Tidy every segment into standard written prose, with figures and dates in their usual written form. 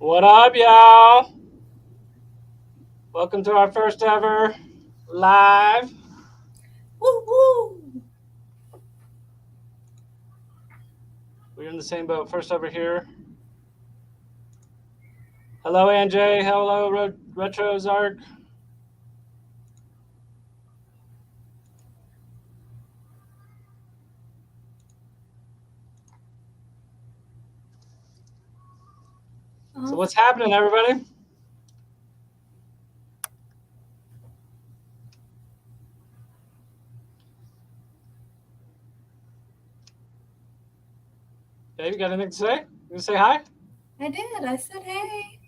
What up, y'all? Welcome to our first ever live. Woo woo! We're in the same boat. First ever here. Hello, Anjay. Hello, Retro Zark. So what's happening, everybody? Dave, you got anything to say? You gonna say hi? I did. I said, hey.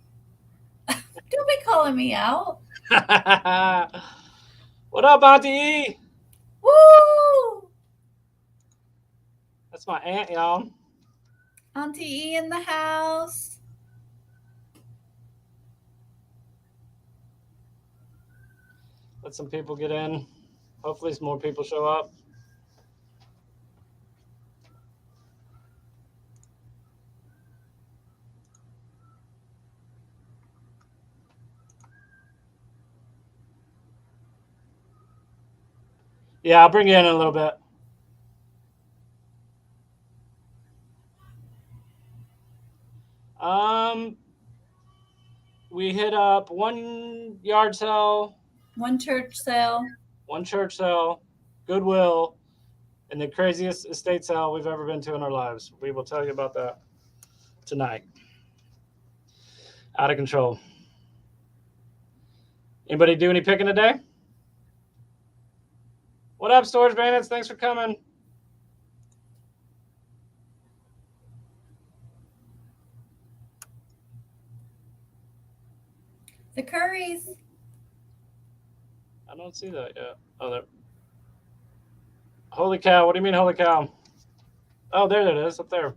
Don't be calling me out. What up, Auntie E? Woo! That's my aunt, y'all. Auntie E in the house. Let some people get in. Hopefully some more people show up. Yeah, I'll bring you in a little bit. We hit up one yard sale, One church sale. one church sale, Goodwill, and the craziest estate sale we've ever been to in our lives. We will tell you about that tonight. Out of control. Anybody do any picking today? What up, Storage Bandits? Thanks for coming. The Curries. I don't see that yet. Oh, there. Holy cow. What do you mean, holy cow? Oh, there it is, up there.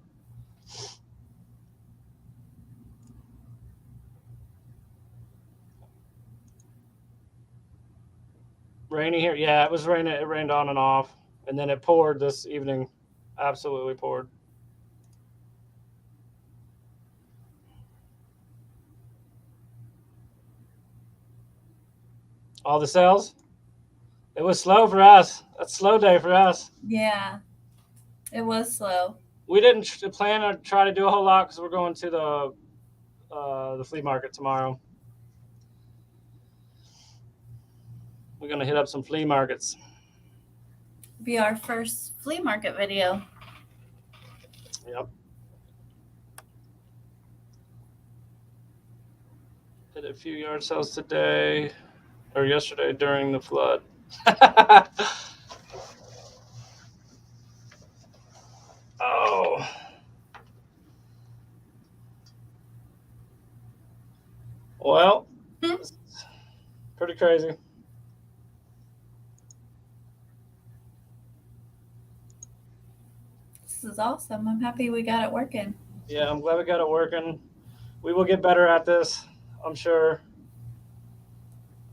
Rainy here. Yeah, it was raining. It rained on and off. And then it poured this evening. Absolutely poured. All the sales? It was slow for us. That's slow day for us. Yeah. It was slow. We didn't plan to try to do a whole lot because we're going to the flea market tomorrow. We're gonna hit up some flea markets. Be our first flea market video. Yep. Did a few yard sales today or yesterday during the flood. Oh. Well, pretty crazy. This is awesome. I'm happy we got it working. Yeah, I'm glad we got it working. We will get better at this, I'm sure.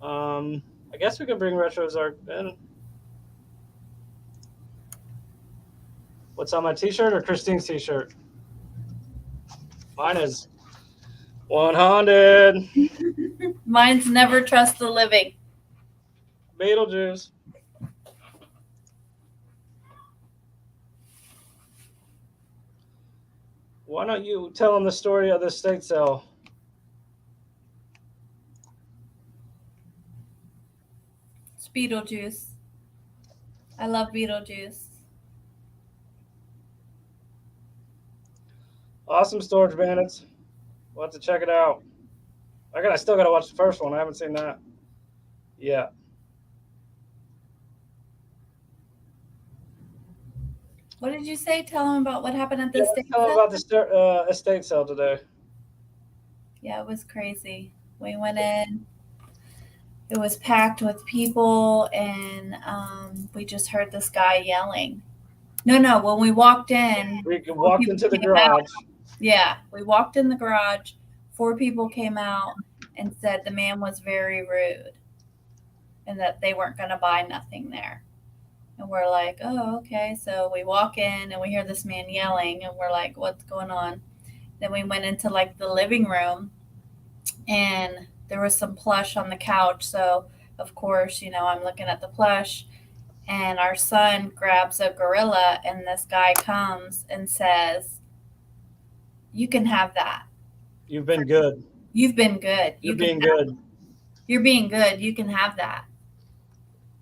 I guess we can bring RetroZark in. What's on my t-shirt or Christine's t-shirt? Mine is 100. Mine's never trust the living. Beetlejuice. Why don't you tell them the story of the estate sale? It's Beetlejuice. I love Beetlejuice. Awesome, Storage Bandits. We'll have to check it out. I still gotta watch the first one. I haven't seen that yet. What did you say? Tell them about what happened at the Yeah, estate tell them sale? about the estate sale today. Yeah, it was crazy. We went in. It was packed with people, and we just heard this guy yelling. No. When we walked in, We walked into the garage. Yeah, we walked in the garage. 4 people came out and said the man was very rude, and that they weren't going to buy nothing there. And we're like, oh, okay. So we walk in and we hear this man yelling, and we're like, what's going on? Then we went into like the living room, and there was some plush on the couch. So of course, I'm looking at the plush, and our son grabs a gorilla, and this guy comes and says, "You can have that. You've been good. You've been good. You're being good. You're being good. You can have that."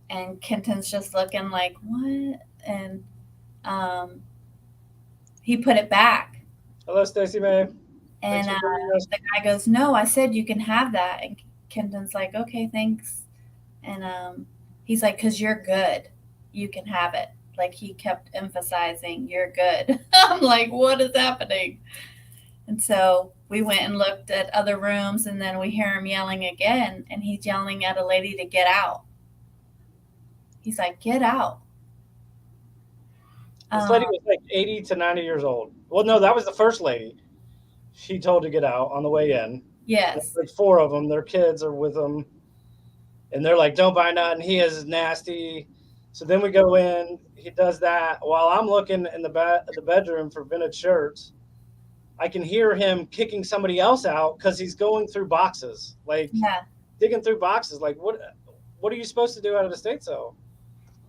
And Kenton's just looking like, "What?" And he put it back. Hello, Stacy May. And the guy goes, "No, I said you can have that." And Kenton's like, "Okay, thanks." And he's like, "'Cause you're good. You can have it." Like he kept emphasizing, "You're good." I'm like, what is happening? And so we went and looked at other rooms, and then we hear him yelling again, and he's yelling at a lady to get out. He's like, "Get out." This lady was like 80 to 90 years old. Well, no, that was the first lady. She told to get out on the way in. Yes. Like 4 of them, their kids are with them. And they're like, "Don't buy nothing. He is nasty." So then we go in. He does that. While I'm looking in the bedroom for vintage shirts, I can hear him kicking somebody else out because he's going through boxes, like digging through boxes. Like, what are you supposed to do out of the state sale?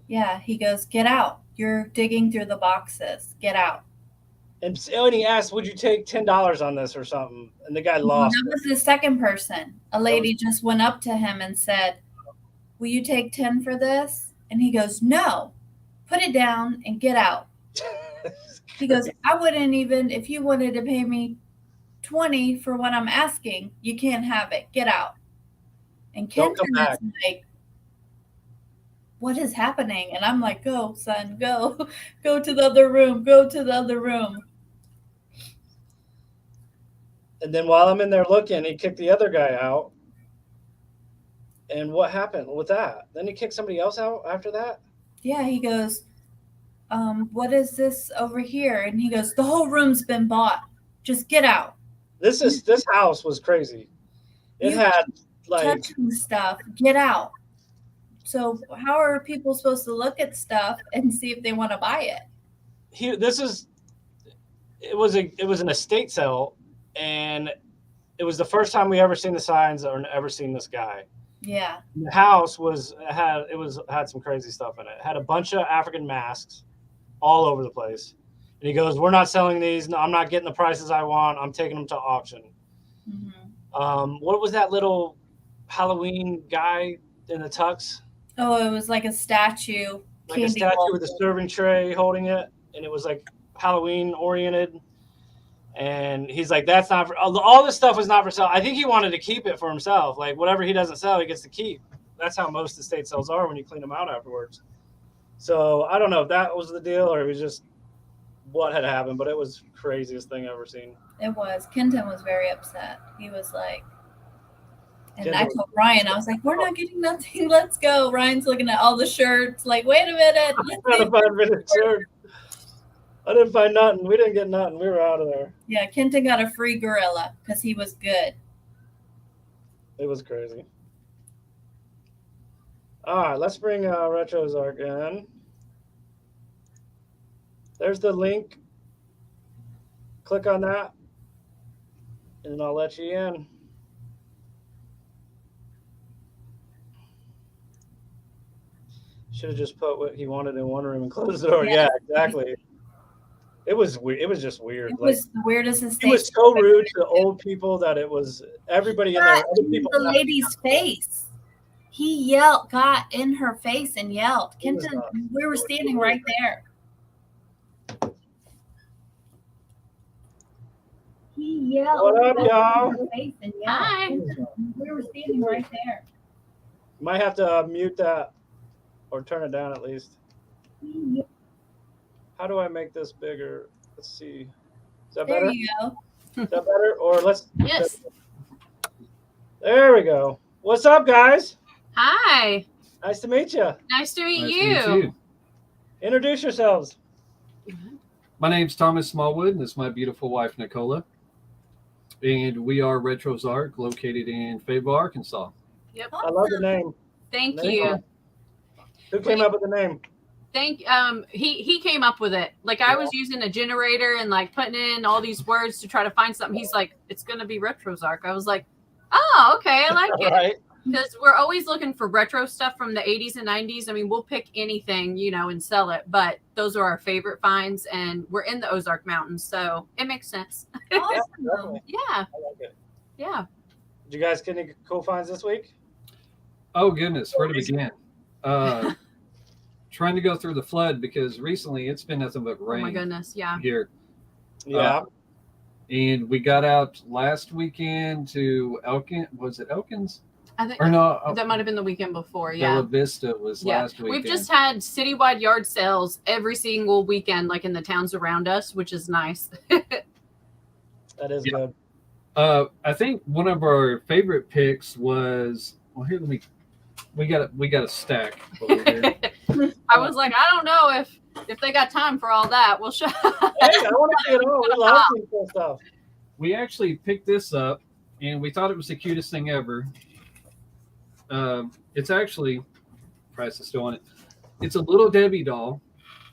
Yeah, he goes, "Get out. You're digging through the boxes. Get out." And he asked, "Would you take $10 on this or something?" And the guy lost. That was the second person. A lady just went up to him and said, "Will you take 10 for this?" And he goes, "No, put it down and get out." He goes, "I wouldn't even, if you wanted to pay me 20 for what I'm asking, you can't have it. Get out." And Kenton is like, "What is happening?" And I'm like, "Go, son, go. Go to the other room. Go to the other room." And then while I'm in there looking, he kicked the other guy out. And what happened with that? Then he kicked somebody else out after that? Yeah, he goes, "What is this over here?" And he goes, "The whole room's been bought. Just get out." This house was crazy. It had like touching stuff. Get out. So how are people supposed to look at stuff and see if they want to buy it? It was an estate sale, and it was the first time we ever seen the signs or ever seen this guy. Yeah. The house had some crazy stuff in it. It had a bunch of African masks all over the place. And he goes, "We're not selling these. No, I'm not getting the prices I want. I'm taking them to auction." Mm-hmm. What was that little Halloween guy in the tux? Oh, it was like a statue. Like a statue with a serving tray holding it. And it was like Halloween oriented. And he's like, "That's not for all this stuff was not for sale." I think he wanted to keep it for himself. Like whatever he doesn't sell, he gets to keep. That's how most estate sales are when you clean them out afterwards. So I don't know if that was the deal or it was just what had happened, but it was the craziest thing I've ever seen. It was. Kenton was very upset. He was like, and I told Ryan, I was like, "We're not getting nothing. Let's go." Ryan's looking at all the shirts, like, "Wait a minute. I'm trying to find vintage shirts. I didn't find nothing. We didn't get nothing. We were out of there. Yeah, Kenton got a free gorilla because he was good. It was crazy. All right, let's bring RetroZark in. There's the link. Click on that, and I'll let you in. Should have just put what he wanted in one room and closed the door. Yeah, exactly. It was weird. It was just weird. It was the weirdest estate. It was so rude to old people that it was everybody in there. Other people. The lady's face. He yelled, got in her face and yelled. Kenton, we were standing right there. He yelled. What up, y'all? In her face and yelled. Hi. We were standing right there. Might have to mute that or turn it down at least. How do I make this bigger? Let's see. Is that better? There you go. Is that better? Or let's. Yes. There we go. What's up, guys? Hi. Nice to meet you. Nice to meet you. Introduce yourselves. My name's Thomas Smallwood, and this is my beautiful wife, Nicola. And we are RetroZark, located in Fayetteville, Arkansas. Yep. I love the name. Thank you. Who came up with the name? He came up with it. Like I was using a generator and like putting in all these words to try to find something. He's like, it's gonna be RetroZark. I was like, oh, okay, I like it. Right. Because we're always looking for retro stuff from the 80s and 90s. I mean, we'll pick anything, and sell it. But those are our favorite finds, and we're in the Ozark Mountains, so it makes sense. Awesome. Yeah. I like it. Yeah. Did you guys get any cool finds this week? Oh goodness, where to begin? Trying to go through the flood because recently it's been nothing but rain. Oh my goodness, yeah. Here. Yeah. And we got out last weekend to Elkins. Was it Elkins? I think Or no, that might have been the weekend before. Yeah. Bella Vista was last weekend. We've just had citywide yard sales every single weekend, like in the towns around us, which is nice. That is good. I think one of our favorite picks was we got a stack over here. I was like, I don't know if they got time for all that. We'll show. Hey, I want to see it all. We love seeing cool stuff. We actually picked this up and we thought it was the cutest thing ever. It's actually, price is still on it. It's a little Debbie doll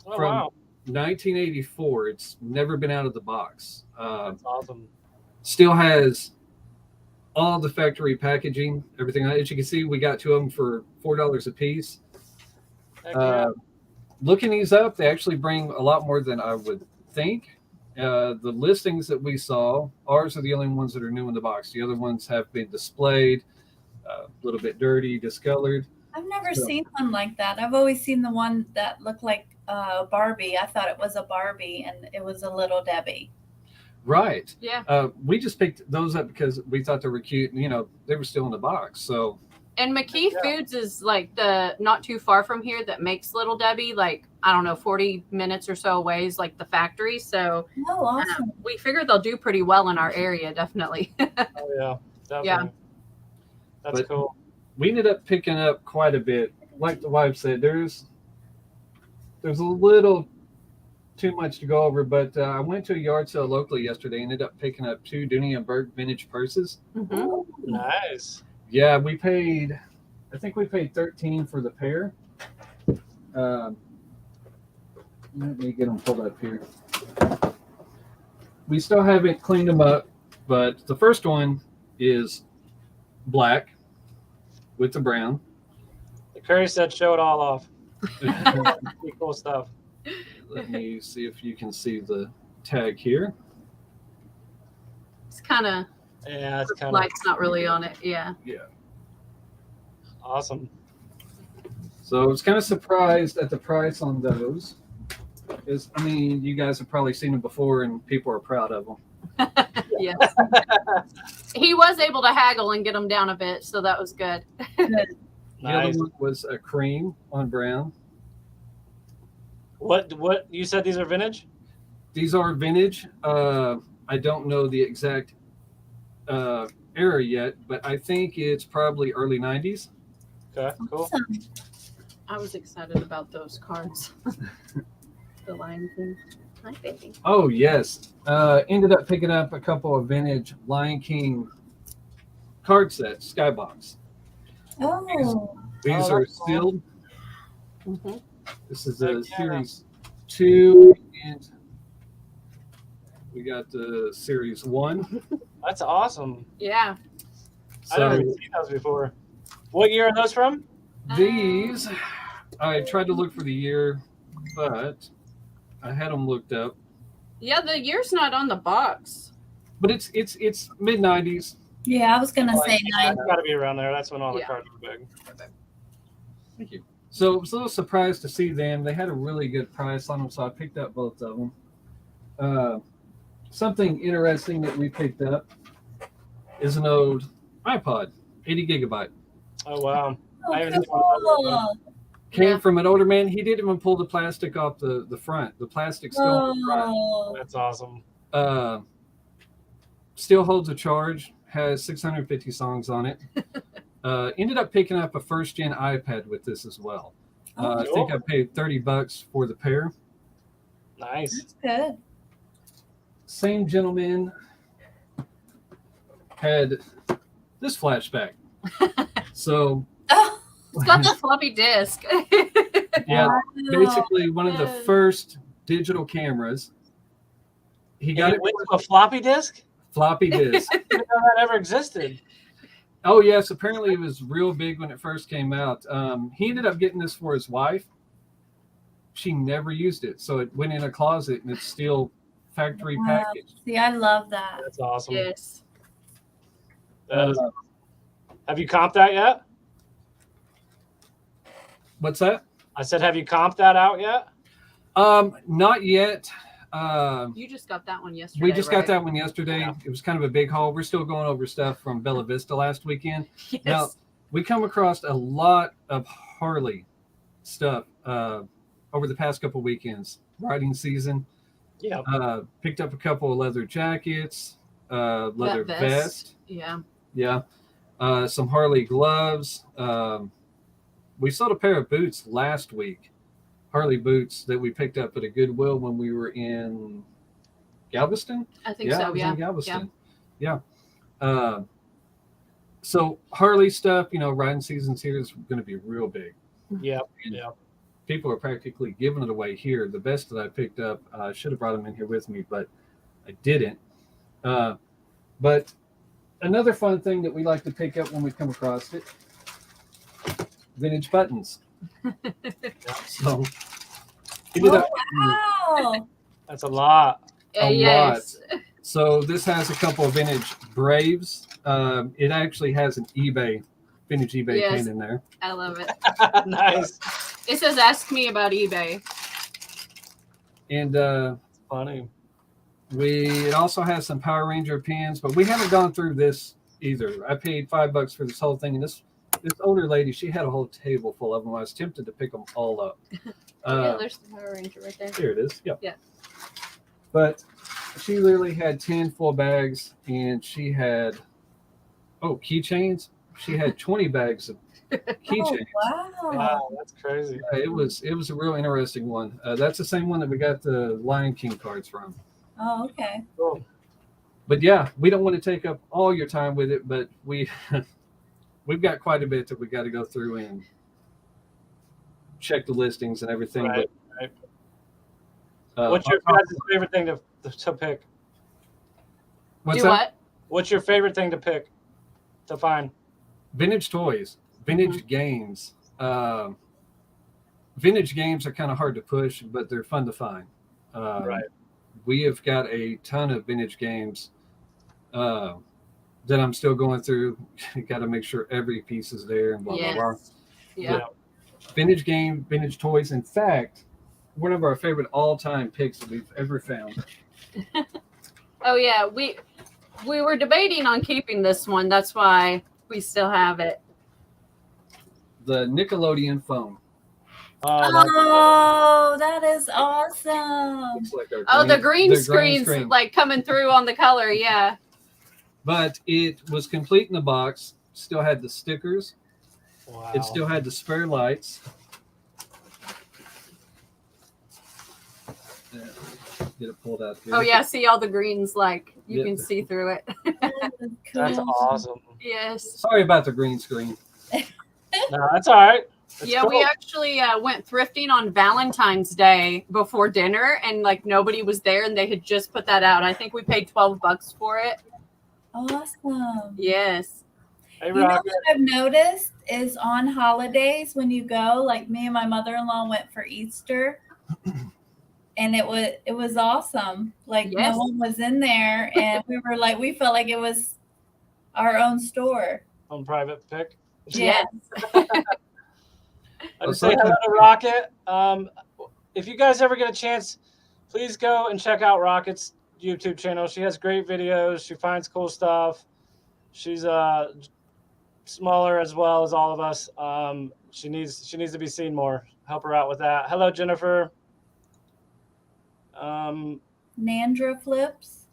from 1984. It's never been out of the box. That's awesome. Still has all the factory packaging, everything. As you can see, we got two of them for $4 a piece. Heck yeah. Looking these up, they actually bring a lot more than I would think. The listings that we saw, ours are the only ones that are new in the box. The other ones have been displayed, a little bit dirty, discolored. I've never seen one like that. I've always seen the one that looked like Barbie. I thought it was a Barbie and it was a little Debbie. Right. Yeah. We just picked those up because we thought they were cute. And, they were still in the box. So. And McKee Foods is like the not too far from here that makes Little Debbie, like, I don't know, 40 minutes or so away is like the factory. So awesome. We figure they'll do pretty well in our area, definitely. Oh, yeah. Definitely. Yeah. That's cool. We ended up picking up quite a bit. Like the wife said, there's a little too much to go over, but I went to a yard sale locally yesterday, ended up picking up 2 Dooney and Burke vintage purses. Mm-hmm. Nice. Yeah, I think we paid $13 for the pair. Let me get them pulled up here. We still haven't cleaned them up, but the first one is black with the brown. The Curry said show it all off. Pretty cool stuff. Let me see if you can see the tag here. It's kind of, Yeah, it's kind of light's not really on it. Yeah. Yeah. awesome. So I was kind of surprised at the price on those. You guys have probably seen them before and people are proud of them. Yes. He was able to haggle and get them down a bit, so that was good. The Nice. other one was a cream on brown. What you said these are vintage? These are vintage. I don't know the exact era yet, but I think it's probably early 90s. Okay, cool. Awesome. I was excited about those cards. The Lion King. Hi, baby. Oh, yes. Ended up picking up a couple of vintage Lion King card sets, Skybox. Oh, These Oh, are that's cool. sealed. Mm-hmm. This is Heck a yeah. series 2, and we got the series 1. That's awesome. Yeah. I never So even seen those before. What year are those from? these, I tried to look for the year, but I had them looked up. Yeah, the year's not on the box. But it's mid 90s. yeah. I was gonna say That's 9. got to be around there. That's when all the Yeah. cards were big. Thank you. So I was a little surprised to see them. They had a really good price on them, so I picked up both of them. Something interesting that we picked up is an old iPod, 80 gigabyte. Oh wow. Oh, I haven't seen one of those. cool. Came Yeah. from an older man. He didn't even pull the plastic off the front. The plastic's still on the front. Oh, That's awesome. Still holds a charge, has 650 songs on it. Ended up picking up a first gen iPad with this as well. I cool. think I paid $30 for the pair. Nice. that's good. Same gentleman had this flashback. So Oh, It's got the floppy disk. Yeah, Wow. basically one of the Yes. first digital cameras. He got And it it went to a floppy disk? floppy disk. I didn't know that ever existed. Oh yes, apparently it was real big when it first came out. He ended up getting this for his wife. She never used it, so it went in a closet and it's still factory Wow. packaged. See, I love that. That's awesome. Yes. That is. Have you comped that yet? What's that? I said, have you comped that out yet? Not yet. You just got that one yesterday. We just right? got that one yesterday. Yeah. It was kind of a big haul. We're still going over stuff from Bella Vista last weekend. Yes. Now, we come across a lot of Harley stuff over the past couple weekends, riding season. Yeah. Picked up a couple of leather jackets, leather That vest. Yeah. Yeah. Some Harley gloves. We sold a pair of boots last week. Harley boots that we picked up at a Goodwill when we were in Galveston. I think Yeah, so. it was Yeah. in Galveston. Yeah. So Harley stuff, riding seasons here is going to be real big. Yeah. And Yeah. people are practically giving it away here. The best that I picked up, I should have brought them in here with me, but I didn't. But another fun thing that we like to pick up when we come across it, vintage buttons. So ended up Wow. That's a lot. Yes. So this has a couple of vintage Braves. It actually has an vintage eBay Yes. pin in there. I love it. Nice. It says, "Ask me about eBay." And Funny. it also has some Power Ranger pins, but we haven't gone through this either. I paid $5 for this whole thing, and this older lady, she had a whole table full of them. I was tempted to pick them all up. Yeah, there's the Power Ranger right there. Here it is. Yep. Yeah. But she literally had 10 full bags, and she had keychains. She had 20 bags of keychains. Oh, wow. Wow, that's crazy. It was a real interesting one. That's the same one that we got the Lion King cards from. Oh, okay. Cool. But yeah, we don't want to take up all your time with it, but we've got quite a bit that we got to go through and check the listings and everything. Right, but, right. What's your guys' favorite thing to pick? What's Do that? what? What's your favorite thing to pick, to find? Vintage toys, vintage games. Vintage games are kind of hard to push, but they're fun to find. Right. We have got a ton of vintage games that I'm still going through. Got to make sure every piece is there and blah, Yes. blah, blah. Yeah. Vintage game, vintage toys. In fact, one of our favorite all-time picks that we've ever found. Oh yeah, we were debating on keeping this one. That's why we still have it. The Nickelodeon phone. Oh, that is awesome. Looks like our Oh, the green screen. screen's like coming through on the color. Yeah. But it was complete in the box. Still had the stickers. Wow. It still had the spare lights. Get it pulled out here. Oh yeah, see all the greens, like you Yeah. can see through it. That is That's cool. awesome. Yes. Sorry about the green screen. No, that's all right. That's Yeah, cool. we actually went thrifting on Valentine's Day before dinner, and like nobody was there, and they had just put that out. I think we paid $12 for it. Awesome. Yes. Hey, You know Rocket. what I've noticed is on holidays when you go, like me and my mother-in-law went for Easter, and it was awesome. Like Yes. no one was in there, and we felt like it was our own store. On private pick. Yeah. I just say hello to Rocket. If you guys ever get a chance, please go and check out Rocket's YouTube channel. She has great videos. She finds cool stuff. She's smaller as well as all of us. She needs to be seen more. Help her out with that. Hello, Jennifer. Nandra flippers.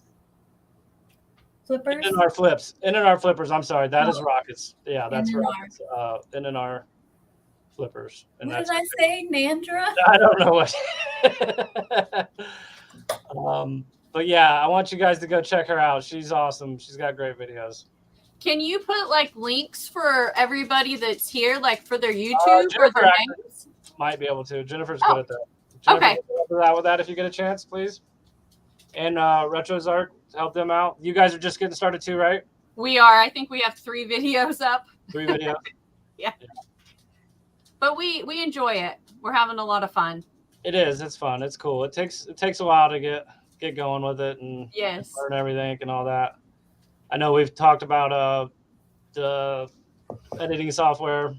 In-and-our flippers. I'm sorry. That is Rockets. Yeah, that's In-and-our. Rockets. In-and-our flippers. And What that's did I say, Nandra? I don't know what. But yeah, I want you guys to go check her out. She's awesome. She's got great videos. Can you put like links for everybody that's here, like for their YouTube or Jennifer their actually names? might be able to. Jennifer's Oh, good at that. Jennifer, okay. help her out with that if you get a chance, please. And RetroZark, help them out. You guys are just getting started too, right? We are. I think we have 3 videos up. 3 videos. Yeah. But we enjoy it. We're having a lot of fun. It is. It's fun. It's cool. It takes a while to get going with it and Yes. learn everything and all that. I know we've talked about the editing software.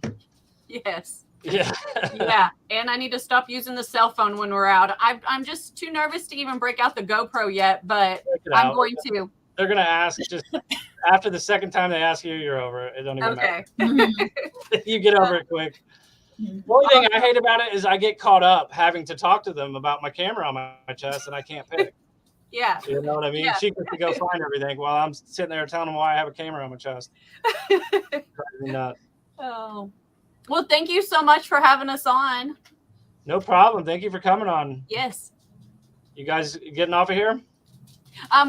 Yes. Yeah. Yeah. And I need to stop using the cell phone when we're out. I'm just too nervous to even break out the GoPro yet, but I'm going to. They're gonna ask just after the second time they ask you, you're over it. It don't even Okay. matter. You get over it quick. The only thing I hate about it is I get caught up having to talk to them about my camera on my chest and I can't pick. Yeah. You know what I mean? Yeah. She gets to go find everything while I'm sitting there telling them why I have a camera on my chest. Oh. Well, thank you so much for having us on. No problem. Thank you for coming on. Yes. You guys getting off of here?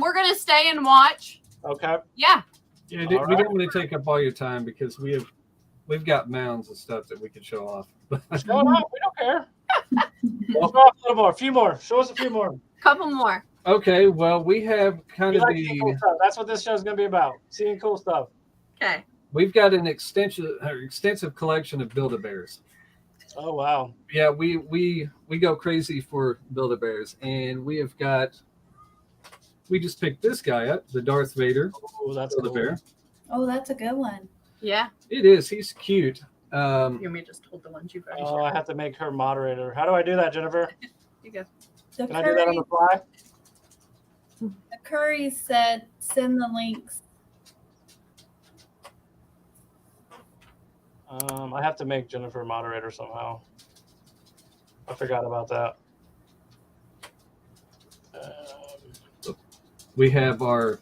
We're gonna stay and watch. Okay. Yeah. Yeah, we don't want to take up all your time because we've got mounds of stuff that we could show off. Show it off. We don't care. Show off a little more. A few more. Show us a few more. Couple more. Okay, well, we have kind of Cool stuff. That's what this show's going to be about. Seeing cool stuff. Okay. We've got an extensive collection of Build-A-Bears. Oh, wow. Yeah, we go crazy for Build-A-Bears, and we just picked this guy up, the Darth Vader. Oh, that's Build-A-Bear. Oh, that's a good one. Yeah. It is. He's cute. You want me to just hold the ones you've already Oh, I have to make her moderator. How do I do that, Jennifer? You go. Can I do that on the fly? The Curry said send the links. I have to make Jennifer a moderator somehow. I forgot about that. We have our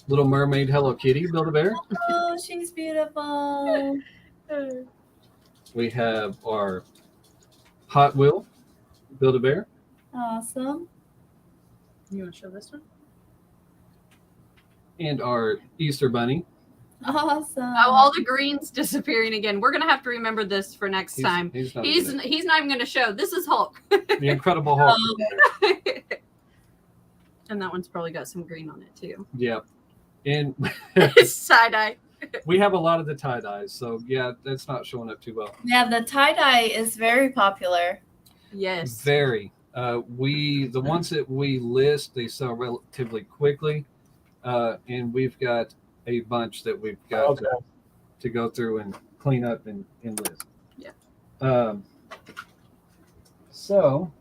Little Mermaid Hello Kitty Build-A-Bear. Oh, she's beautiful. We have our Hot Wheel Build-A-Bear. Awesome. You want to show this one? And our Easter Bunny. Awesome. Oh, all the green's disappearing again. We're gonna have to remember this for next time. He's not He's not even gonna show. This is Hulk. the Incredible Hulk. And that one's probably got some green on it too. Yep. And Side eye. we have a lot of the tie-dyes, so yeah, that's not showing up too well. Yeah, the tie-dye is very popular. Yes. Very. The ones that we list, they sell relatively quickly, and we've got a bunch that we've got to go through and clean up and list. Yeah. So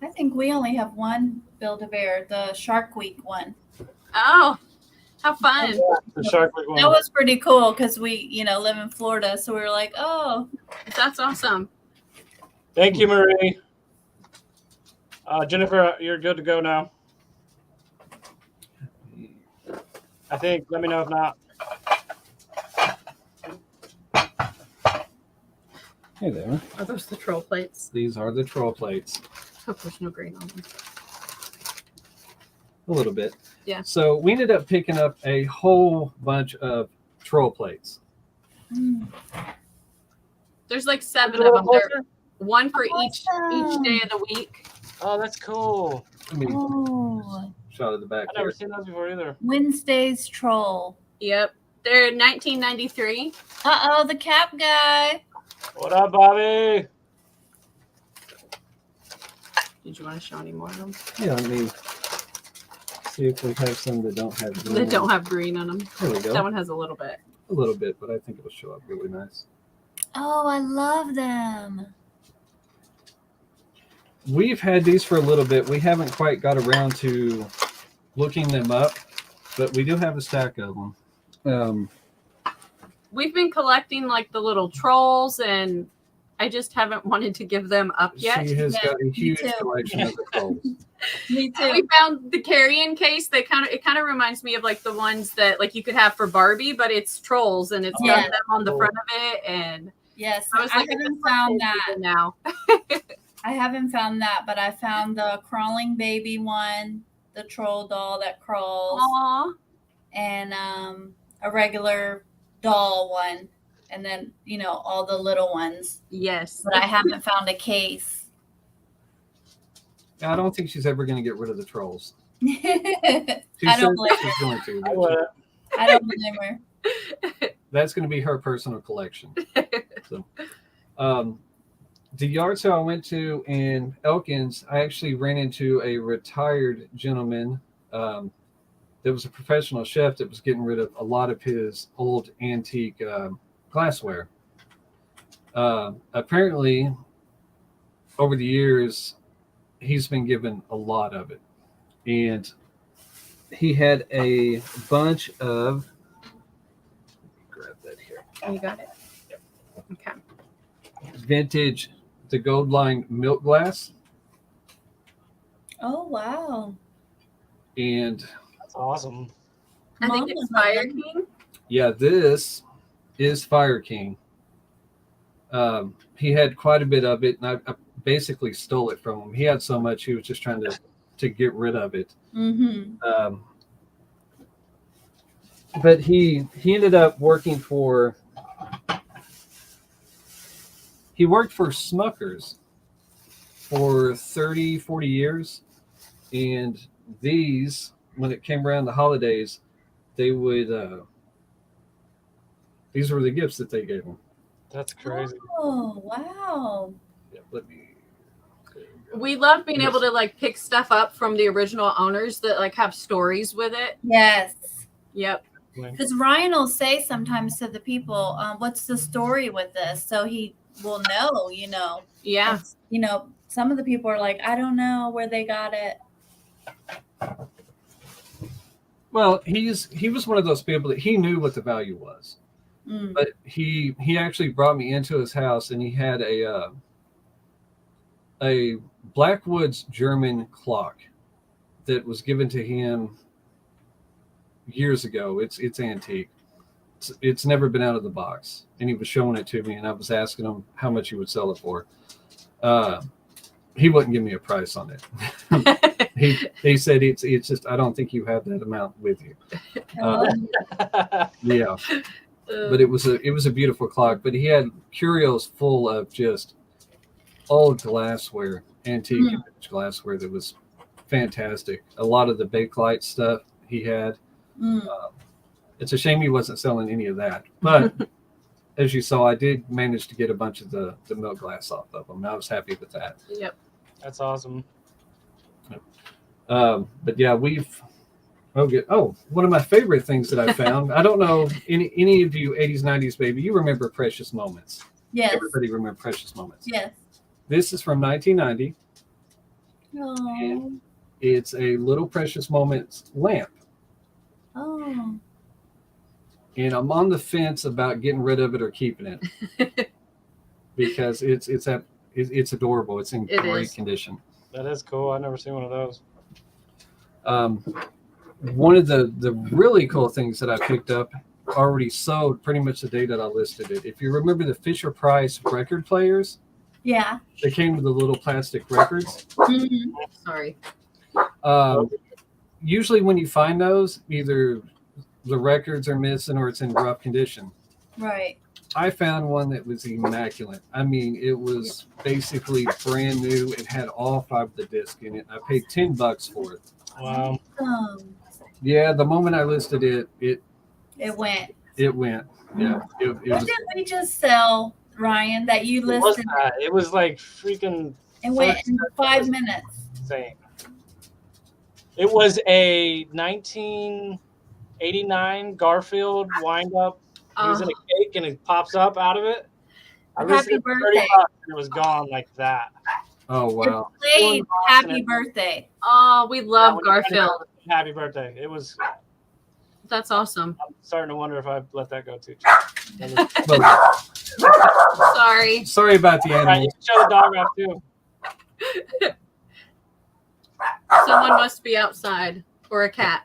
I think we only have one Build-A-Bear, the Shark Week one. Oh, how fun. The Shark Week one. That was pretty cool because we, live in Florida, so we were like, oh. That's awesome. Thank you, Marie. Jennifer, you're good to go now. I think. Let me know if not. hey there. Are those the troll plates? These are the troll plates. Hope there's no green on them. A little bit. Yeah. So we ended up picking up a whole bunch of troll plates. There's like 7 of them. They're one for each day of the week. Oh, that's cool. Let me Oh. shot of the back I've never here. seen those before either. Wednesday's Troll. Yep. They're 1993. Uh-oh, the cap guy. What up, Bobby? Did you want to show any more of them? Yeah, let me see if we have some that don't have green. They don't have green on them. There we go. That one has a little bit. A little bit, but I think it'll show up really nice. Oh, I love them. We've had these for a little bit. We haven't quite got around to looking them up, but we do have a stack of them. We've been collecting like the little trolls, and I just haven't wanted to give them up yet. She has got a huge too. collection of the trolls. Me too. We found the carrying case. It kind of reminds me of like the ones that like you could have for Barbie, but it's trolls and it's got them on the front of it. And Yes, I was I like, haven't found that. now. I haven't found that, but I found the crawling baby one, the troll doll that crawls, Aww. and a regular doll one, and then all the little ones. Yes. But I haven't found a case. I don't think she's ever going to get rid of the trolls. I She don't says blame she's her. going to. I but would. I don't blame her. that's going to be her personal collection. So, the yard sale I went to in Elkins, I actually ran into a retired gentleman that was a professional chef that was getting rid of a lot of his old antique glassware. Apparently, over the years, he's been given a lot of it. And he had a bunch of, grab that here, You got it. Okay. vintage, the gold line milk glass. Oh wow. And That's awesome. I think it's Fire King. yeah, this is Fire King. He had quite a bit of it, and I basically stole it from him. He had so much, he was just trying to get rid of it. Mm-hmm. But he ended up working for Smuckers for 30, 40 years. And these, when it came around the holidays, they would, these were the gifts that they gave him. That's crazy. Oh wow. Yeah, let me. We love being able to like pick stuff up from the original owners that like have stories with it. Yes. Yep. Because Ryan will say sometimes to the people, what's the story with this? So he will know, Yeah. And, some of the people are like, I don't know where they got it. Well, he was one of those people that he knew what the value was. Mm. But he actually brought me into his house, and he had a Blackwoods German clock that was given to him years ago. It's antique. It's never been out of the box, and he was showing it to me, and I was asking him how much he would sell it for. He wouldn't give me a price on it. he said it's just, I don't think you have that amount with you. Yeah. But it was a beautiful clock. But he had curios full of just old glassware, antique vintage glassware that was fantastic. A lot of the Bakelite stuff he had. It's a shame he wasn't selling any of that. But as you saw, I did manage to get a bunch of the milk glass off of them. I was happy with that. Yep. That's awesome. But yeah, one of my favorite things that I found. I don't know any of you 80s, 90s baby, you remember Precious Moments. Yes. Everybody remember Precious Moments. Yes. This is from 1990. Oh. It's a little Precious Moments lamp. Oh. And I'm on the fence about getting rid of it or keeping it. Because it's adorable. It's in great condition. That is cool. I've never seen one of those. One of the really cool things that I picked up already sold pretty much the day that I listed it. If you remember the Fisher Price record players, Yeah. they came with the little plastic records. Mm-hmm. Sorry. Usually when you find those, either the records are missing or it's in rough condition. Right. I found one that was immaculate. I mean, it was basically brand new. It had all 5 of the discs in it. I paid $10 for it. Wow. Yeah, the moment I listed it went. It went. Yeah. What did we just sell, Ryan, that you What was listed? that? It was like freaking It went in 5 minutes. insane. It was a 1989 Garfield wind-up. He was in a cake and it pops up out of it. I listed it for $30 and it was gone like that. Oh wow! It played Happy Birthday. Oh, we love Garfield. Happy birthday! It was. That's awesome. I'm starting to wonder if I let that go too. Sorry. Sorry about the All right, animal. you can show the dog off too. Someone must be outside or a cat.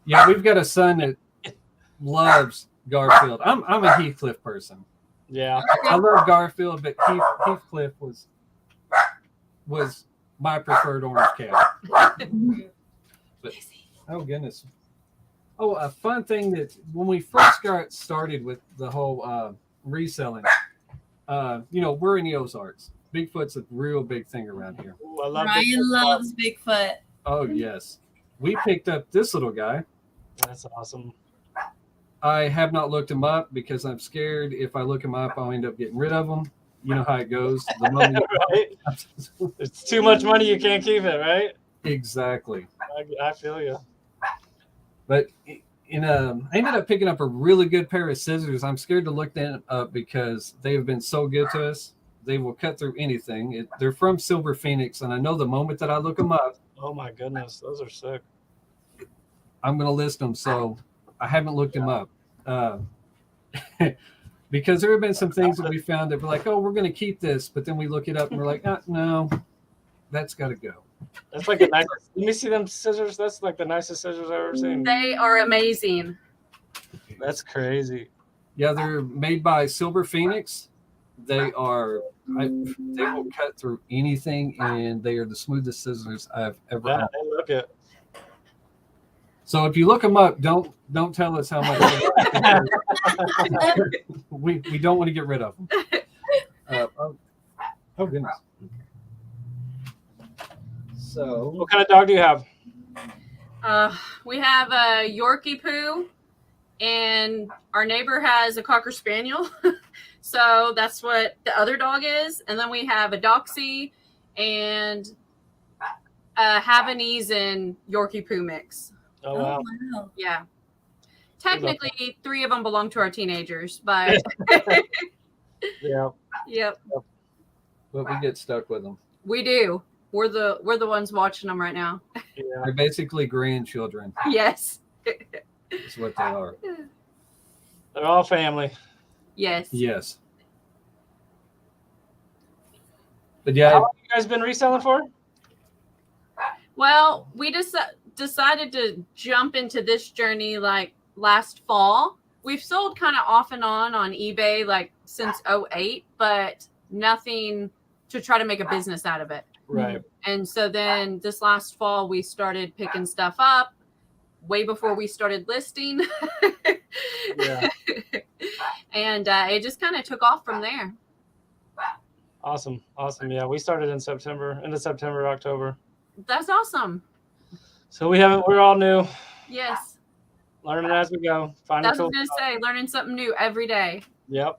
Yeah, we've got a son that loves Garfield. I'm a Heathcliff person. Yeah. I love Garfield, but Heathcliff was my preferred orange cat. But oh goodness, Oh, a fun thing that when we first got started with the whole reselling, we're in the Ozarks. Bigfoot's a real big thing around here. Ooh, I love Ryan Bigfoot. loves Bigfoot. Oh, yes. We picked up this little guy. That's awesome. I have not looked him up because I'm scared if I look him up, I'll end up getting rid of him. You know how it goes. The moment Right? It's too much money, you can't keep it, right? Exactly. I feel you. But I ended up picking up a really good pair of scissors. I'm scared to look them up because they have been so good to us. They will cut through anything. They're from Silver Phoenix, and I know the moment that I look them up, Oh my goodness, those are sick. I'm going to list them. So I haven't looked them up. Because there have been some things that we found that were like, oh, we're going to keep this. But then we look it up and we're like, no, that's got to go. That's like the nicest. Let me see them scissors. That's like the nicest scissors I've ever seen. They are amazing. That's crazy. Yeah, they're made by Silver Phoenix. They will cut through anything, and they are the smoothest scissors I've ever Yeah, had. they look it. So if you look them up, don't tell us how much. we don't want to get rid of them. Oh goodness. So What kind of dog do you have? We have a Yorkie Poo, and our neighbor has a Cocker Spaniel. So that's what the other dog is. And then we have a Doxy and a Havanese and Yorkie Poo mix. Oh wow. Wow. Yeah. Technically, 3 of them belong to our teenagers, but Yeah. yep, but we get stuck with them. we do. We're the ones watching them right now. Yeah. They're basically grandchildren. Yes. Is what they are. They're all family. Yes. Yes. But How yeah, long have you guys been reselling for? Well, we just decided to jump into this journey like last fall. We've sold kind of off and on eBay like since 2008, but nothing to try to make a business out of it. Right. And so then this last fall, we started picking stuff up way before we started listing. Yeah. And it just kind of took off from there. Awesome. Yeah, we started in September, October. That's awesome. So we're all new, Yes. learning as we go. Finding That's what I cool was going to say, learning something new every day. Yep.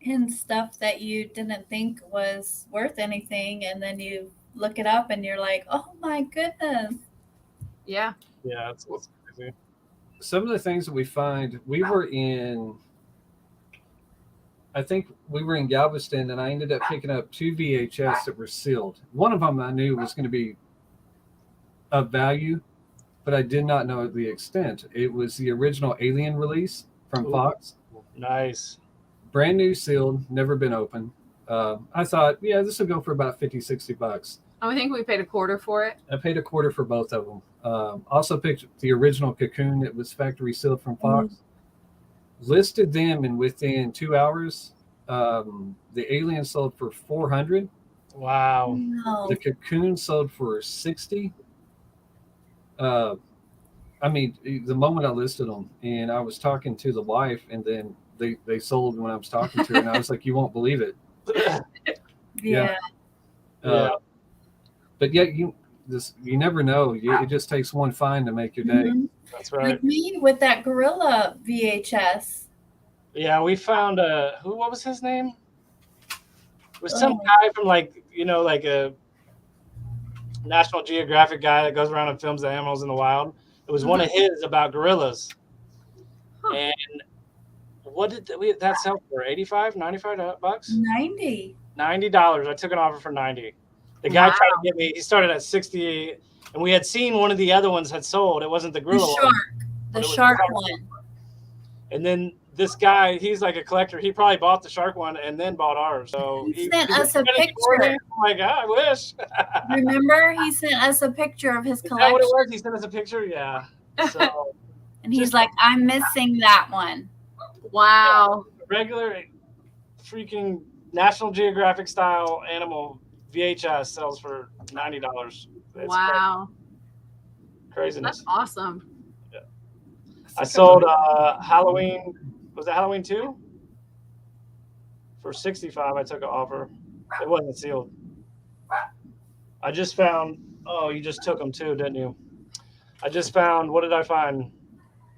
And stuff that you didn't think was worth anything, and then you look it up and you're like, oh my goodness. Yeah. Yeah, it's crazy. some of the things that we find, I think we were in Galveston, and I ended up picking up 2 VHS that were sealed. One of them I knew was going to be of value, but I did not know the extent. It was the original Alien release from Ooh. Fox. Nice. Brand new, sealed, never been opened. I thought, yeah, this will go for about $50-$60. I think we paid $25 for it. I paid $25 for both of them. Also picked the original Cocoon that was factory sealed from Fox. Listed them, and within 2 hours, the Alien sold for $400. Wow. No. The Cocoon sold for $60. I mean, the moment I listed them, and I was talking to the wife, and then they sold when I was talking to her, and I was like, "You won't believe it." Yeah. Yeah. But yet, you never know. It just takes one find to make your day. Mhm. That's right. Like me with that gorilla VHS. Yeah, we found what was his name? It was some guy from like a National Geographic guy that goes around and films the animals in the wild. It was one of his about gorillas. Huh. And what did that sell for? $85, $95? 90. $90. I took an offer for $90. The guy tried to get me. He started at $60, and we had seen one of the other ones had sold. It wasn't the The gorilla shark. one. The it was shark the one. And then this guy, he's like a collector. He probably bought the shark one and then bought ours. So He sent us a "Ready for picture. me?" I'm like, I wish. Remember, he sent us a picture of his Is that what collection, it was? He sent us a picture? Yeah. So and he's like, "I'm missing that one." Wow. regular freaking National Geographic style animal VHS sells for $90. It's Wow. craziness. That's awesome. I sold Halloween. Was it Halloween 2? For $65, I took an offer. It wasn't sealed. I just found. Oh, you just took them too, didn't you? I just found. What did I find?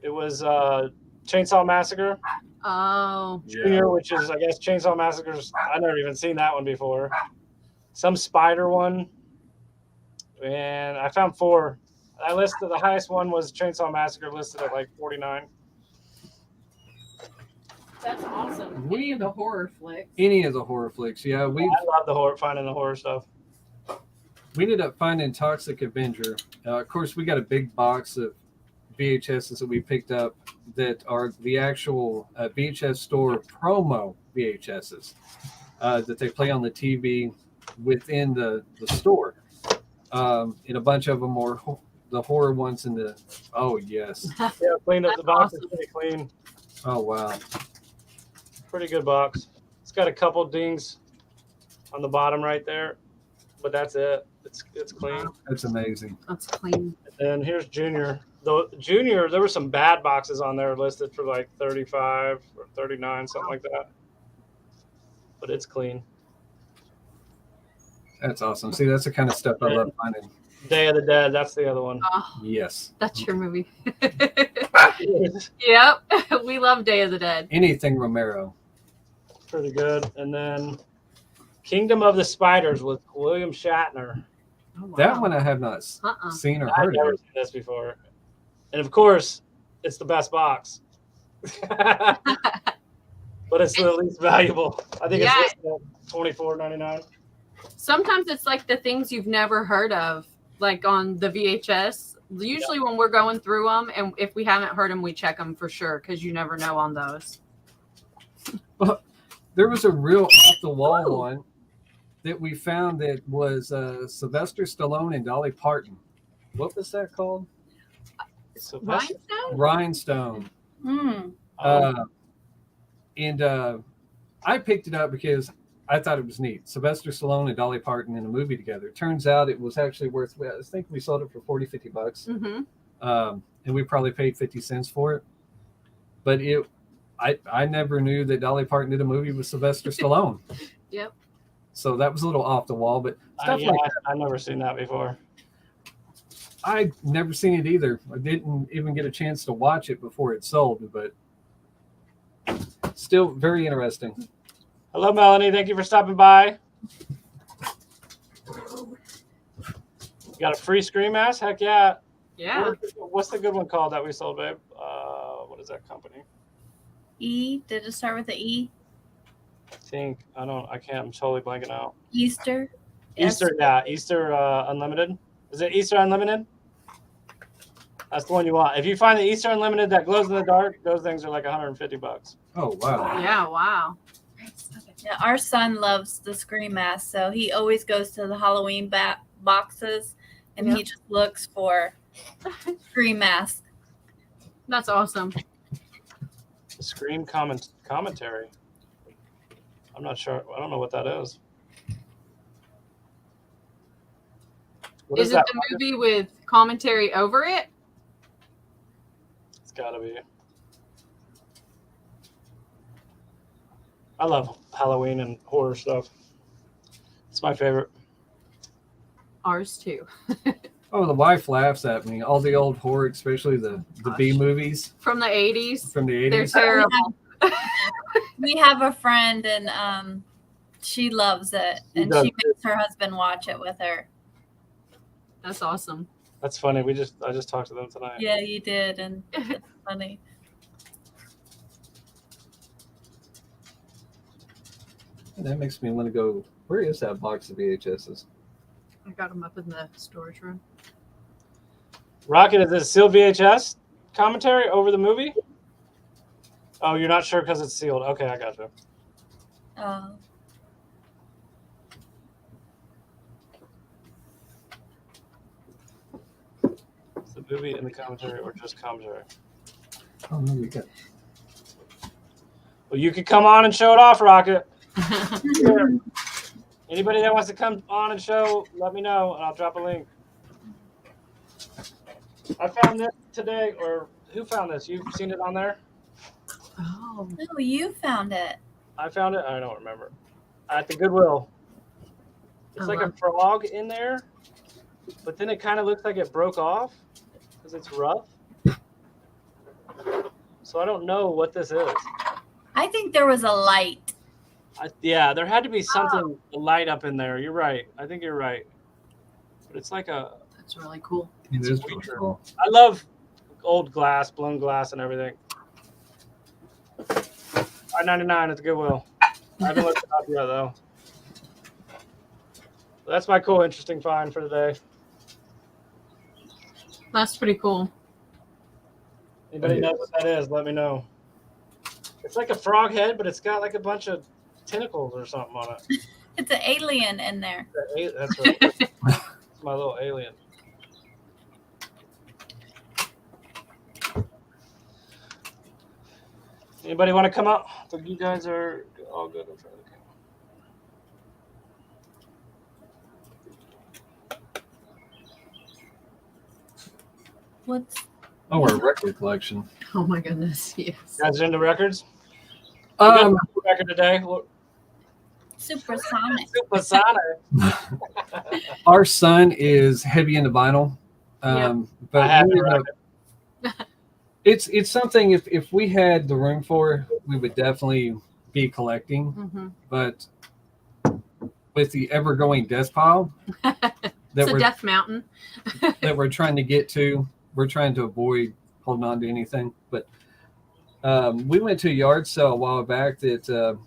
It was Chainsaw Massacre Oh, Junior, which is, I guess, Chainsaw Massacre's. I've never even seen that one before. Some spider one, and I found 4. I listed the highest one was Chainsaw Massacre, listed at like 49. that's awesome. Any of the horror flicks. Any of the horror flicks, yeah. I love the horror, finding the horror stuff. We ended up finding Toxic Avenger. Of course, we got a big box of VHSs that we picked up that are the actual VHS store promo VHSs that they play on the TV within the store. And a bunch of them are the horror ones in the. Oh, yes. Yeah, cleaned up. That's The box awesome. is pretty clean. Oh, wow. Pretty good box. It's got a couple dings on the bottom right there, but that's it. It's clean. That's amazing. That's clean. And here's Junior. The Junior, there were some bad boxes on there listed for like 35 or 39, something like that. But it's clean. That's awesome. See, that's the kind of stuff I love finding. Day of the Dead, that's the other one. Oh, Yes. that's your movie. Yep. We love Day of the Dead. Anything Romero. Pretty good. And then Kingdom of the Spiders with William Shatner. Oh, wow. That one I have not seen or I've heard never of. seen this before. And of course, it's the best box. But it's the least valuable. I think Yeah. it's listed at $24.99. Sometimes it's like the things you've never heard of, like on the VHS. Usually when we're going through them, and if we haven't heard them, we check them for sure because you never know on those. There was a real off-the-wall one that we found that was Sylvester Stallone and Dolly Parton. What was that called? Rhinestone? Rhinestone. Hmm. And I picked it up because I thought it was neat. Sylvester Stallone and Dolly Parton in a movie together. Turns out it was actually worth, I think we sold it for $40, $50. Mm-hmm. And we probably paid 50 cents for it. But I never knew that Dolly Parton did a movie with Sylvester Stallone. Yep. So that was a little off the wall, but stuff like that. I've never seen that before. I've never seen it either. I didn't even get a chance to watch it before it sold, but still very interesting. Hello, Melanie. Thank you for stopping by. You got a free Scream Mask? Heck yeah. Yeah. What's the good one called that we sold, babe? What is that company? E. Did it start with the E? I can't. I'm totally blanking out. Easter. Easter, yeah. Easter Unlimited. Is it Easter Unlimited? That's the one you want. If you find the Easter Unlimited that glows in the dark, those things are like $150. Oh, wow. Yeah. Wow. Yeah, our son loves the Scream Mask, so he always goes to the Halloween boxes, and he just looks for Scream Mask. That's awesome. The Scream commentary. I'm not sure. I don't know what that is. What Is it that? the movie with commentary over it? It's got to be. I love Halloween and horror stuff. It's my favorite. Ours too. Oh, the wife laughs at me. All the old horror, especially the B movies From the 80s. from the They're 80s. terrible. We have a friend, and she loves it, and she makes her husband watch it with her. That's awesome. That's funny. I just talked to them tonight. Yeah, you did, and it's funny. And that makes me want to go, where is that box of VHSs? I got them up in the storage room. Rocket, is this sealed VHS commentary over the movie? Oh, you're not sure because it's sealed. Okay, I got you. Oh. It's the movie and the commentary, or just commentary? Oh, no, we got. Well, you could come on and show it off, Rocket. Sure. Anybody that wants to come on and show, let me know, and I'll drop a link. I found this today, or Who found this? You've seen it on there? Oh. Oh, you found it. I found it. I don't remember. At the Goodwill. It's like a frog in there, but then it kind of looks like it broke off because it's rough. So I don't know what this is. I think there was a light. Yeah, there had to be something light up in there. You're right. I think you're right. But it's like a. That's really cool. It is pretty cool. I love old glass, blown glass, and everything. $5.99 at the Goodwill. I haven't looked it up yet though. That's my cool, interesting find for today. That's pretty cool. Anybody knows what that is? Let me know. It's like a frog head, but it's got like a bunch of tentacles or something on it. It's an alien in there. That's right. It's my little alien. Anybody want to come up? I think you guys are all good in front of the camera. What's Oh, our record collection. Oh my goodness, yes. You guys are into records? You got a record today? supersonic? Supersonic. Our son is heavy into vinyl, but I have we it ended up- it's something if we had the room for, we would definitely be collecting. Mm-hmm. But with the ever-growing death pile It's a death mountain. that we're trying to get to, we're trying to avoid holding on to anything. But we went to a yard sale a while back that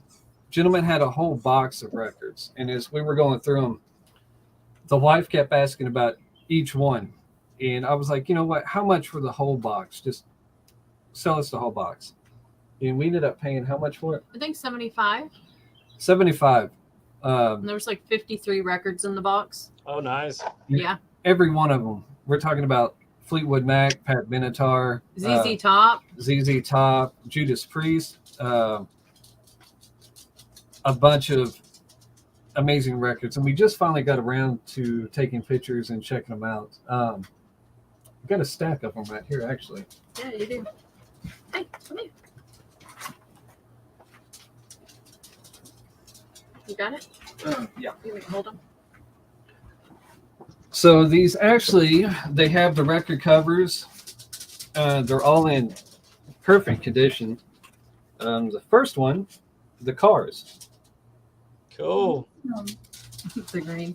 gentleman had a whole box of records, and as we were going through them, the wife kept asking about each one, and I was like, you know what, how much for the whole box? Just sell us the whole box. And we ended up paying how much for it? I think 75. $75. And there was like 53 records in the box. Oh, nice. Yeah. Every one of them. We're talking about Fleetwood Mac, Pat Benatar, ZZ Top. ZZ Top, Judas Priest, a bunch of amazing records. And we just finally got around to taking pictures and checking them out. I've got a stack of them right here, actually. Yeah, you do. Hey, come here. You got it? Yeah. You can hold them. So these actually, they have the record covers. They're all in perfect condition. The first one, the Cars. Cool. The green.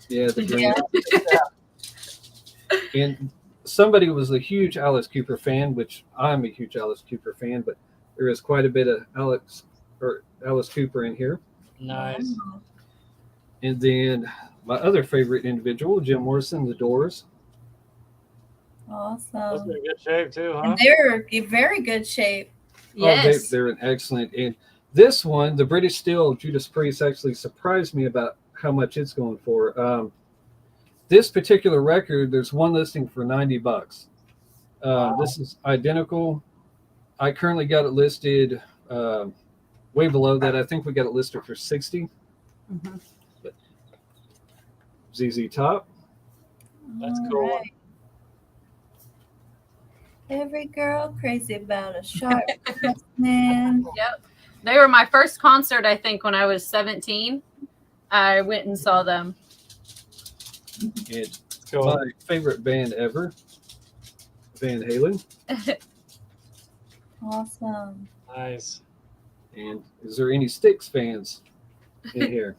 Yeah, the green. And somebody was a huge Alice Cooper fan, which I'm a huge Alice Cooper fan, but there is quite a bit of Alice Cooper in here. Nice. And then my other favorite individual, Jim Morrison, The Doors. That's Awesome. in good shape too, huh? And they're in very good shape. Yes. Oh, they're an excellent. And this one, the British Steel Judas Priest, actually surprised me about how much it's going for. This particular record, there's one listing for $90. Wow. This is identical. I currently got it listed way below that. I think we got it listed for $60. Mm-hmm. ZZ Top. That's All cool. right. Every girl crazy about a shark man. Yep. They were my first concert, I think, when I was 17. I went and saw them. And Cool. my favorite band ever, Van Halen. Awesome. Nice. And is there any Styx fans in here?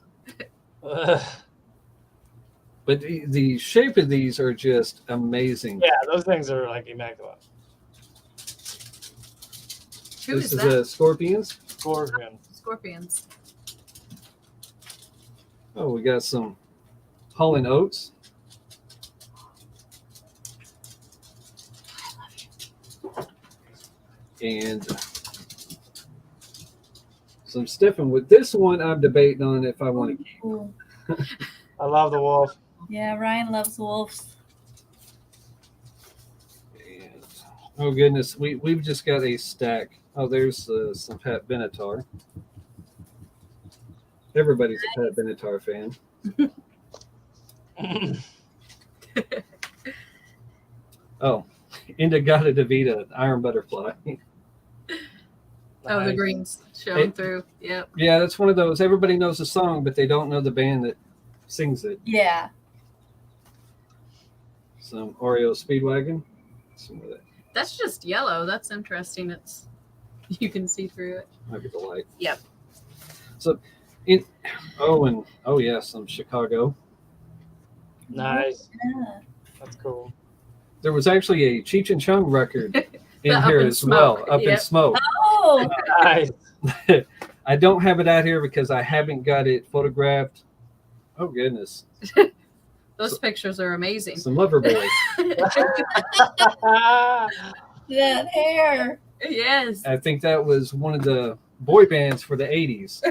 But the shape of these are just amazing. Yeah, those things are like immaculate. Who This is is that? Scorpions. Scorpion. Scorpions. Oh, we got some Hall & Oates. And some Stephen. With this one, I'm debating on if I want to keep. Cool. I love the wolf. Yeah, Ryan loves wolves. And, oh goodness, we've just got a stack. Oh, there's some Pat Benatar. Everybody's a Pat Benatar fan. Oh, Indigata Davida, Iron Butterfly. Oh, the Nice. green's showing through. Yep. Yeah, that's one of those. Everybody knows the song, but they don't know the band that sings it. Yeah. Some Oreo Speedwagon. Some of that. That's just yellow. That's interesting. It's you can see through it. Might be the light. Yep. So, some Chicago. Nice. Yeah. That's cool. There was actually a Cheech and Chong record in Up here in as well, Smoke. Up in Yep. Smoke. Oh, Nice. I don't have it out here because I haven't got it photographed. Oh goodness, Those pictures are amazing. some lover boy. that hair. Yes. I think that was one of the boy bands for the '80s.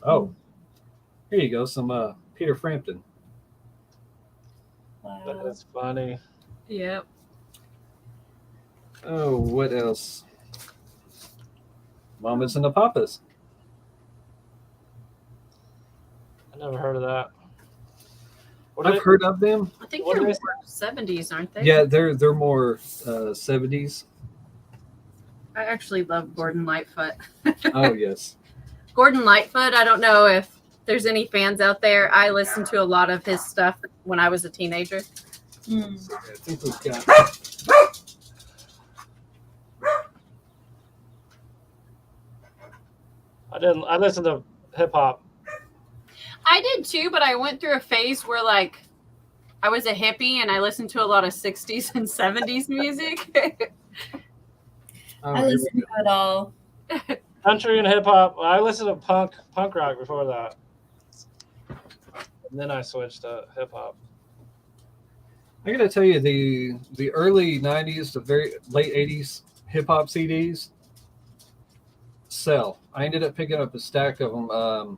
Oh, here you go, some Peter Frampton. Wow. That's funny. Yep. Oh, what else? Mamas and the Papas. I never heard of that. What I've heard of them. I think What they're do more they 70s, aren't they? Yeah, they're more '70s. I actually love Gordon Lightfoot. Oh yes. Gordon Lightfoot, I don't know if there's any fans out there. I listened to a lot of his stuff when I was a teenager. Mm. I think we've got. I listened to hip hop. I did too, but I went through a phase where like I was a hippie and I listened to a lot of 60s and 70s music. Oh, I here we listen go. to it all. Country and hip hop. I listened to punk rock before that. And then I switched to hip hop. I gotta tell you, the early '90s, the very late '80s hip hop CDs sell. I ended up picking up a stack of them.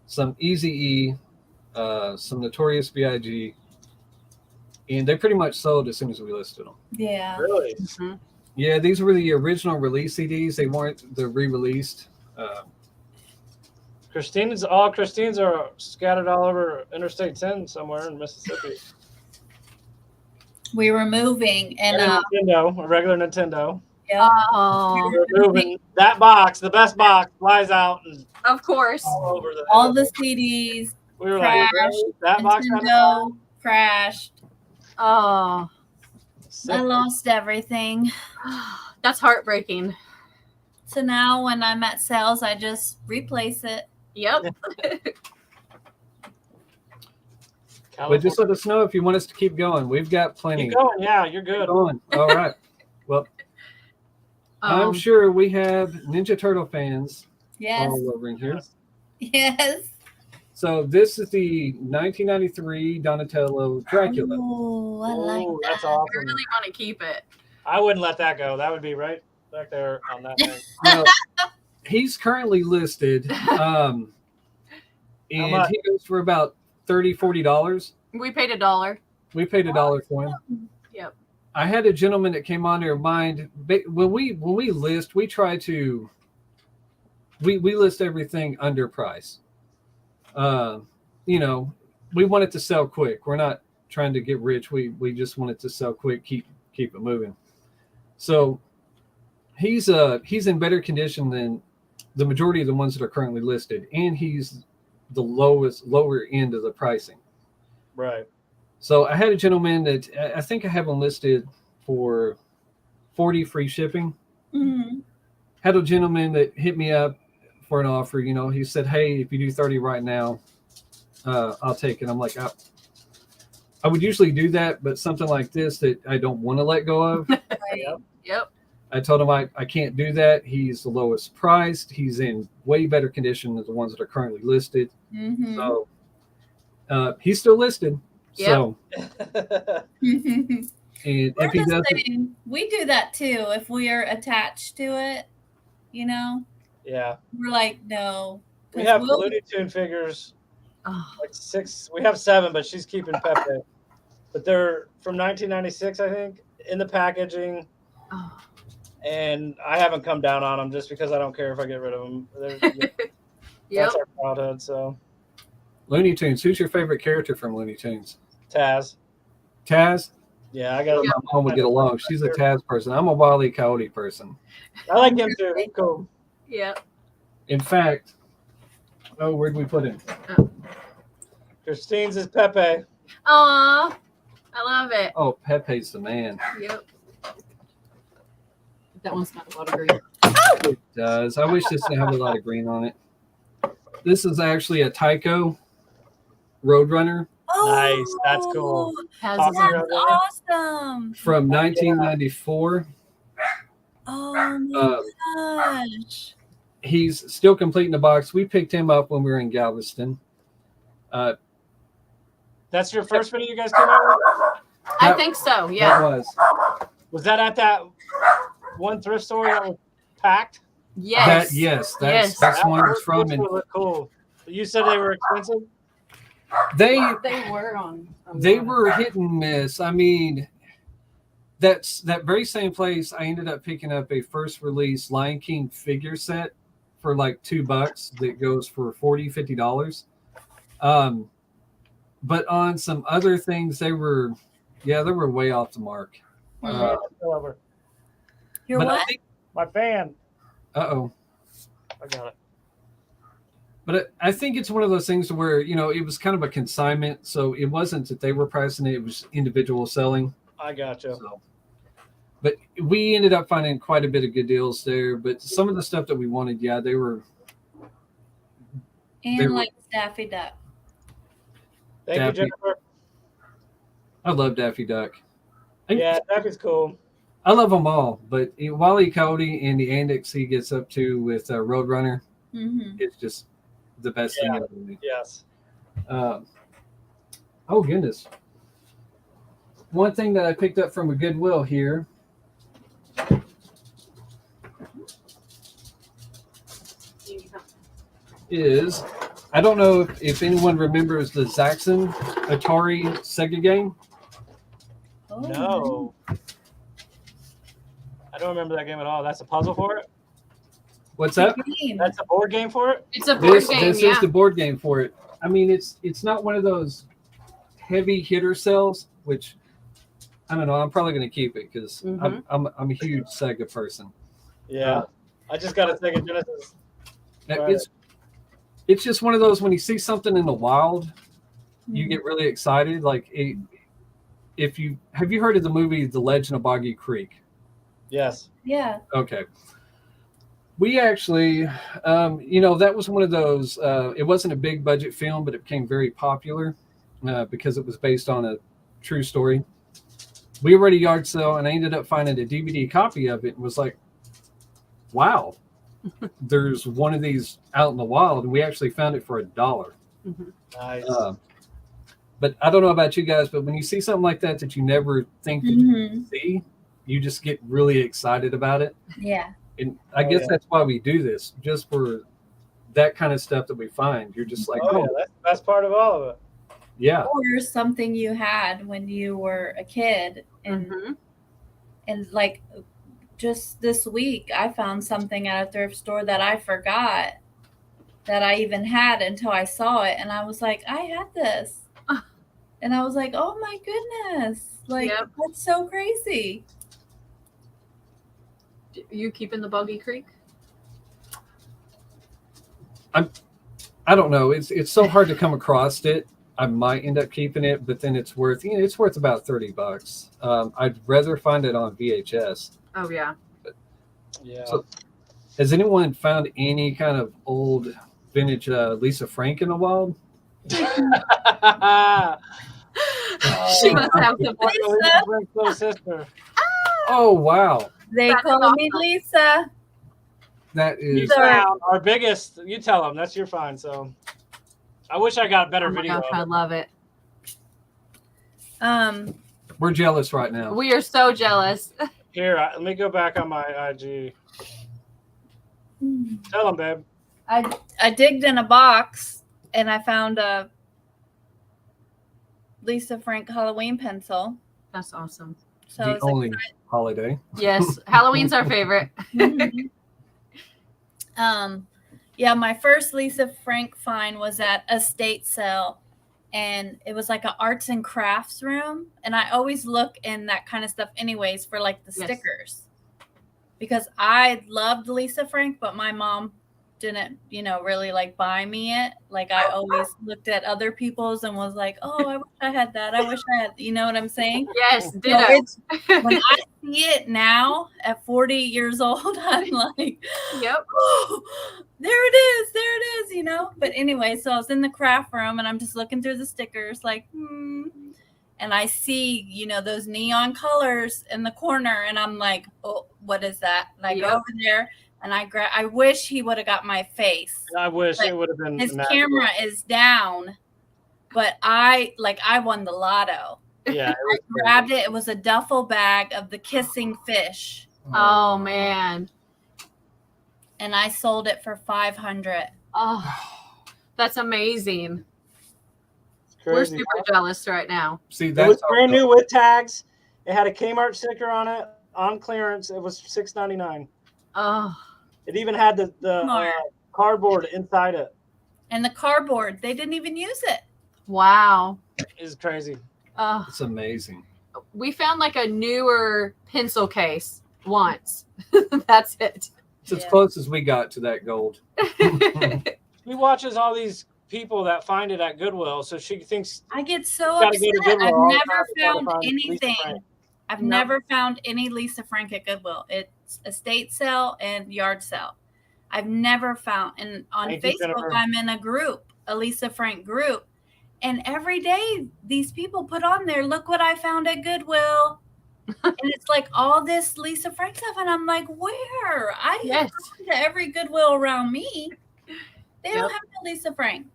Some Eazy-E, some Notorious B.I.G., and they pretty much sold as soon as we listed them. Yeah. Really? Mhm. Yeah, these were the original release CDs. They weren't the re-released. Christine's are scattered all over Interstate 10 somewhere in Mississippi. We were moving and And a Nintendo, a regular Nintendo. yeah, Oh, We're moving. That box, the best box, flies out and of course. all over the. all the CDs We were like, crashed. really? That box got Nintendo crashed. Oh, I lost everything. that's heartbreaking. So now when I'm at sales, I just replace it. Yep. But just let us know if you want us to keep going. We've got plenty. Keep going. Yeah, you're good. Going. All right. Well, I'm sure we have Ninja Turtle fans Yes. all over in here. Yes. So this is the 1993 Donatello Dracula. Oh, I like Ooh, that. that's I awesome. really want to keep it. I wouldn't let that go. That would be right back there on that thing. Now, he's currently listed, and much? he goes for about $30-$40. We paid $1. We paid $1 for him. Yep. I had a gentleman that came on their mind. When we list, we try to we list everything under price. You know, we want it to sell quick. We're not trying to get rich. We just want it to sell quick, keep it moving. So he's in better condition than the majority of the ones that are currently listed, and he's the lower end of the pricing. Right. So I had a gentleman that I think I have him listed for $40 free shipping. Mm-hmm. Had a gentleman that hit me up for an offer. You know, he said, "Hey, if you do 30 right now, I'll take it." I'm like, I would usually do that, but something like this that I don't want to let go of. Yep. Yep. I told him I can't do that. He's the lowest priced. He's in way better condition than the ones that are currently listed. Mm-hmm. So he's still listed. Yep. So Mm-hmm. and We're if he the doesn't, same. We do that too. If we are attached to it, you know, Yeah. we're like, no. We 'Cause have we'll- Looney Tune figures, Oh, like 6. We have 7, but she's keeping Pepe. But they're from 1996, I think, in the packaging. oh. And I haven't come down on them just because I don't care if I get rid of them. Yep. That's our childhood. So Looney Tunes. Who's your favorite character from Looney Tunes? Taz. Taz. Yeah, I got. My mom would get along. She's a Taz person. I'm a Wile E. Coyote person. I like him too. He's cool. Yep. In fact, where'd we put him? Christine's is Pepe. Aw, I love it. Oh, Pepe's the man. Yep. That one's got a lot of green. It does. I wish this didn't have a lot of green on it. This is actually a Tyco Roadrunner Nice. That's cool. Has Awesome. his That's awesome. from 1994. Oh my gosh. He's still complete in the box. We picked him up when we were in Galveston. That's your first video you guys came out with? I think so. Yeah. That was. Was that at that one thrift store that was packed? Yes. Yes, Yes. that's one it's Those from. boots And look cool. You said they were expensive? they They were on. they were hit and miss. I mean, that's that very same place. I ended up picking up a first release Lion King figure set for like $2 that goes for $40-$50. But on some other things, they were way off the mark. Over. You're But what? I think, My fan. I got it. But I think it's one of those things where, it was kind of a consignment. So it wasn't that they were pricing it. It was individual selling. I got you. So, but we ended up finding quite a bit of good deals there. But some of the stuff that we wanted, they were. And they were- like Daffy Duck. Thank Daffy. you, Jennifer. I love Daffy Duck. Yeah, Daffy's cool. I love them all. But Wile E. Coyote and the antics he gets up to with Roadrunner, Mm-hmm. it's just the best thing ever to me. Yes. Oh, goodness. One thing that I picked up from a Goodwill here is, I don't know if anyone remembers the Zaxxon Atari Sega game. Oh, No. I don't remember that game at all. That's a puzzle for it? What's that? Game. That's a board game for it? It's a board This game. is Yeah. the board game for it. I mean, it's not one of those heavy hitter cells, which I don't know. I'm probably going to keep it because Mhm. I'm a huge Sega person. Yeah. I just got a Sega Genesis. Right. It's just one of those when you see something in the wild, you Mhm. get really excited. Like have you heard of the movie The Legend of Boggy Creek? Yes. Yeah. Okay. We actually, that was one of those. It wasn't a big budget film, but it became very popular because it was based on a true story. We were at a yard sale, and I ended up finding a DVD copy of it, and was like, "Wow, there's one of these out in the wild." And we actually found it for $1. Nice. But I don't know about you guys, but when you see something like that you never think that Mm-hmm. you see, you just get really excited about it. Yeah. And I Oh, guess yeah. that's why we do this, just for that kind of stuff that we find. You're just like, oh, yeah, that's the best part of all of it. yeah. Or something you had when you were a kid, and Mhm. and like just this week I found something at a thrift store that I forgot that I even had until I saw it, and I was like, I had this. And I was like, oh my goodness. Like, Yep. that's so crazy. You keeping the Boggy Creek? I don't know. It's so hard to come across it. I might end up keeping it, but then it's worth about $30. I'd rather find it on VHS. Oh yeah. Yeah. So, has anyone found any kind of old vintage Lisa Frank in the wild? She must have some. Little sister. Oh wow, They That's call me awesome. Lisa. that You is. found our biggest. You tell them that's your find. So, I wish I got a better Oh my video. gosh, of I it. love it. We're jealous right now. We are so jealous. Here, let me go back on my IG. Tell them, babe. I digged in a box and I found a Lisa Frank Halloween pencil. That's awesome. So The it's only holiday. Yes, Halloween's our favorite. yeah, my first Lisa Frank find was at a estate sale, and it was like an arts and crafts room. And I always look in that kind of stuff anyways for like the Yes. stickers, because I loved Lisa Frank, but my mom didn't, really like buy me it. Like I always looked at other people's and was like, oh, I wish I had that. I wish I had, you know what I'm saying? Yes, So ditto. it's, when I see it now at 40 years old, I'm like, Yep. oh, there it is, But anyway, so I was in the craft room and I'm just looking through the stickers like, and I see, those neon colors in the corner, and I'm like, oh, what is that? And I go over there and I wish he would have got my face. I wish it would have been. His magical. camera is down, but I won the lotto. Yeah, I grabbed it. It was a duffel bag of the kissing fish. Oh man. And I sold it for $500. Oh, that's amazing. Crazy. We're super jealous right now. See, It that's was brand new with tags. It had a Kmart sticker on it on clearance. It was $6.99. Oh, It even had the cardboard inside it. And the cardboard, they didn't even use it. wow. It's crazy. It's amazing. We found like a newer pencil case once. That's it. It's as close as we got to that gold. She watches all these people that find it at Goodwill, so she thinks I get so gotta upset. go to Goodwill I've all the never time to try to found find Lisa anything. Frank. I've No. never found any Lisa Frank at Goodwill. It's estate sale and yard sale. I've never found. And on Thank you, Facebook, Jennifer. I'm in a group, a Lisa Frank group. And every day, these people put on there, look what I found at Goodwill. And it's like all this Lisa Frank stuff. And I'm like, where? I have Yes. gone to every Goodwill around me. They Yep. don't have no Lisa Frank.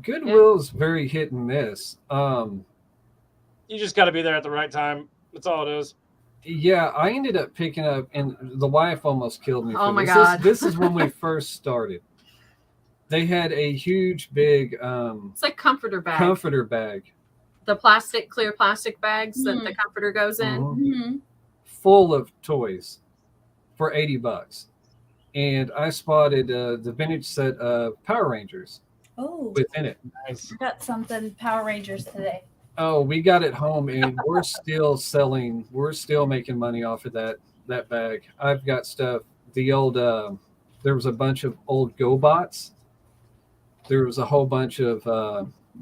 Goodwill's very hit and miss. You just got to be there at the right time. That's all it is. Yeah, I ended up picking up, and the wife almost killed me. Oh my this. God. This is when we first started. They had a huge, big It's like comforter bag. comforter bag The clear plastic bags that the comforter goes in. Mm-hmm. full of toys for $80. And I spotted the vintage set of Power Rangers Oh, within it. Nice. I got something Power Rangers today. Oh, we got it home, and we're still selling. We're still making money off of that bag. I've got stuff. The old there was a bunch of old GoBots. There was a whole bunch of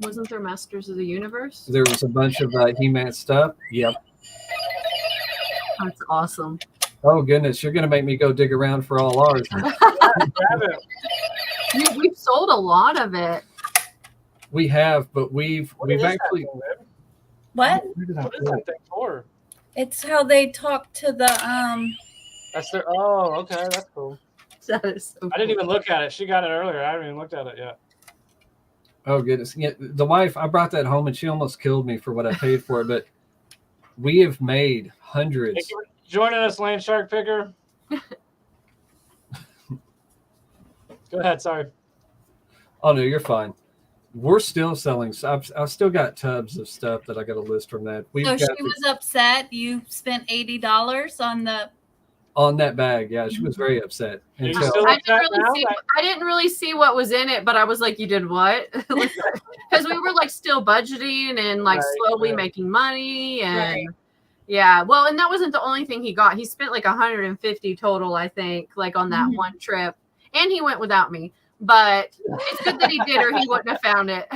Wasn't there Masters of the Universe? there was a bunch of He-Man stuff. Yep. That's awesome. Oh goodness, you're gonna make me go dig around for all ours. Grab it. We've sold a lot of it. We have, but we've What is that actually. thing, babe? What? Where did I What is put that it? thing for? It's how they talk to the That's their. Oh, okay, that's cool. That is so I didn't cool. even look at it. She got it earlier. I haven't even looked at it yet. Oh goodness! Yeah, the wife. I brought that home, and she almost killed me for what I paid for it. But we have made hundreds. Thank you for joining us, Land Shark Picker. Go ahead. Sorry. Oh no, you're fine. We're still selling. I've still got tubs of stuff that I got a list from that. We've So got she was upset you spent $80 on the on that bag. Yeah, she was very upset. Are you Until still I upset now? didn't really see what was in it, but I was like, you did what? Because we were like still budgeting and like Right, slowly right. making money. And Right. yeah, well, and that wasn't the only thing he got. He spent like 150 total, I think, like on that Mhm. one trip. And he went without me. But it's good that he did, or he wouldn't have found it.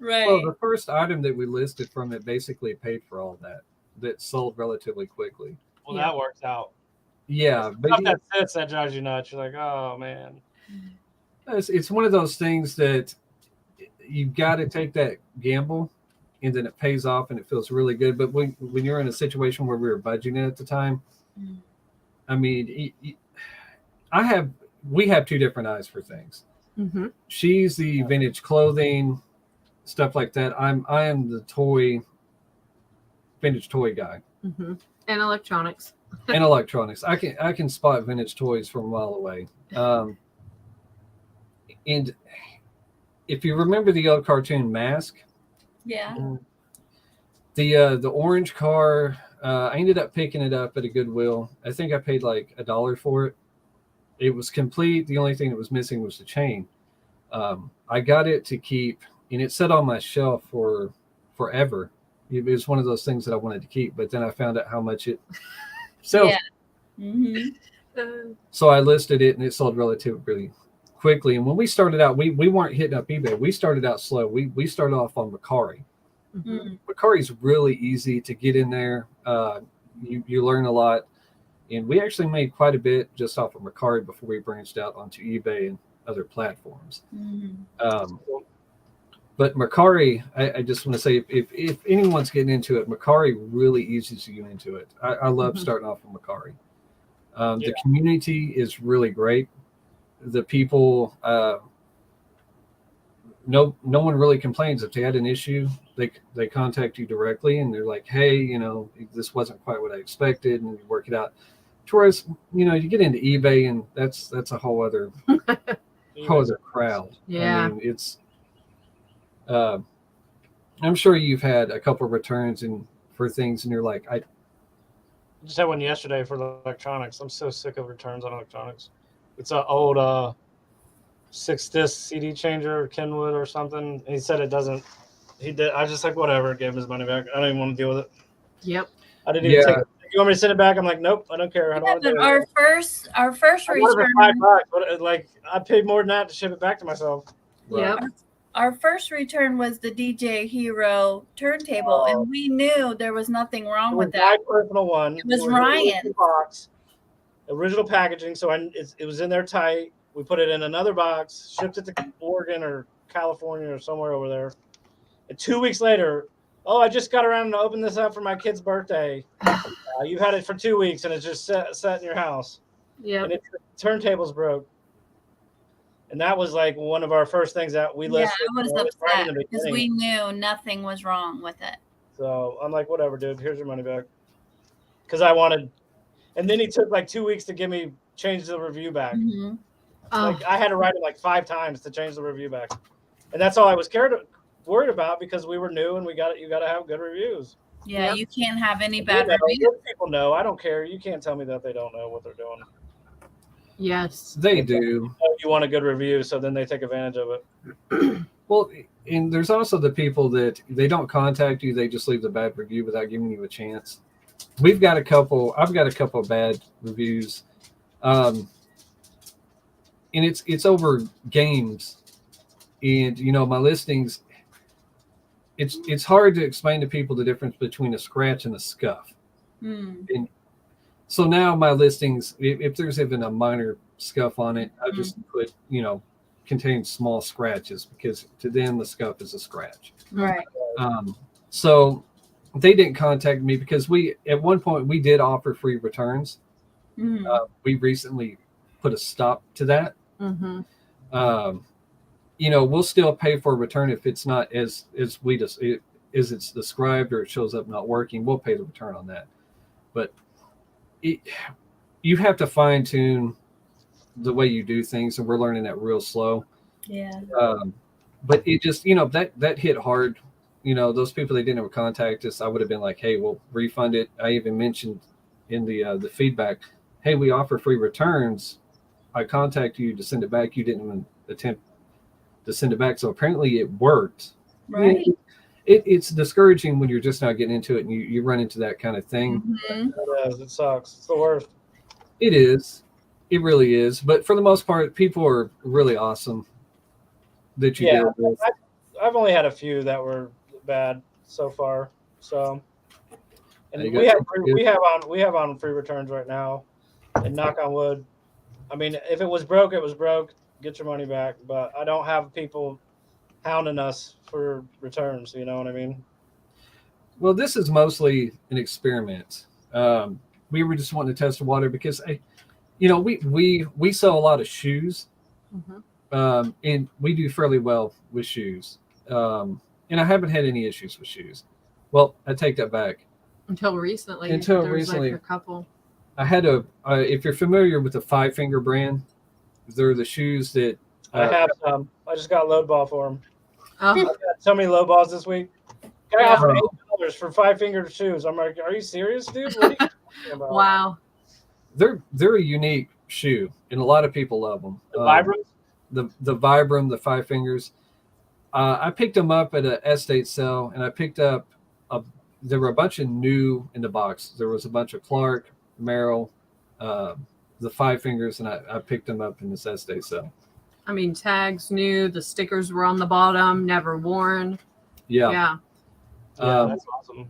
right. well, the first item that we listed from it basically paid for all that. That sold relatively quickly. Well, Yeah. that works out. Yeah, but Stuff that sits that drives you nuts. You're like, oh man. it's one of those things that you've got to take that gamble, and then it pays off and it feels really good. But when you're in a situation where we were budgeting at the time, Mm. I mean, we have two different eyes for things. Mm-hmm. She's the vintage clothing, stuff like that. I am the vintage toy guy Mm-hmm. And electronics. and electronics. I can spot vintage toys from a mile away. And if you remember the old cartoon Mask, Yeah. the orange car, I ended up picking it up at a Goodwill. I think I paid like $1 for it. It was complete. The only thing that was missing was the chain. I got it to keep and it sat on my shelf for forever. It was one of those things that I wanted to keep, but then I found out how much it sells. Yeah. Mm-hmm. So I listed it, and it sold relatively quickly. And when we started out, we weren't hitting up eBay. We started out slow. We started off on Mercari. Mm-hmm. Mercari's really easy to get in there. You learn a lot, and we actually made quite a bit just off of Mercari before we branched out onto eBay and other platforms. Mm-hmm. But Mercari, I just want to say, if anyone's getting into it, Mercari really eases you into it. I love starting off with Mercari. The community is really great. The people, no one really complains. If they had an issue, they contact you directly, and they're like, hey, you know, this wasn't quite what I expected, and you work it out. Whereas, you know, you get into eBay, and that's a whole other crowd. Yeah. I mean, it's I'm sure you've had a couple of returns for things, and you're like, I just had one yesterday for the electronics. I'm so sick of returns on electronics. It's an old 6-disc CD changer, Kenwood or something. He said it doesn't. He did. I was just like, whatever. Gave him his money back. I don't even want to deal with it. Yep. I didn't even take it. You want me to send it back? I'm like, nope. I don't care. I don't want to do it. Our first I wanted return. it $5, but like I paid more than that to ship it back to myself. Yep. Our first return was the DJ Hero turntable, and we knew there was nothing wrong with that. My personal one. It was Ryan. Box, original packaging, so it was in there tight. We put it in another box, shipped it to Oregon or California or somewhere over there. And 2 weeks later, I just got around to open this up for my kid's birthday. You've had it for 2 weeks, and it's just sat in your house. Yeah. And the turntables broke. And that was like one of our first things that we listed. Yeah, I was upset because we knew nothing was wrong with it. So I'm like, whatever, dude. Here's your money back. Because I wanted, and then he took like 2 weeks to change the review back. Mm-hmm. Like I had to write it like 5 times to change the review back, and that's all I was worried about because we were new and you got to have good reviews. Yeah, you can't have any bad reviews. People know. I don't care. You can't tell me that they don't know what they're doing. Yes, they do. You want a good review, so then they take advantage of it. Well, and there's also the people that they don't contact you; they just leave the bad review without giving you a chance. I've got a couple of bad reviews, and it's over games, and you know my listings. It's hard to explain to people the difference between a scratch and a scuff. And so now my listings, if there's even a minor scuff on it, I just put, contains small scratches because to them the scuff is a scratch. Right. So they didn't contact me because at one point we did offer free returns. We recently put a stop to that. We'll still pay for a return if it's not as it's described or it shows up not working. We'll pay the return on that. But you have to fine tune the way you do things, and we're learning that real slow. Yeah. But it just, that hit hard. Those people that didn't ever contact us, I would have been like, hey, we'll refund it. I even mentioned in the feedback, hey, we offer free returns. I contacted you to send it back. You didn't even attempt to send it back. So apparently it worked. Right. It's discouraging when you're just not getting into it and you run into that kind of thing. It sucks. It's the worst. It is. It really is. But for the most part, people are really awesome that you deal with. I've only had a few that were bad so far. So, and we have on free returns right now. And knock on wood. I mean, if it was broke, it was broke. Get your money back. But I don't have people hounding us for returns. You know what I mean? Well, this is mostly an experiment. We were just wanting to test the water because, we sell a lot of shoes, and we do fairly well with shoes. And I haven't had any issues with shoes. Well, I take that back. Until recently. Like a couple. I had if you're familiar with the Five Finger brand, they're the shoes that I have some. I just got a load ball for them. Oh. I got so many low balls this week. Guy offered $8 for 5 finger shoes. I'm like, are you serious, dude? What are you talking about? Wow. They're a unique shoe, and a lot of people love them. The Vibram? The Vibram, the Five Fingers. I picked them up at an estate sale, and I picked up there were a bunch of new in the box. There was a bunch of Clark, Merrill, the Five Fingers, and I picked them up in this estate sale. I mean, tags new, the stickers were on the bottom, never worn. Yeah. Yeah. That's awesome.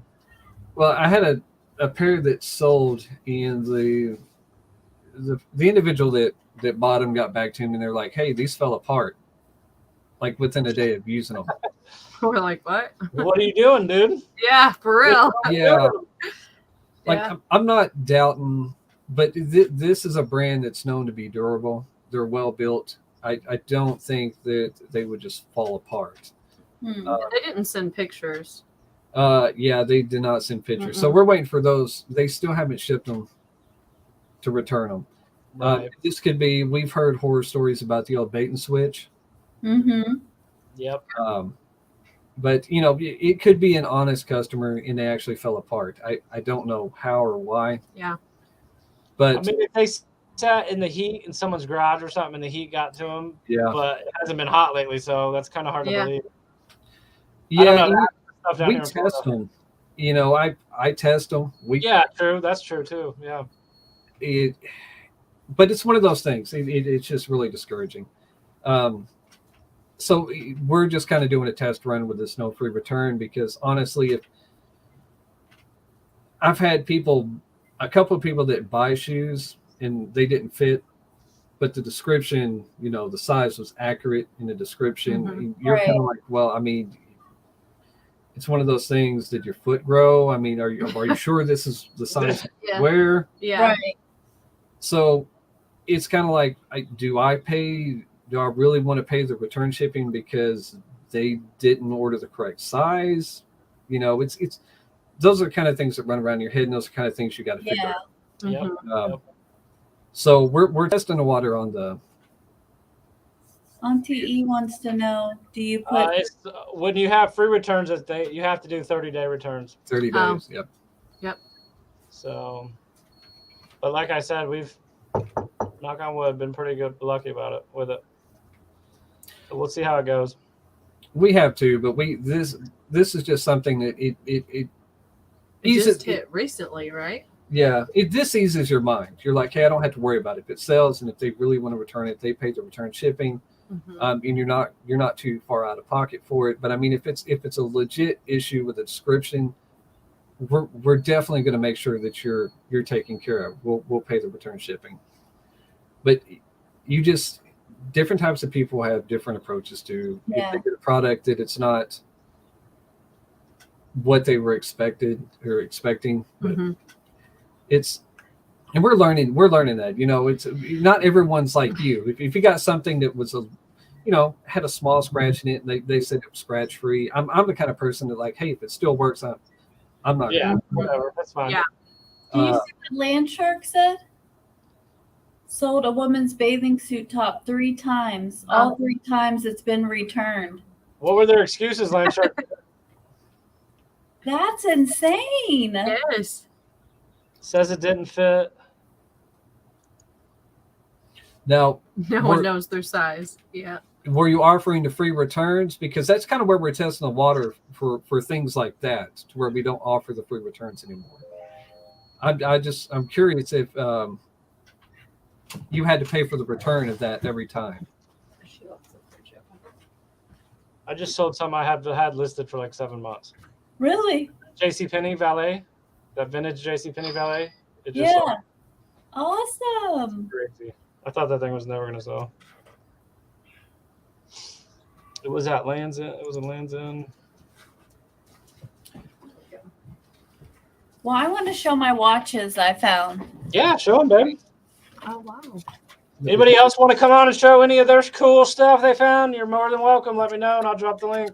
Well, I had a pair that sold, and the individual that bought them got back to me, and they're like, "Hey, these fell apart, like within a day of using them." We're like, what? What are you doing, dude? Yeah, for real. Yeah. Like, Yeah. I'm not doubting, but this is a brand that's known to be durable. They're well built. I don't think that they would just fall apart. Hmm. They didn't send pictures. Yeah, they did not send pictures. So we're waiting for those. They still haven't shipped them to return them. Right. This could be, we've heard horror stories about the old bait and switch. Mm-hmm. Yep. But, you know, it could be an honest customer and they actually fell apart. I don't know how or why. Yeah. But I mean, if they sat in the heat in someone's garage or something and the heat got to them, yeah. but it hasn't been hot lately, so that's kind of hard to believe. I Yeah, don't know, stuff down we here in test Florida. them. You know, I test them. Yeah, true. That's true too. Yeah. But it's one of those things. It's just really discouraging. So we're just kind of doing a test run with this no free return, because honestly, if I've had a couple of people that buy shoes and they didn't fit, but the description, you know, the size was accurate in the description. Mhm. You're Right. kind of like, well, I mean, it's one of those things. Did your foot grow? I mean, are you sure this is the size you Yeah. wear? Yeah. Right. So it's kind of like, do I really want to pay the return shipping because they didn't order the correct size? You know, it's those are kind of things that run around your head, and those are kind of things you got to figure Yeah. Yep. out. So we're testing the water on the. Auntie E wants to know, do you put When you have free returns, you have to do 30-day returns. 30 Oh. days. Yep. So, but like I said, we've, knock on wood, been pretty lucky about it with it. So we'll see how it goes. We have to, but this is just something that it It eases. just hit recently, right? Yeah, this eases your mind. You're like, hey, I don't have to worry about it. If it sells, and if they really want to return it, they pay the return shipping. Mhm. And you're not too far out of pocket for it. But I mean, if it's a legit issue with a description, we're definitely going to make sure that you're taken care of. We'll pay the return shipping. But you just, different types of people have different approaches to Yeah. if they get a product that it's not what they were expecting. But Mhm. and we're learning that, you know, it's not everyone's like you. If you got something that was had a small scratch in it and they said it was scratch free, I'm the kind of person that, like, hey, if it still works, I'm not Yeah, gonna, whatever. That's fine. Yeah. do you see what Land Shark said? Sold a woman's bathing suit top 3 times. All 3 times it's been returned. What were their excuses, Land Shark? That's insane. Yes. Says it didn't fit. now No We're- one knows their size. Yeah. were you offering the free returns? Because that's kind of where we're testing the water for things like that, to where we don't offer the free returns anymore. I'm curious if you had to pay for the return of that every time. I just sold some I had listed for like 7 months. Really? JCPenney Valet, that vintage JCPenney Valet. It just sold. Yeah. Awesome. Crazy. I thought that thing was never gonna sell. It was at Land's End. It was in Land's End. Well, I want to show my watches I found. Yeah, show them, baby. Oh, wow. Anybody else want to come on and show any of their cool stuff they found? You're more than welcome. Let me know, and I'll drop the link.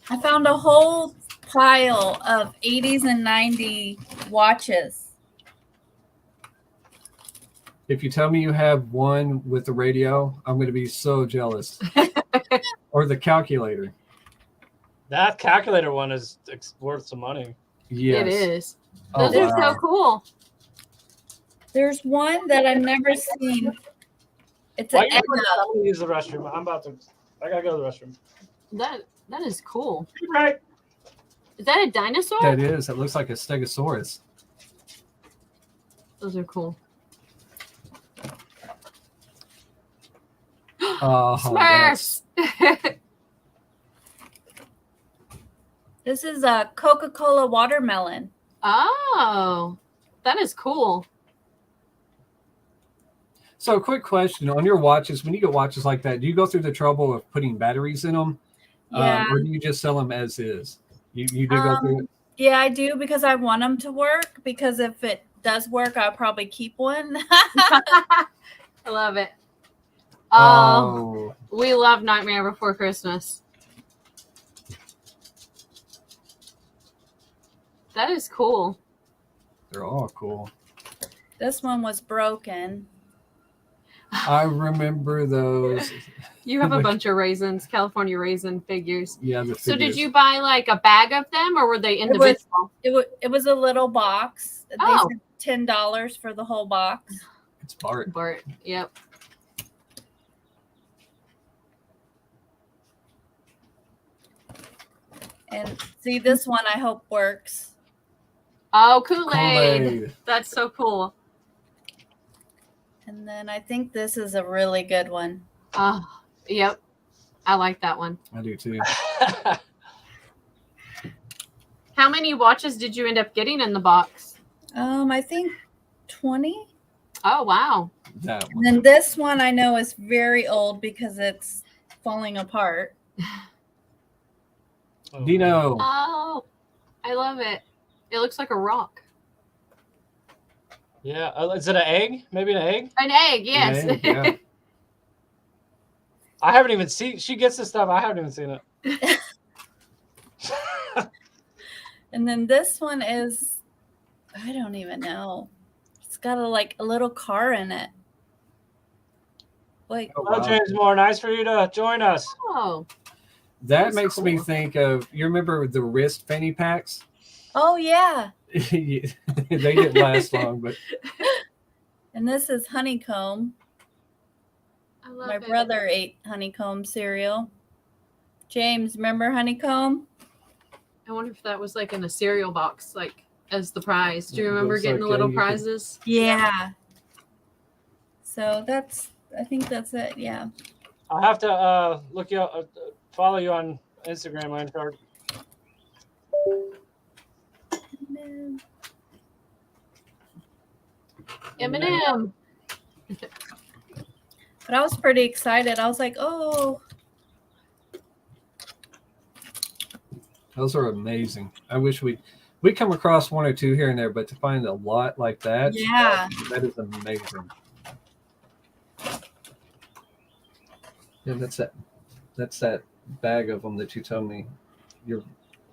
I found a whole pile of 80s and 90s watches. If you tell me you have one with the radio, I'm going to be so jealous. Or the calculator. That calculator one is worth some money. Yes. It is. Oh, Those are wow. so cool. There's one that I've never seen. It's Why an you Echo. I'm gonna use the restroom. I gotta go to the restroom. That is cool. Right. Is that a dinosaur? That is. It looks like a stegosaurus. Those are cool. Oh, Smurfs. This is a Coca-Cola watermelon. Oh, that is cool. So, quick question on your watches. When you get watches like that, do you go through the trouble of putting batteries in them, Yeah. or do you just sell them as is? You do go through it. Yeah, I do because I want them to work. Because if it does work, I'll probably keep one. I love it. Oh, we love Nightmare Before Christmas. That is cool. They're all cool. This one was broken. I remember those. You have a bunch of raisins, California raisin figures. Yeah. The So did figures. you buy like a bag of them, or were they individual? It was a little box. Oh. They said $10 for the whole box. It's Bart. Bart. Yep. And see, this one I hope works. Oh, Kool-Aid. Kool-Aid. That's so cool. And then I think this is a really good one. Oh, yep. I like that one. I do too. How many watches did you end up getting in the box? I think 20. Oh, wow. That And one. then this one I know is very old because it's falling apart. Dino. Oh, I love it. It looks like a rock. Yeah. Is it an egg? Maybe an egg? An egg, yes. Yeah. I haven't even seen. She gets this stuff. I haven't even seen it. And then this one is, I don't even know. It's got a little car in it. Like, Oh, Hello, wow. James Moore. Nice for you to join us. Oh, That That's makes me cool. think of, you remember the wrist fanny packs? oh yeah. They didn't last long, but And this is honeycomb. I love My it. brother ate honeycomb cereal. James, remember honeycomb? I wonder if that was like in a cereal box, like as the prize. Do you It remember looks getting the like, little you could- prizes? Yeah. So I think that's it. Yeah. I'll have to look you up, follow you on Instagram, Landshark. Eminem. But I was pretty excited. I was like, oh, those are amazing. I wish we come across one or two here and there, but to find a lot like that, yeah. that is amazing. Yeah, that's that bag of them that you told me you're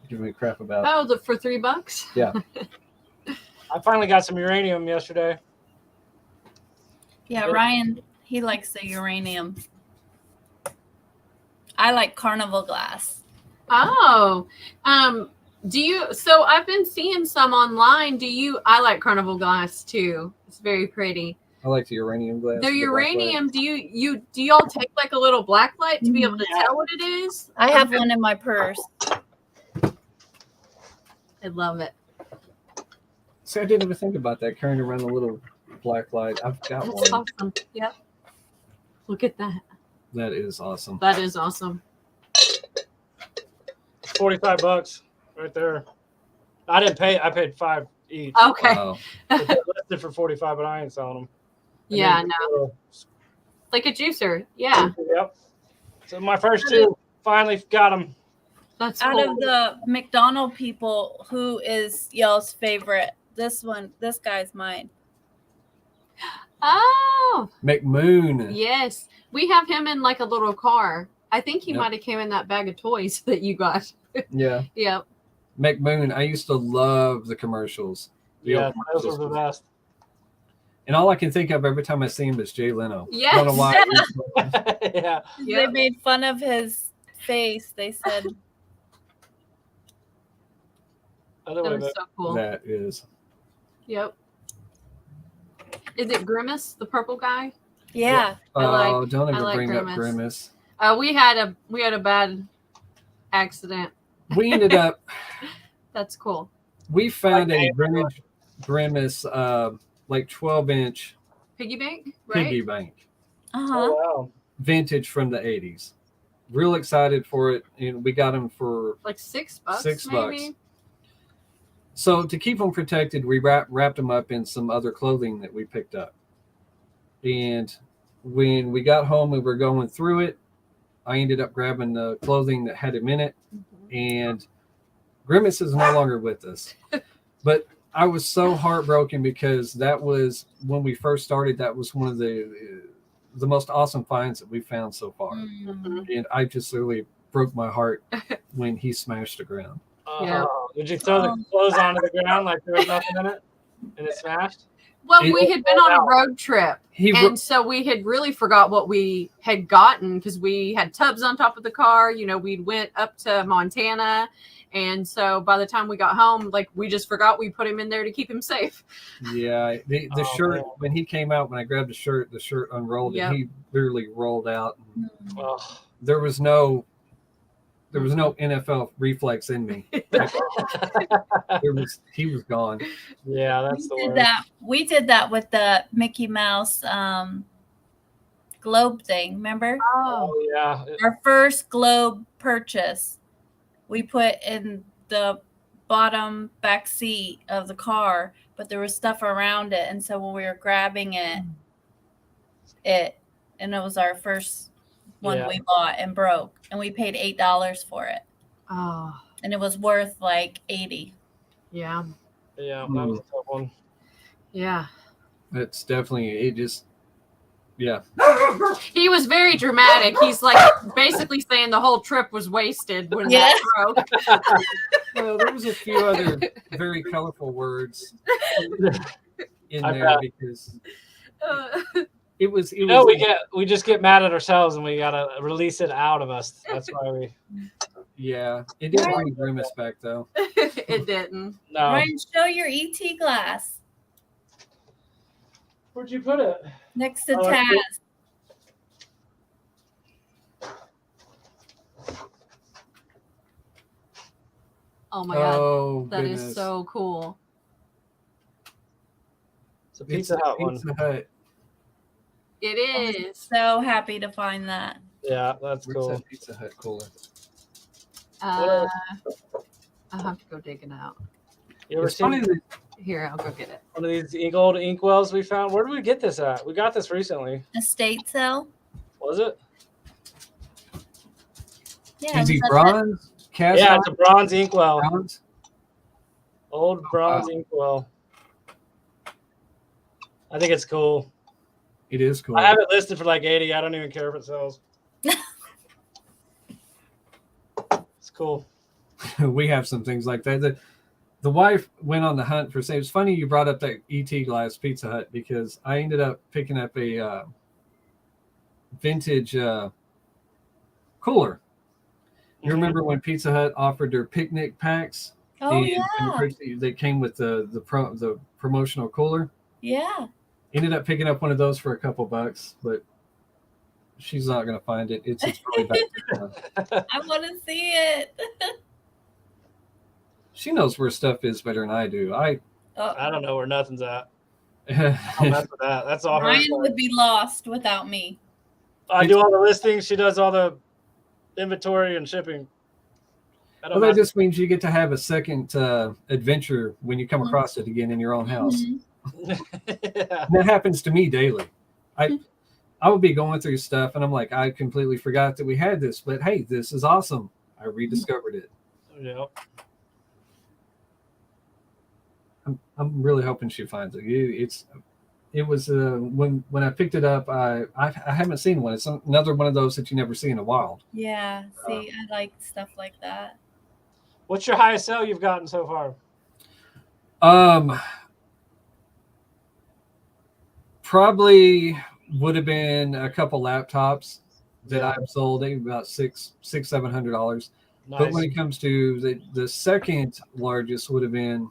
giving me crap about. Oh, for $3? Yeah. I finally got some uranium yesterday. Yeah, Ryan, he likes the uranium. I like carnival glass. Oh, do you? So I've been seeing some online. I like carnival glass too. It's very pretty. I like the uranium glass. The the black light. uranium. Do y'all take like a little black light to be able to tell what it is? I have one in my purse. I love it. See, I didn't even think about that, carrying around a little black light. I've got That's one. awesome. Yep. Look at that. That is awesome. That is awesome. $45 right there. I didn't pay. I paid $5 each. Okay. Wow. But they're listed for 45, but I ain't selling them. And Yeah, then- no. Like a juicer. Yeah. Yep. So my first two finally got them. That's Out cool. of the McDonald people, who is y'all's favorite? This guy's mine. Oh, McMoon. yes. We have him in like a little car. I think he Yep. might have came in that bag of toys that you got. Yeah. Yep. McMoon. I used to love the commercials. The Yeah, old those were commercials. the best. And all I can think of every time I see him is Jay Leno. Yes. I don't know why. Yeah. They Yep. made fun of his face. They said, Other That way, was but so cool. That is. Yep. Is it Grimace, the purple guy? yeah. I like- Oh, don't I ever like bring Grimace. up Grimace. We had a bad accident. We ended up. That's cool. We found Like a Grimace like 12-inch Piggy bank, right? piggy bank, Uh-huh. Oh wow. vintage from the 80s. Real excited for it, and we got them for Like $6, $6. maybe. So to keep them protected, we wrapped them up in some other clothing that we picked up. And when we got home, we were going through it. I ended up grabbing the clothing that had him in it, and Grimace is no longer with us. But I was so heartbroken because that was when we first started. That was one of the most awesome finds that we found so far, Mm. and I just really broke my heart when he smashed the ground. Yeah. Did you throw the clothes onto the ground like there was nothing in it, and it smashed? Well, It- we had been on a road trip, He and so we had really forgot what we had gotten because we had tubs on top of the car. You know, we went up to Montana, and so by the time we got home, like we just forgot we put him in there to keep him safe. Yeah, the Oh, shirt, man. when he came out, when I grabbed the shirt unrolled, Yep. and he literally rolled out. Oh. There was no NFL reflex in me. He was gone. Yeah, that's the We did worst. that. We did that with the Mickey Mouse globe thing. Remember Oh yeah. our first globe purchase? We put in the bottom back seat of the car, but there was stuff around it, and so when we were grabbing it, and it was our first one Yeah. we bought and broke, and we paid $8 for it, Oh, and it was worth like 80. yeah, Yeah, that was a tough one. yeah. It's definitely yeah. He was very dramatic. He's like basically saying the whole trip was wasted when Yeah. that broke. Well, there was a few other very colorful words in I there bet. because Uh, it was. No, we just get mad at ourselves and we gotta release it out of us. That's why we Yeah, it didn't bring Grimace back though. it didn't. no. Ryan, show your ET glass Where'd you put it? next to Oh, that's Taz. cool. Oh my god, Oh, that is goodness. so cool. It's a It's Pizza a Hut one. Pizza Hut. It is. So happy to find that. Yeah, that's Where's cool. that Pizza Hut cooler? I'll have to go dig it out. You ever It's seen funny that Here, I'll go get it. one of these old inkwells we found? Where did we get this at? We got this recently. Estate sale. Was it? Yeah. is it he was at bronze? Cast Yeah, it's a bronze inkwell. bronze? Old bronze inkwell. I think it's cool. It is cool. I have it listed for like 80. I don't even care if it sells. It's cool. We have some things like that. The wife went on the hunt for. Say, it's funny you brought up that ET glass Pizza Hut because I ended up picking up a vintage cooler. You remember when Pizza Hut offered their picnic packs? Oh and yeah. they came with the promotional cooler. Yeah. Ended up picking up one of those for a couple bucks, but she's not gonna find it. It's probably back there. I want to see it. She knows where stuff is better than I do. I don't know where nothing's at. I'll I mess with that. That's all her Ryan fault. would be lost without me. I do all the listings. She does all the inventory and shipping. I well, don't that mess- just means you get to have a second adventure when you come across it again in your own house. Mhm. Yeah. And that happens to me daily. I would be going through stuff and I'm like, I completely forgot that we had this, but hey, this is awesome. I rediscovered it. Yeah. I'm really hoping she finds it. It was when I picked it up. I haven't seen one. It's another one of those that you never see in the wild. Yeah. See, I like stuff like that. What's your highest sale you've gotten so far? Probably would have been a couple laptops that I've sold, about $700. Nice. But when it comes to the second largest would have been,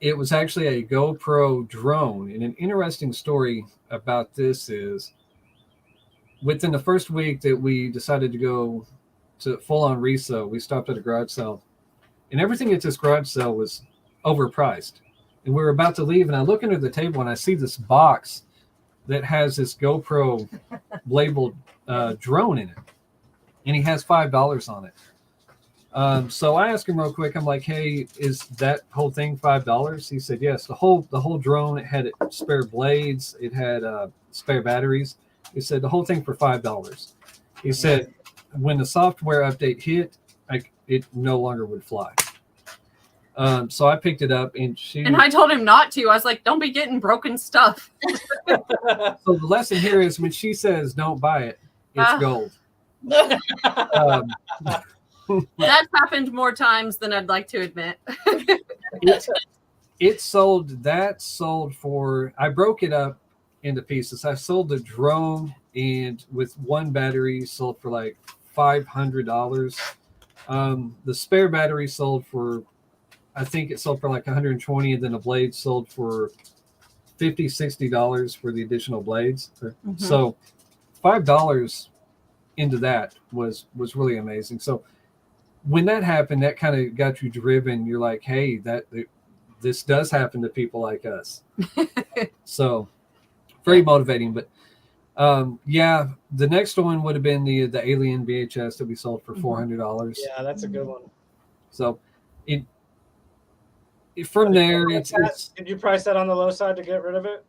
it was actually a GoPro drone. And an interesting story about this is within the first week that we decided to go to full on resale, we stopped at a garage sale, and everything at this garage sale was overpriced. And we were about to leave, and I look under the table and I see this box that has this GoPro labeled drone in it, and he has $5 on it. So I asked him real quick. I'm like, "Hey, is that whole thing $5?" He said, "Yes." The whole drone. It had spare blades. It had spare batteries. He said the whole thing for $5. He said when the software update hit, it no longer would fly. So I picked it up, and I told him not to. I was like, "Don't be getting broken stuff." So the lesson here is when she says don't buy it, it's gold. That's happened more times than I'd like to admit. It sold for, I broke it up into pieces. I sold the drone, and with one battery sold for like $500. The spare battery sold for, I think it sold for like 120, and then the blade sold for $50-$60 for the additional blades. Mm-hmm. So $5 into that was really amazing. So when that happened, that kind of got you driven. You're like, hey, this does happen to people like us. So very motivating. But yeah, the next one would have been the Alien VHS that we sold for $400. Yeah, that's a good one. So from there, did you price that on the low side to get rid of it?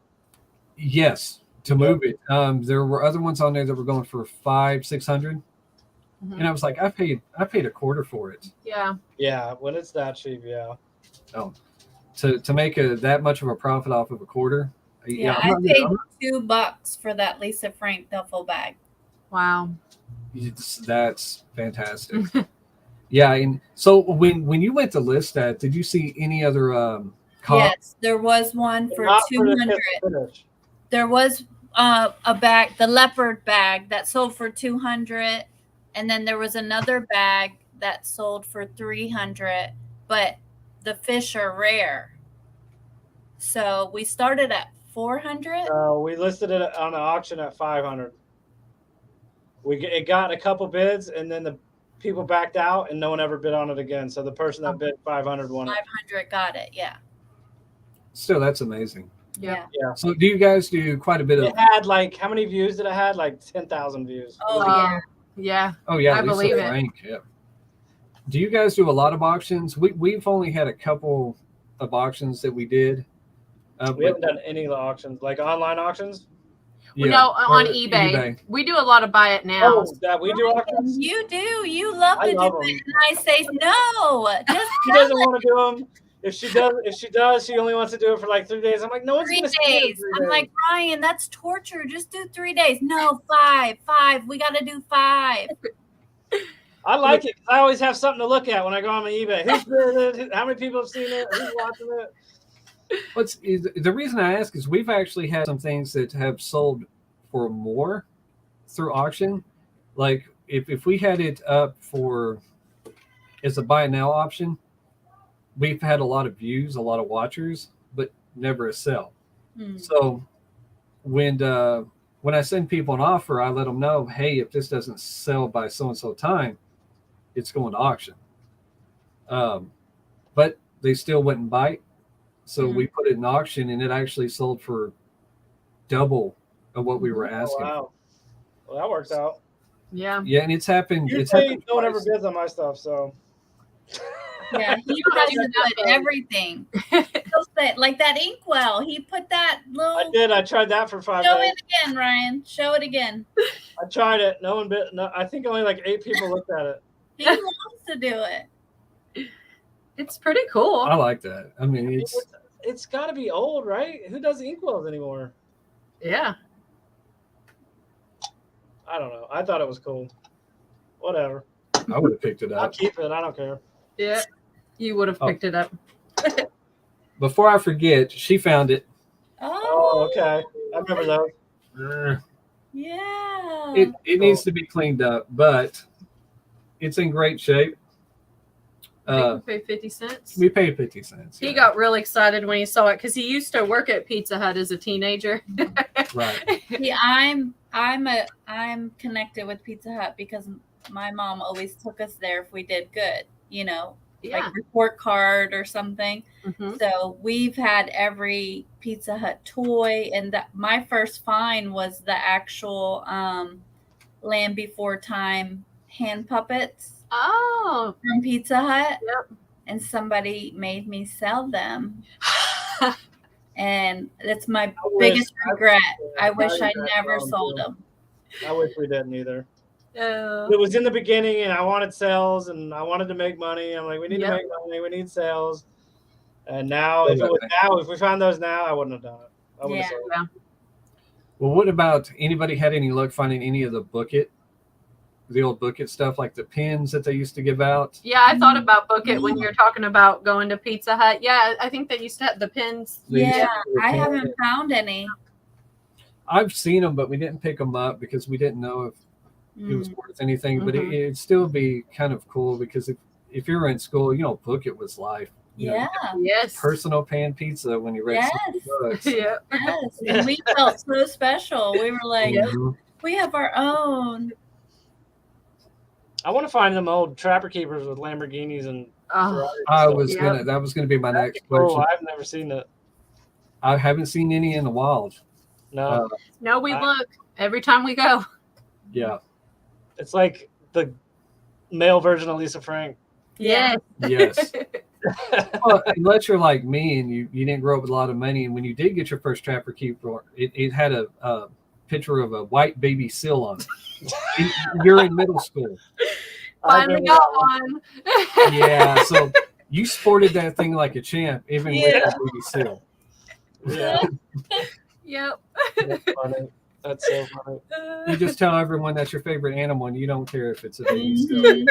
Yes, to move it. There were other ones on there that were going for $500-$600. Mm-hmm. And I was like, I paid a quarter for it. Yeah. Yeah, when it's that cheap, yeah. Oh, to make that much of a profit off of a quarter. Yeah, I paid $2 for that Lisa Frank duffel bag. Wow. That's fantastic. Yeah, and so when you went to list that, did you see any other Yes, there was one for $200. There was a bag, the leopard bag, that sold for $200, and then there was another bag that sold for $300, but the fish are rare. So we started at $400. We listed it on an auction at $500. It got a couple bids, and then the people backed out, and no one ever bid on it again. So the person that bid $500 won it. $500 got it. Yeah. Still, that's amazing. Yeah. So do you guys do quite a bit of? It had like, how many views did it had? Like 10,000 views. Oh yeah. Yeah. Oh yeah. I believe it. Frank, yeah. Do you guys do a lot of auctions? We've only had a couple of auctions that we did. We haven't done any of the auctions, like online auctions. Yeah, no, on eBay. We do a lot we do auctions. You do. You love to do it, and I say no. Just she doesn't want to do them. If she does, she only wants to do it for like 3 days. I'm like, no one's 3 gonna see it in 3 I'm days. like, Ryan, that's torture. Just do 3 days. No, 5. We got to do 5. I like it. I always have something to look at when I go on my eBay. Who's doing it? How many people have seen it? Who's watching it? The reason I ask is we've actually had some things that have sold for more through auction. Like if we had it up as a buy now option, we've had a lot of views, a lot of watchers, but never a sell. So when I send people an offer, I let them know, hey, if this doesn't sell by so-and-so time, it's going to auction. But they still wouldn't bite. So we put it in auction, and it actually sold for double of what we were asking. Oh, wow. Well, that works out. Yeah. Yeah, and it's happened. No one ever bids on my stuff, so. Yeah, he put everything. Like that inkwell. He put that little. I did. I tried that for 5 days. Show it again, Ryan. Show it again. I tried it. No one bid. No, I think only like 8 people looked at it. He wants to do it. It's pretty cool. I like that. I mean, it's got to be old, right? Who does inkwells anymore? Yeah. I don't know. I thought it was cool. Whatever. I would have picked it up. I'll keep it. I don't care. Yeah. You would have picked it up. Before I forget, she found it. Oh, okay. I remember those. Yeah. It needs to be cleaned up, but it's in great shape. We paid 50 cents. We paid 50 cents. He got really excited when he saw it because he used to work at Pizza Hut as a teenager. Right. See, I'm I'm connected with Pizza Hut because my mom always took us there if we did good, like report card or something. Mm-hmm. So we've had every Pizza Hut toy, and my first find was the actual Land Before Time hand puppets Oh. from Pizza Hut. Yep. And somebody made me sell them. And that's my biggest regret. I wish I never sold them. I wish we didn't either. It was in the beginning, and I wanted sales, and I wanted to make money. I'm like, we need to make money. We need sales. And now, if we found those now, I wouldn't have done it. I would have sold them. Well, what about anybody had any luck finding any of the the old Book It stuff, like the pins that they used to give out? Yeah, I thought about Book It when you're talking about going to Pizza Hut. Yeah, I think they used to have the pins. Yeah, I haven't found any. I've seen them, but we didn't pick them up because we didn't know if it was worth anything. But it'd still be kind of cool because if you were in school, Book It was life. Yes. Personal pan pizza when you read books. Yes. And we felt so special. We were like, we have our own. I want to find them old Trapper Keepers with Lamborghinis and. That was gonna be my next question. I've never seen it. I haven't seen any in the wild. No. No, we look every time we go. Yeah. It's like the male version of Lisa Frank. Yes. Yes. Well, unless you're like me and you didn't grow up with a lot of money, and when you did get your first Trapper Keeper, it had a picture of a white baby seal on it. You're in middle school. Finally got one. Yeah, so you sported that thing like a champ, even with that baby seal. Yeah. Yep. That's funny. That's so funny. You just tell everyone that's your favorite animal, and you don't care if it's a baby seal.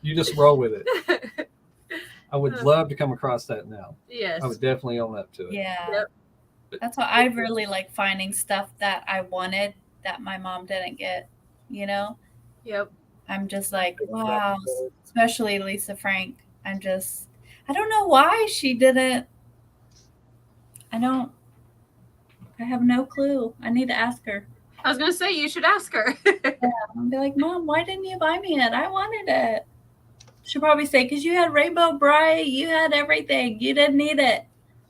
You just roll with it. I would love to come across that now. Yes. I would definitely own up to it. Yeah. Yep. That's why I really like finding stuff that I wanted that my mom didn't get, Yep. I'm just like, wow, especially Lisa Frank. I don't know why she didn't. I have no clue. I need to ask her. I was going to say, you should ask her. I'll be like, Mom, why didn't you buy me it? I wanted it. She'll probably say, because you had Rainbow Bright, you had everything. You didn't need it.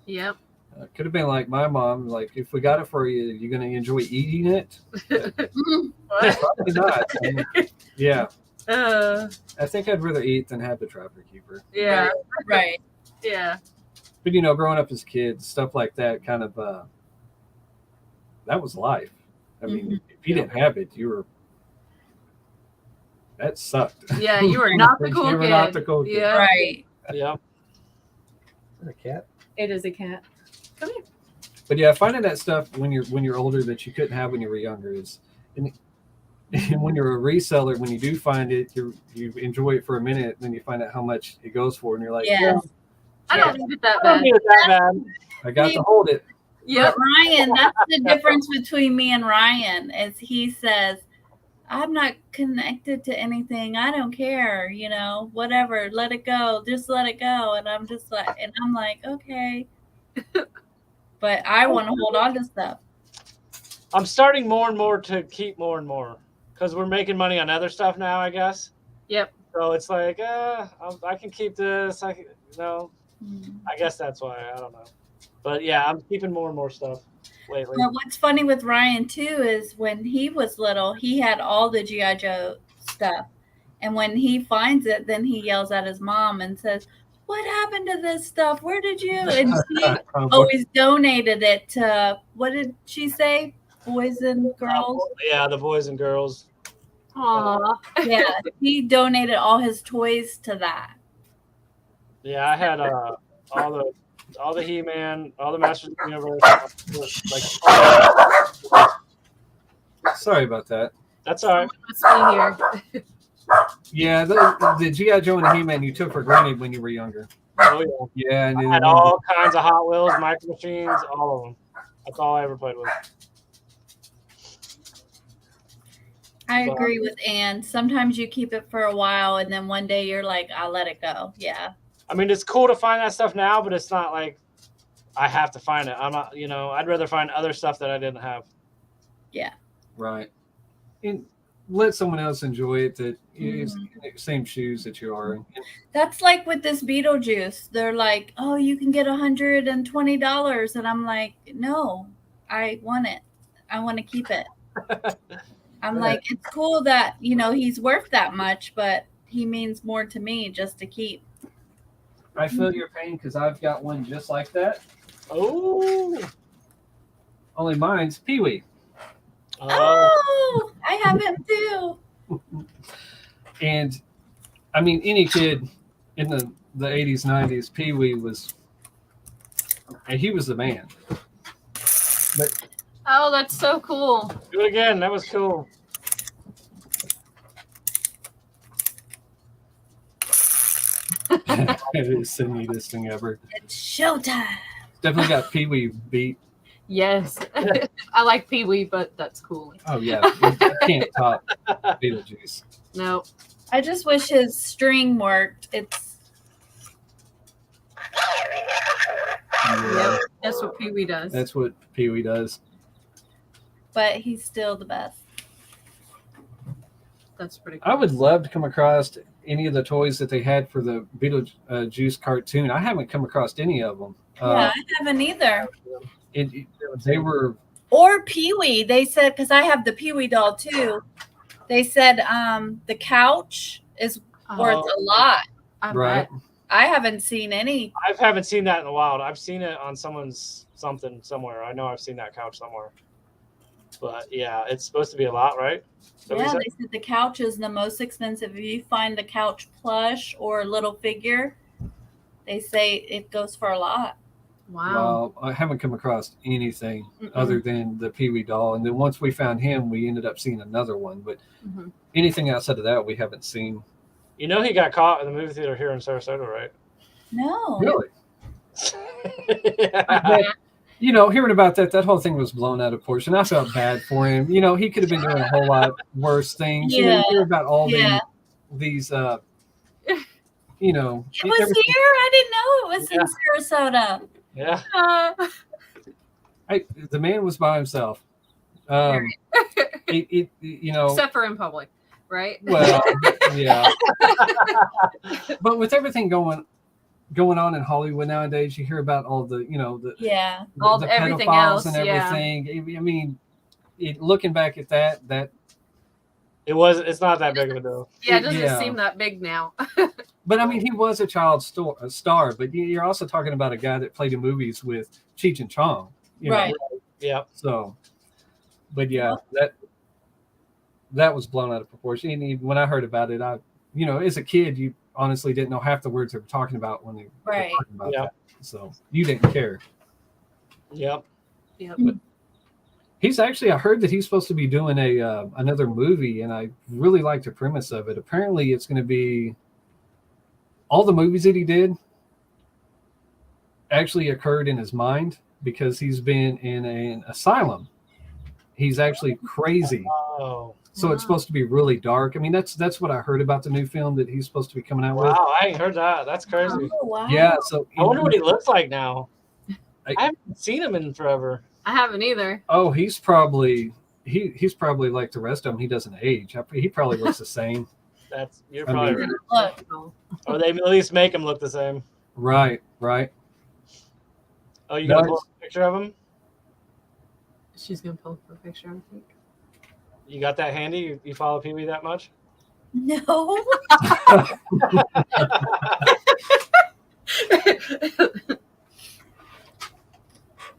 Yep. It could have been like my mom, like, if we got it for you, you're going to enjoy eating it? Probably not. Yeah. I think I'd rather eat than have the Trapper Keeper. Yeah. Right. Yeah. But, growing up as kids, stuff like that kind of, that was life. I mean, if you didn't have it, that sucked. Yeah, you were not the cool kid. You were not the cool kid. Yeah. Right. Yeah. Is that a cat? It is a cat. Come here. But yeah, finding that stuff when you're older that you couldn't have when you were younger is, and when you're a reseller, when you do find it, you enjoy it for a minute, then you find out how much it goes for, and you're like, I don't need it that bad. I got to hold it. Yep. But Ryan, that's the difference between me and Ryan, is he says, I'm not connected to anything. I don't care, whatever, let it go. Just let it go. And I'm just like, okay. But I want to hold on to stuff. I'm starting more and more to keep more and more because we're making money on other stuff now, I guess. Yep. So it's like, I can keep this. I guess that's why. I don't know. But yeah, I'm keeping more and more stuff lately. Well, what's funny with Ryan too is when he was little, he had all the G.I. Joe stuff. And when he finds it, then he yells at his mom and says, what happened to this stuff? Where did you? And she always donated it to, what did she say? Boys and girls? Yeah, the boys and girls. Aww. Yeah, he donated all his toys to that. Yeah, I had all the He-Man, all the Masters of the Universe. Sorry about that. That's all right. Let's see here. Yeah, the G.I. Joe and the He-Man you took for granted when you were younger. Oh, yeah. Yeah. And I had all kinds of Hot Wheels, Micro Machines, all of them. That's all I ever played with. I agree with Ann. Sometimes you keep it for a while, and then one day you're like, I'll let it go. Yeah. I mean, it's cool to find that stuff now, but it's not like I have to find it. I'm not, I'd rather find other stuff that I didn't have. Right. And let someone else enjoy it that is in the same shoes that you are in. That's like with this Beetlejuice. They're like, oh, you can get $120. And I'm like, no, I want it. I want to keep it. I'm like, it's cool that, he's worth that much, but he means more to me just to keep. I feel your pain because I've got one just like that. Oh. Only mine's Pee-wee. Oh, I have him too. And I mean, any kid in the 80s, 90s, Pee-wee was, and he was the man. But Oh, that's so cool. Do it again. That was cool. it is the neatest thing ever. It's showtime. Definitely got Pee-wee beat. Yes. I like Pee Wee, but that's cool. Oh yeah, you can't top Beetlejuice. No. I just wish his string worked. It's Yep. That's what Pee Wee does. That's what Pee-wee does. but he's still the best. That's pretty cool. I would love to come across any of the toys that they had for the Beetlejuice cartoon. I haven't come across any of them. Yeah, I haven't either. They were Or Pee-wee. They said, because I have the Pee-wee doll too. They said the couch is worth a lot. right. I haven't seen any. I haven't seen that in the wild. I've seen it on someone's something somewhere. I know I've seen that couch somewhere. But yeah, it's supposed to be a lot, right? So Yeah, they said the couch is the most expensive. If you find the couch plush or a little figure, they say it goes for a lot. Wow. Well, I haven't come across anything other than the Pee-wee doll. And then once we found him, we ended up seeing another one. But anything outside of that, we haven't seen. You know, he got caught in the movie theater here in Sarasota, right? No. Really? Yeah. But, you know, hearing about that whole thing was blown out of proportion. I felt bad for him. You know, he could have been doing a whole lot worse things. You know, you hear about all these you know. It was here? I didn't know it was in Sarasota. Yeah. The man was by himself. You know, Except for in public, right? well, yeah. But with everything going on in Hollywood nowadays, you hear about all the, you know, the Everything pedophiles else, and everything. I mean, looking back at that it's not that big of a deal. Yeah, it doesn't seem that big now. but I mean, he was a child star, but you're also talking about a guy that played in movies with Cheech and Chong, you know? Right. Yeah. So, but yeah, that was blown out of proportion. And when I heard about it, you know, as a kid, you honestly didn't know half the words they were talking about when they were talking about that. So you didn't care. Yep. But he's actually, I heard that he's supposed to be doing another movie, and I really like the premise of it. Apparently, it's going to be all the movies that he did actually occurred in his mind because he's been in an asylum. He's actually crazy. Oh. So it's supposed to be really dark. I mean, that's what I heard about the new film that he's supposed to be coming out with. Wow, I ain't heard that. That's crazy. Oh, wow. Yeah, so I wonder what he looks like now. I haven't seen him in forever. I haven't either. Oh, he's probably like the rest of them. He doesn't age. He probably looks the same. You're probably right. Look. Or they at least make him look the same. Right. Oh, you got a picture of him? She's gonna pull up a picture, I think. You got that handy? You follow Pee-wee that much? No.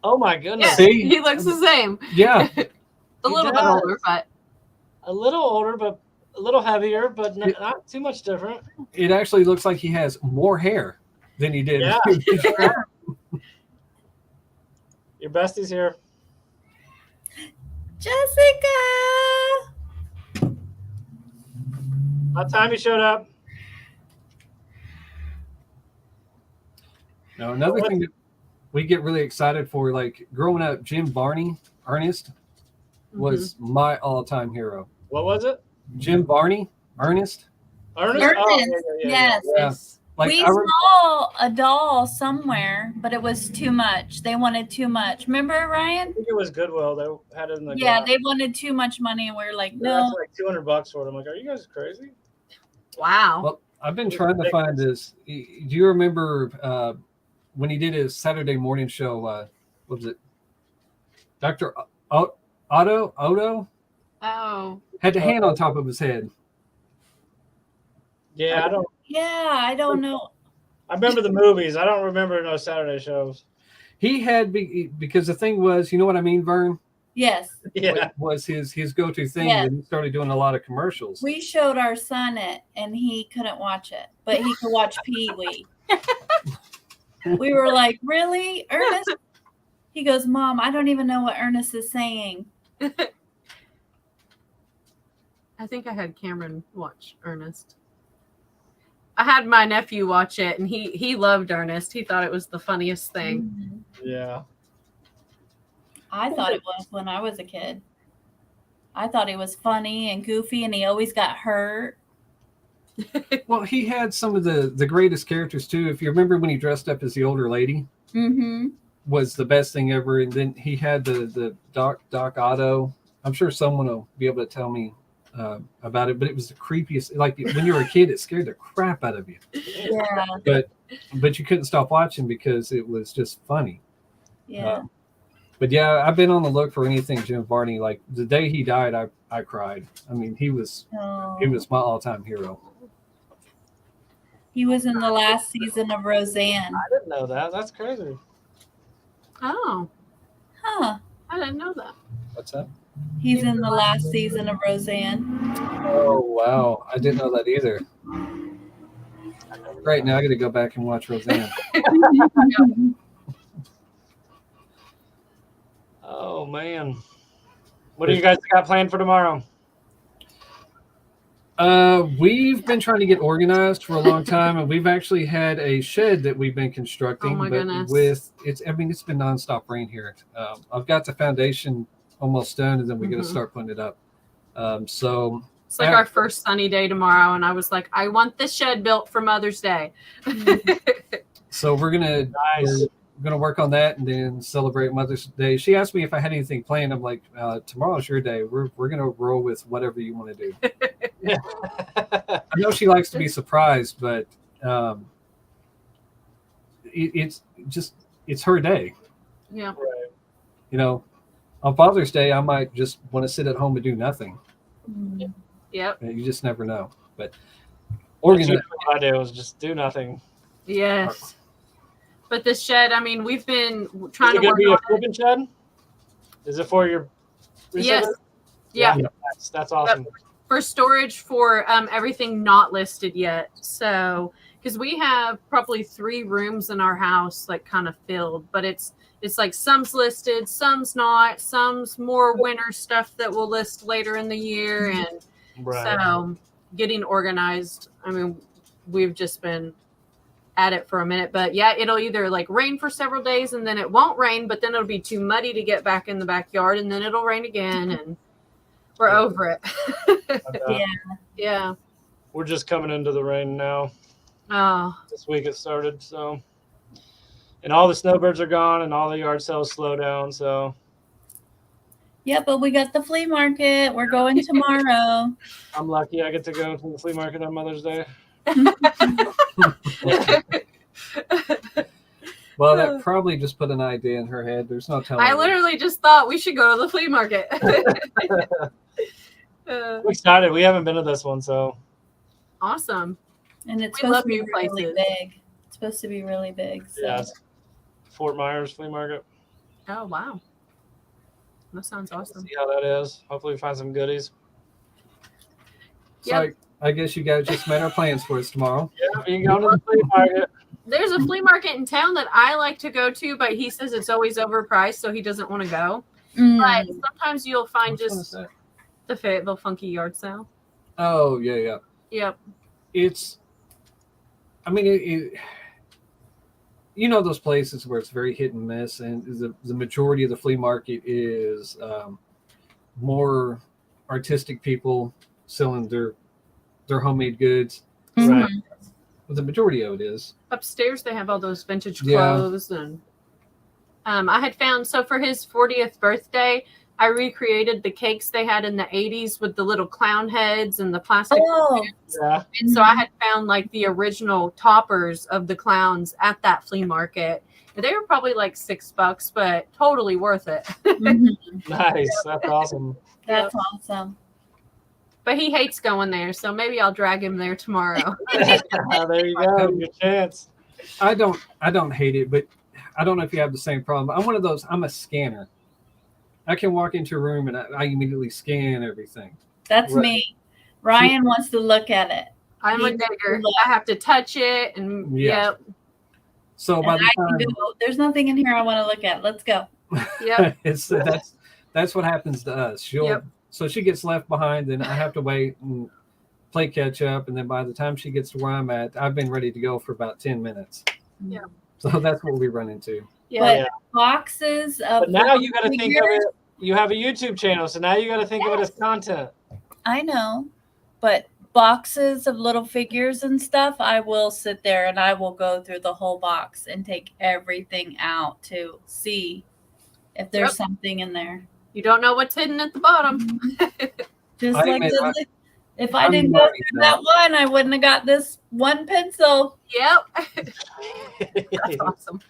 Oh my goodness. See? He looks the same. Yeah. A little bit older, but A little older, but a little heavier, but not too much different. It actually looks like he has more hair than he did. Yeah. Your bestie's here. Jessica. About time you showed up. Now, another thing that we get really excited for, like growing up, Jim Varney, Ernest, was my all-time hero. What was it? Jim Varney, Ernest. Ernest? Ernest. Oh, yeah. Yes. Like we I remember, saw a doll somewhere, but it was too much. They wanted too much. Remember, I Ryan? think it was Goodwill. They had it in the Yeah, glass. they wanted too much money, and we are like, That's no. like $200 for it. I'm like, are you guys crazy? Wow. well, I've been It was trying to find ridiculous. this. Do you remember when he did his Saturday morning show? What was it? Dr. Otto Oh. had the hand on top of his head. Yeah, I don't. Yeah, I don't know. I remember the movies. I don't remember no Saturday shows. He had because the thing was, you know what I mean, Vern? Yes, Yeah. Was his go-to thing Yes. when he started doing a lot of commercials. we showed our son it, and he couldn't watch it, but he could watch Pee Wee. We were like, really, Ernest? He goes, Mom, I don't even know what Ernest is saying. I think I had Cameron watch Ernest. I had my nephew watch it, and he loved Ernest. He thought it was the funniest thing. Yeah. I thought it was when I was a kid. I thought he was funny and goofy, and he always got hurt. Well, he had some of the greatest characters too. If you remember when he dressed up as the older lady, Mm-hmm. was the best thing ever. And then he had the Doc Otto. I'm sure someone will be able to tell me about it, but it was the creepiest. Like when you were a kid, it scared the crap out of you. Yeah, But you couldn't stop watching because it was just funny. yeah. But yeah, I've been on the look for anything Jim Varney. Like the day he died, I cried. I mean, he was Oh. my all-time hero. He was in the last season of Roseanne. I didn't know that. That's crazy. Oh, Huh. I didn't know that. What's that? He's in the last season of Roseanne. Oh wow, I didn't know that either. Right now, I got to go back and watch Roseanne. Oh man. What do you guys got planned for tomorrow? We've been trying to get organized for a long time, and we've actually had a shed that we've been constructing. Oh my goodness. It's been nonstop rain here. I've got the foundation almost done, and then we got to start putting it up. So It's like our first sunny day tomorrow, and I was like, I want this shed built for Mother's Day. so we're gonna work on that and then celebrate Mother's Day. She asked me if I had anything planned. I'm like, tomorrow's your day. We're gonna roll with whatever you want to do. I know she likes to be surprised, but it's her day. Yeah. Right. You know, on Father's Day, I might just want to sit at home and do nothing. Yep. You just never know. But That's usually what I do is just do nothing. Yes. But this shed, I mean, we've been Is trying it to going work to be on a it. flipping shed? Is it for your Yes. receiver? Yeah. That's awesome. For storage for everything not listed yet. So, because we have probably 3 rooms in our house, like kind of filled, but it's like some's listed, some's not, some's more winter stuff that we'll list later in the year. And Right. so getting organized, I mean, we've just been at it for a minute, but yeah, it'll either like rain for several days and then it won't rain, but then it'll be too muddy to get back in the backyard and then it'll rain again and we're over it. Yeah. Yeah. We're just coming into the rain now. Oh, This week it started, so. And all the snowbirds are gone and all the yard sales slow down, so. Yeah, but we got the flea market. We're going tomorrow. I'm lucky I get to go to the flea market on Mother's Day. Well, that probably just put an idea in her head. There's no telling. I literally just thought we should go to the flea market. I'm excited. We haven't been to this one, so. Awesome. And it's We supposed love to be new really places. big. It's supposed to be really big. So. Yeah, it's Fort Myers Flea Market. Oh, wow. That sounds awesome. See how that is. Hopefully we find some goodies. So Yep. I guess you guys just made our plans for us tomorrow. Yeah, you can go to the flea market. There's a flea market in town that I like to go to, but he says it's always overpriced, so he doesn't want to go. Mm. But sometimes you'll find Which one is just that? the Fayetteville Funky Yard Sale. Oh yeah. Yep. It's. I mean, you know those places where it's very hit and miss, and the majority of the flea market is more artistic people selling their homemade goods. Mhm. Right. Well, the majority of it is. Upstairs, they have all those vintage Yeah. clothes. And I had found, so for his 40th birthday, I recreated the cakes they had in the 80s with the little clown heads and the plastic. Oh, Yeah. And so I had found like the original toppers of the clowns at that flea market. They were probably like $6, but totally worth it. mhm. Nice. That's awesome. That's awesome. But he hates going there, so maybe I'll drag him there tomorrow. There you go. Your chance. I don't hate it, but I don't know if you have the same problem. I'm one of those. I'm a scanner. I can walk into a room and I immediately scan everything. That's Right. me. Ryan wants to look at it. I'm a digger. I have to touch it, and Yeah. yep. So And by the I can time go, there's nothing in here I want to look at. Let's go. Yep. that's what happens to us. Yep. So she gets left behind, and I have to wait and play catch up. And then by the time she gets to where I'm at, I've been ready to go for about 10 minutes. Yeah. So that's what we run into. Yeah. Yeah. Boxes of. But now you got to think of figures. it. You have a YouTube channel, so now you got to think of it as content. I know, but boxes of little figures and stuff, I will sit there and I will go through the whole box and take everything out to see if there's Yep. something in there. You don't know what's hidden at the bottom. Just I like admit, the, if I I'm didn't go learning through that one, I wouldn't have got this one pencil. Yep. That's awesome.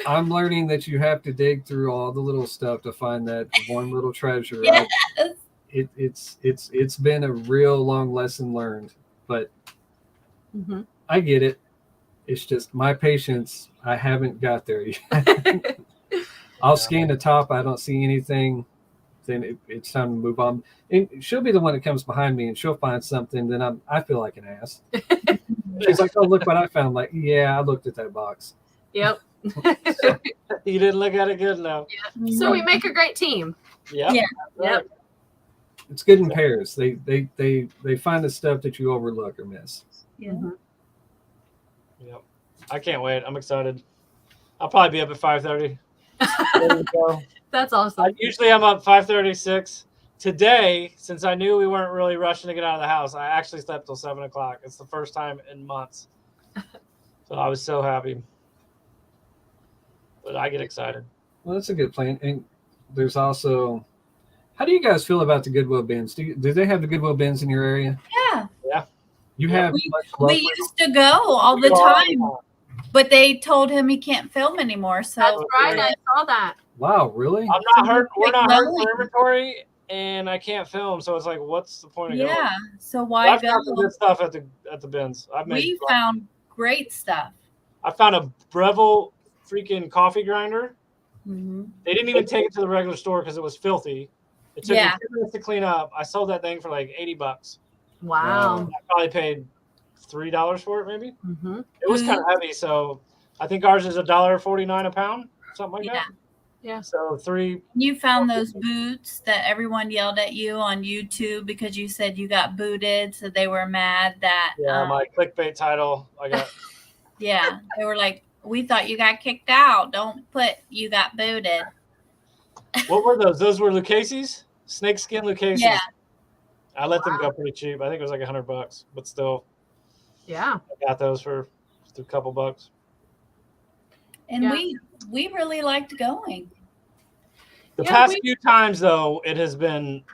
I'm learning that you have to dig through all the little stuff to find that one little treasure. Yes. It's been a real long lesson learned, but Mm-hmm. I get it. It's just my patience. I haven't got there yet. I'll scan the top. I don't see anything. Then it's time to move on. And she'll be the one that comes behind me, and she'll find something. Then I feel like an ass. She's like, "Oh, look what I found!" Like, yeah, I looked at that box. Yep. You didn't look at it good enough. So we make a great team. Yep. Yeah. Yep. It's good in pairs. They find the stuff that you overlook or miss. Yeah. Mm-hmm. Yep. I can't wait. I'm excited. I'll probably be up at 5:30. There you go. That's awesome. Usually I'm up 5:36. Today, since I knew we weren't really rushing to get out of the house, I actually slept till 7 o'clock. It's the first time in months. So I was so happy. But I get excited. Well, that's a good plan. And there's also, how do you guys feel about the Goodwill bins? Do they have the Goodwill bins in your area? Yeah. You Yeah, have We, much love we for- used to go all the time, but they told him he can't film anymore. So That's right. I saw that. Wow, really? I'm not hurt. We're not hurt Going. for inventory, and I can't film. So it's like, what's the point of going? yeah. So But why I've got some go? good stuff at the bins. We found great stuff. I found a Breville freaking coffee grinder. Mm-hmm. They didn't even take it to the regular store because it was filthy. It took me 2 minutes to clean up. I sold that thing for like $80. Wow. I probably paid $3 for it, maybe. Mm-hmm. It was kind of heavy, so I think ours is $1.49 a pound, something like that. Yeah. So three. You found those boots that everyone yelled at you on YouTube because you said you got booted, so they were mad that. Yeah, my clickbait title. I got. Yeah, they were like, "We thought you got kicked out. Don't put you got booted." What were those? Those were Lucchese's, snakeskin Lucchese's. Yeah. I let them go pretty cheap. I think it was like $100, but still, Yeah. I got those for just a couple bucks. And Yeah. we really liked going. The Yeah, past few times, though, it has been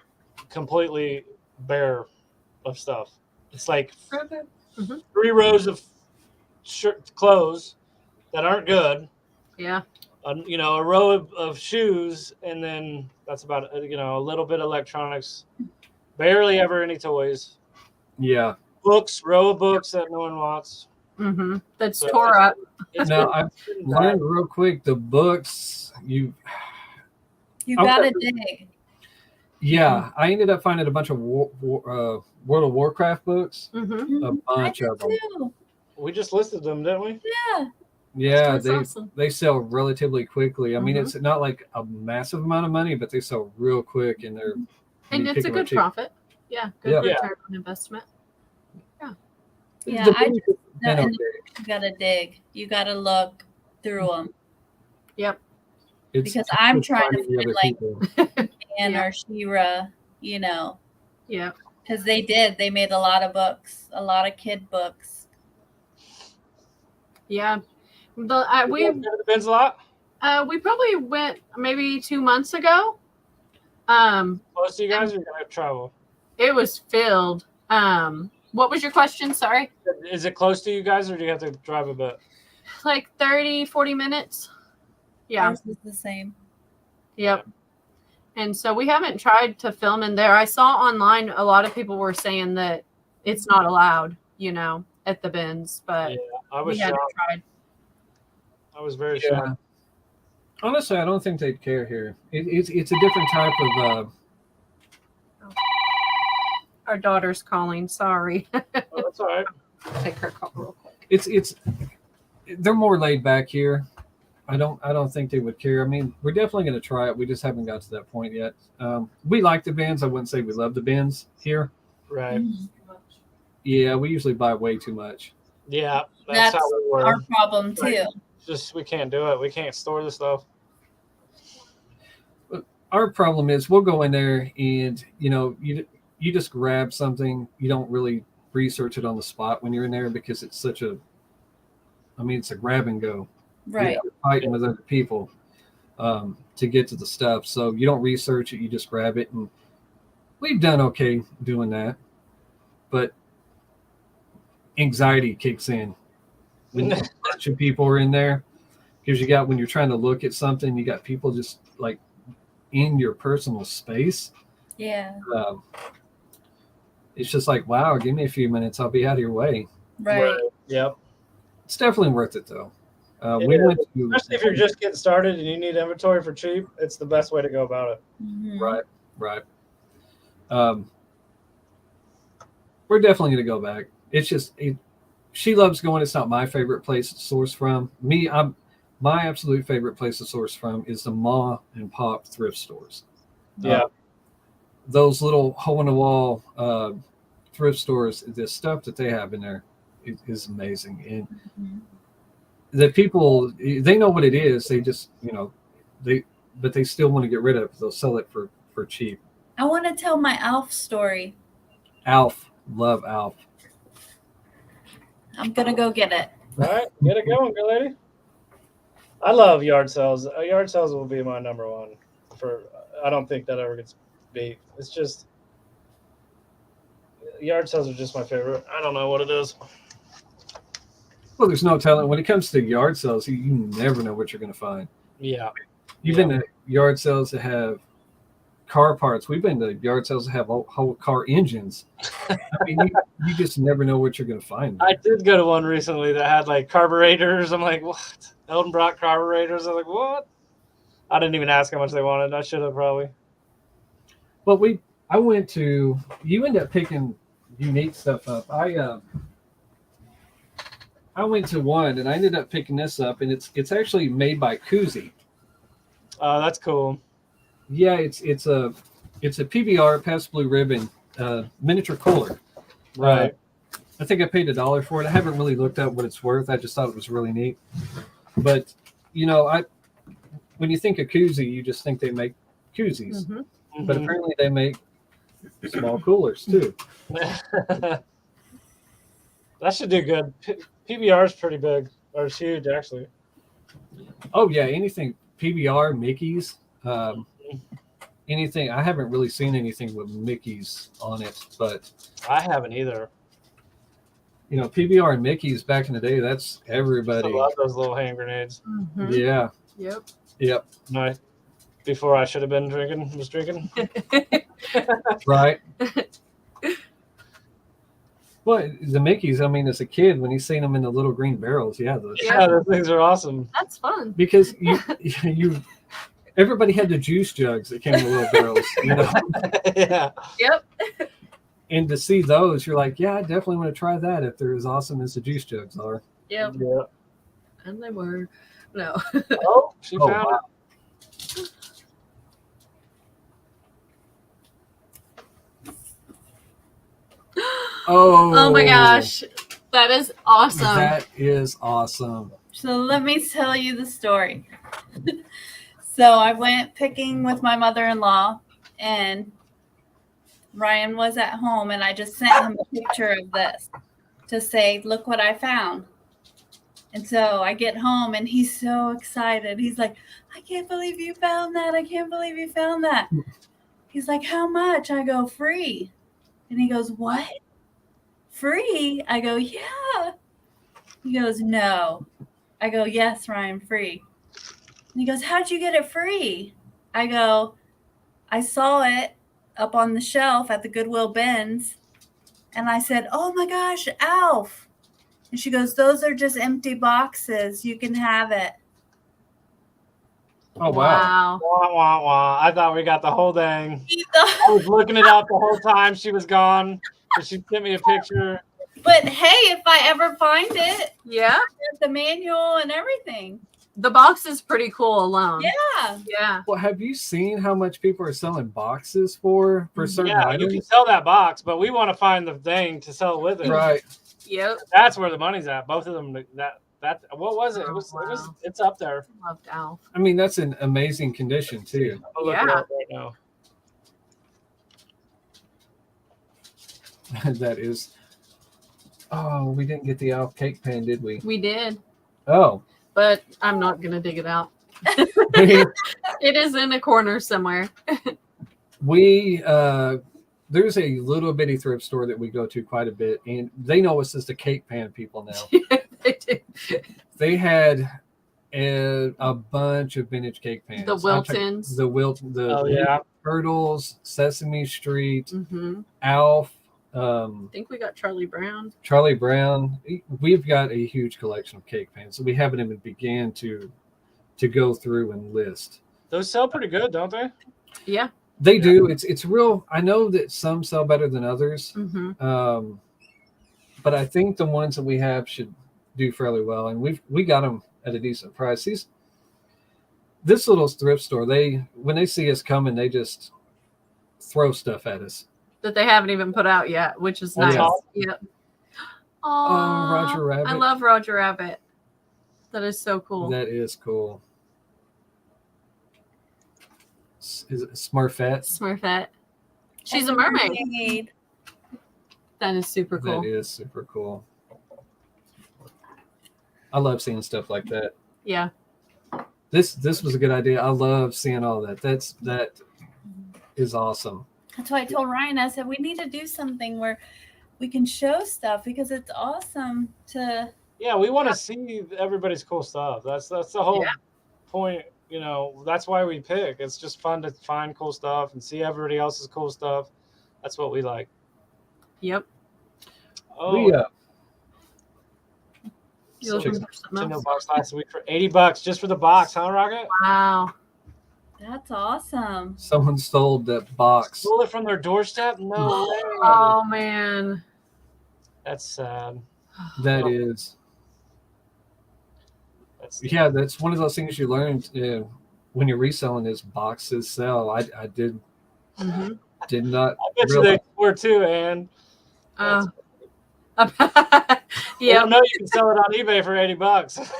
completely bare of stuff. It's like Mhm. 3 rows of clothes that aren't good. Yeah. A row of shoes, and then that's about it. A little bit of electronics. Barely ever any toys. Yeah. Books, row of books that no one wants. Mm-hmm. That's So tore up. It's Now, been- I've it's been learned bad. real quick the books. You Okay. gotta dig. Yeah, I ended up finding a bunch of World of Warcraft books. Mm-hmm. A I bunch did of them. too. We just listed them, didn't we? Yeah. Yeah, That's they awesome. they sell relatively quickly. I mean, Mhm. it's not like a massive amount of money, but they sell real quick, and they're And you it's pick a them up good cheap. profit. Yeah. Good Yeah. Yeah. return on investment. Yeah, The I books just have been and okay. you gotta dig. You gotta look through them Yep. It's because I'm just trying to finding the find other like people. Ann Yeah. or Shira, Yeah. because they made a lot of books, a lot of kid books. Yeah. We You guys go to the bins a lot? we probably went maybe 2 months ago. Close to you guys, or you gotta travel? It was filled. What was your question? Sorry. Is it close to you guys, or do you have to drive a bit? Like 30, 40 minutes. Yeah. Ours is the same. Yep. And so we haven't tried to film in there. I saw online a lot of people were saying that it's not allowed, at the bins, but Yeah, I was we hadn't shocked. tried. I was very Yeah. shocked. Honestly, I don't think they'd care here. It's a different type of. Our daughter's calling. Sorry. Oh, that's all right. Take her call real quick. They're more laid back here. I don't think they would care. I mean, we're definitely going to try it. We just haven't got to that point yet. We like the bins. I wouldn't say we love the bins here. Right. Yeah, we usually buy way too much. Yeah, that's how we were. Our problem too. Right. Just we can't do it. We can't store the stuff. Our problem is we'll go in there and you just grab something. You don't really research it on the spot when you're in there because it's it's a grab and go. Right. You're fighting with other people to get to the stuff. So you don't research it. You just grab it. And we've done okay doing that. But anxiety kicks in when a bunch of people are in there, because when you're trying to look at something, you got people just like in your personal space. Yeah. It's just like, wow, give me a few minutes. I'll be out of your way. Right. Yep. It's definitely worth it though. Especially if you're just getting started and you need inventory for cheap, it's the best way to go about it. Mhm. Right. We're definitely going to go back. It's just, she loves going. It's not my favorite place to source from. My absolute favorite place to source from is the Ma and Pop thrift stores. Yeah. Those little hole in the wall thrift stores, the stuff that they have in there is amazing. And the people, they know what it is. They just, but they still want to get rid of it. They'll sell it for cheap. I want to tell my Alf story. Alf, love Alf. I'm gonna go get it. All right, get it going, good lady. I love yard sales. Yard sales will be my number one. I don't think that ever gets beat. It's just yard sales are just my favorite. I don't know what it is. Well, there's no telling. When it comes to yard sales, you never know what you're going to find. Yeah. You've been to yard sales that have car parts. We've been to yard sales that have whole car engines. I mean, you just never know what you're going to find. I did go to one recently that had like carburetors. I'm like, what? Eldenbrock carburetors. I'm like, what? I didn't even ask how much they wanted. I should have probably. But you end up picking unique stuff up. I went to one and I ended up picking this up, and it's actually made by Koozie. Oh, that's cool. Yeah, it's a PBR Pabst Blue Ribbon miniature cooler. Right. I think I paid $1 for it. I haven't really looked up what it's worth. I just thought it was really neat. But when you think of Koozie, you just think they make koozies. Mm-hmm. But apparently they make small coolers too. That should do good. PBR is pretty big, or it's huge actually. Oh yeah, anything PBR, Mickey's, anything. I haven't really seen anything with Mickey's on it, but I haven't either. PBR and Mickey's back in the day, that's everybody. I love those little hand grenades. Mm-hmm. Yeah. Yep. Nice. Before I should have been was drinking. Right. Well, the Mickeys, as a kid, when you seen them in the little green barrels, those things are awesome. That's fun. because everybody had the juice jugs that came in little barrels, Yeah. Yep. And to see those, you're like, yeah, I definitely want to try that if they're as awesome as the juice jugs are. Yep. Yeah. And they were. No. Oh, she found wow. it. Oh my gosh. That is awesome. That is awesome. So let me tell you the story. So I went picking with my mother-in-law, and Ryan was at home, and I just sent him a picture of this to say, look what I found. And so I get home and he's so excited. He's like, I can't believe you found that. I can't believe you found that. He's like, how much? I go, free. And he goes, what? Free? I go, yeah. He goes, no. I go, yes, Ryan, free. And he goes, how'd you get it free? I go, I saw it up on the shelf at the Goodwill bins. And I said, oh my gosh, Alf. And she goes, those are just empty boxes. You can have it. Oh, wow. Wah, wah, wah. I thought we got the whole thing. He I thought- was looking it up the whole time she was gone. And she sent me a picture. But hey, if I ever find it, Yeah. there's the manual and everything. The box is pretty cool alone. Yeah. Yeah. Well, have you seen how much people are selling boxes for certain Yeah, you items? can sell that box, but we want to find the thing to sell with it. Right. Yep. That's where the money's at. Both of them. That what was it? It was. Oh, wow. It's up there. Loved Alf. I mean, that's in amazing condition, too. I'll look it Yeah. up right now. That is. Oh, we didn't get the Alf cake pan, did we? We did, Oh. but I'm not gonna dig it out. we It is in a corner somewhere. there's a little bitty thrift store that we go to quite a bit, and they know us as the cake pan people now. They did. They had a bunch of vintage cake pans. The Wiltons. The Oh yeah. Turtles, Sesame Street, Mm-hmm. Alf, I think we got Charlie Brown. Charlie Brown. We've got a huge collection of cake pans, so we haven't even began to go through and list. Those sell pretty good, don't they? Yeah. They do. It's real. I know that some sell better than others, Mm-hmm. but I think the ones that we have should do fairly well, and we got them at a decent price. This little thrift store, when they see us coming, they just throw stuff at us. That they haven't even put out yet, which is That's nice. awesome. Yep. Roger Rabbit. I love Roger Rabbit. That is so cool. That is cool. Is it Smurfette? Smurfette. She's a And mermaid. That is super cool. That is super cool. I love seeing stuff like that. Yeah. This was a good idea. I love seeing all that. That is awesome. That's why I told Ryan, I said, we need to do something where we can show stuff because it's awesome to. Yeah, we want to see everybody's cool stuff. That's the whole point. You know, that's why we pick. It's just fun to find cool stuff and see everybody else's cool stuff. That's what we like. Yep. Oh, We You looking for something Nintendo else? box last week for $80 just for the box, huh, Rocket? Wow. That's awesome. someone stole that box. Stole it from their doorstep? No way. Oh man. That's sad. That is. That's Yeah, that's one of those things you learn when you're reselling is boxes sell. I did Mm-hmm. not I bet you realize. they were too, and Yeah. yeah, no, you can sell it on eBay for $80.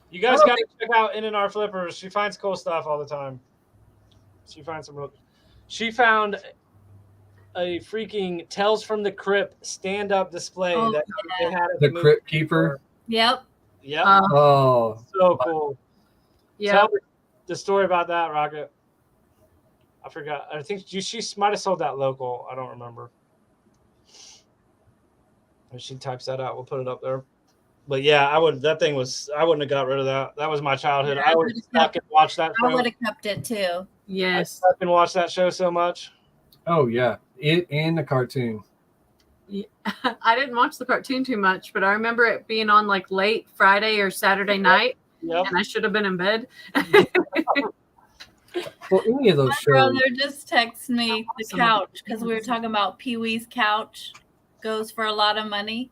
You guys got to check out In&R Flippers. She finds cool stuff all the time. She finds some real. She found a freaking Tales from the Crypt stand-up display Oh, that they had at The movie Crypt theater. Keeper. Yep. Yep, Oh, so cool. Yeah. Tell the story about that, Rocket. I forgot. I think she might have sold that local. I don't remember. If she types that out, we'll put it up there. But yeah, I wouldn't have got rid of that. That was my childhood. Yeah, I would have stuck and watched that I show. would have kept it too. I Yes. stuck and watched that show so much. oh yeah. It and the cartoon. I didn't watch the cartoon too much, but I remember it being on like late Friday or Saturday night, Yep. and I should have been in bed. Well, any of those My shows. brother just texted me the Awesome. couch because we were talking about Pee Wee's couch goes for a lot of money.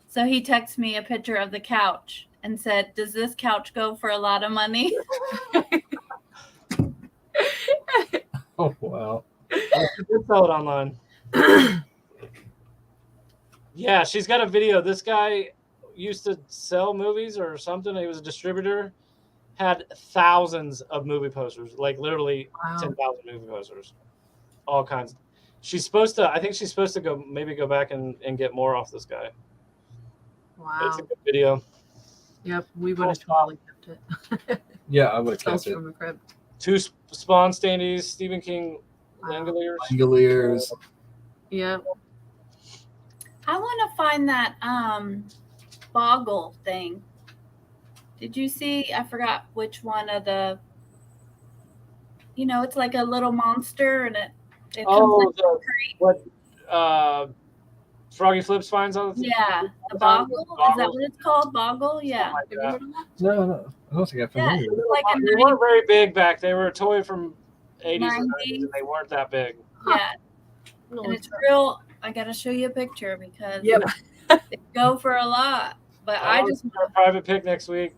So he texted me a picture of the couch and said, "Does this couch go for a lot of money?" Oh wow. She did sell it online. Yeah, she's got a video. This guy used to sell movies or something. He was a distributor. Had thousands of movie posters, like literally Wow. 10,000 movie posters, all kinds. I think she's supposed to go back and get more off this guy. Wow. It's a good video. Yep, we would have Cool totally kept it. Yeah, I would have Tales kept it. from a crypt. 2 Spawn standees, Stephen King Wow. Langoliers. Langoliers. Yep. I want to find that Boggle thing. Did you see? I forgot which one of the. It's like a little monster, and it comes what Froggy Flips finds all the time? Yeah, the Boggle. Is that what it's called? Boggle? Yeah. Like Have you that. heard of that? No, I don't think I'm Yeah, familiar. it was like a They weren't very big back. They were a toy from 80s or 90s, 90s. and they weren't that big. Yeah, and it's real. I gotta show you a picture because Yep. they go for a lot. But I just a private pick next week.